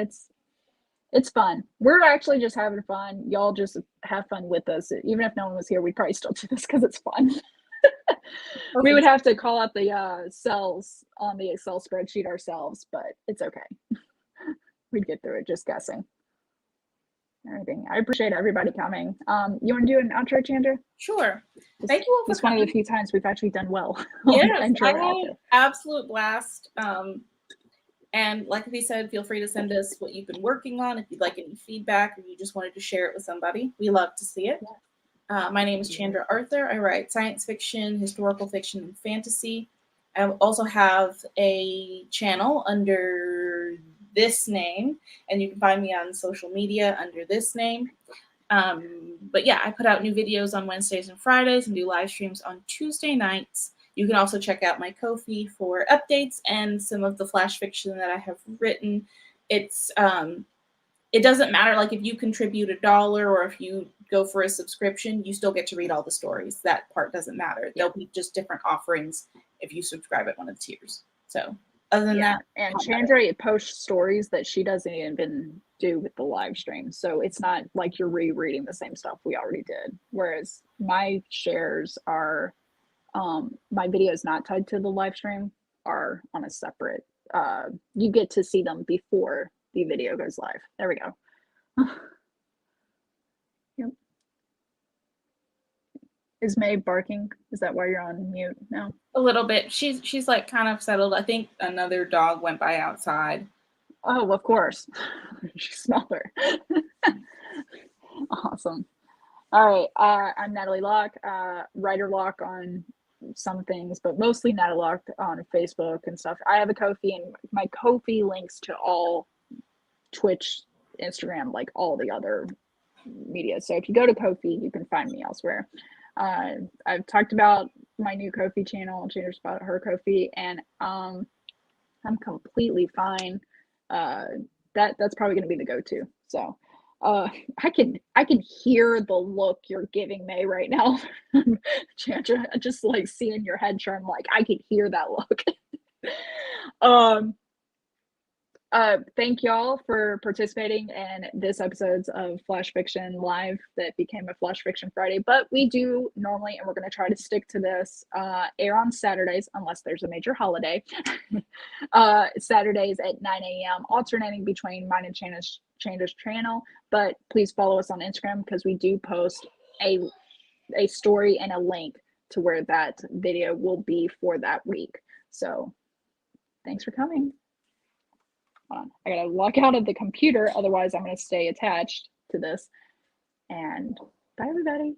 It's fun. We're actually just having fun. Y'all just have fun with us. Even if no one was here, we'd probably still do this because it's fun. We would have to call out the cells on the Excel spreadsheet ourselves, but it's okay. We'd get through it just guessing. Everything. I appreciate everybody coming. You want to do an outro, Chandra? Sure. Thank you all for This is one of the coming. few times we've actually done well. Yes, Intro I and had outro. absolute blast. And like we said, feel free to send us what you've been working on. If you'd like any feedback or you just wanted to share it with somebody, we love to see it. My name is Chandra Arthur. I write science fiction, historical fiction, and fantasy. I also have a channel under this name, and you can find me on social media under this name. But yeah, I put out new videos on Wednesdays and Fridays and do live streams on Tuesday nights. You can also check out my Ko-fi for updates and some of the flash fiction that I have written. It's it doesn't matter, like if you contribute $1 or if you go for a subscription, you still get to read all the stories. That part doesn't matter. There'll be just different offerings if you subscribe at one of the tiers. So other than that, and Chandra posts stories that she doesn't even do with the live stream. So it's not like you're rereading the same stuff we already did. Whereas my shares are my videos not tied to the live stream are on a separate you get to see them before the video goes live. There we go. Yep. Is May barking? Is that why you're on mute now? a little bit. She's like kind of settled. I think another dog went by outside. Oh, of course. She smelled her. Awesome. All right. I'm Natalie Locke, writer Locke on some things, but mostly Natalie Locke on Facebook and stuff. I have a Ko-fi, and my Ko-fi links to all Twitch, Instagram, like all the other media. So if you go to Ko-fi, you can find me elsewhere. I've talked about my new Ko-fi channel, Chandra's about her Ko-fi, and I'm completely fine. That's probably going to be the go-to. So I can hear the look you're giving May right now, Chandra. Just like seeing your head turn, like I can hear that look. Thank y'all for participating in this episodes of Flash Fiction Live that became a Flash Fiction Friday. But we do normally, and we're going to try to stick to this, air on Saturdays unless there's a major holiday. Saturdays at 9 a.m., alternating between mine and Chandra's channel. But please follow us on Instagram because we do post a story and a link to where that video will be for that week. So thanks for coming. Hold on. I gotta log out of the computer, otherwise I'm gonna stay attached to this. And Bye, everybody.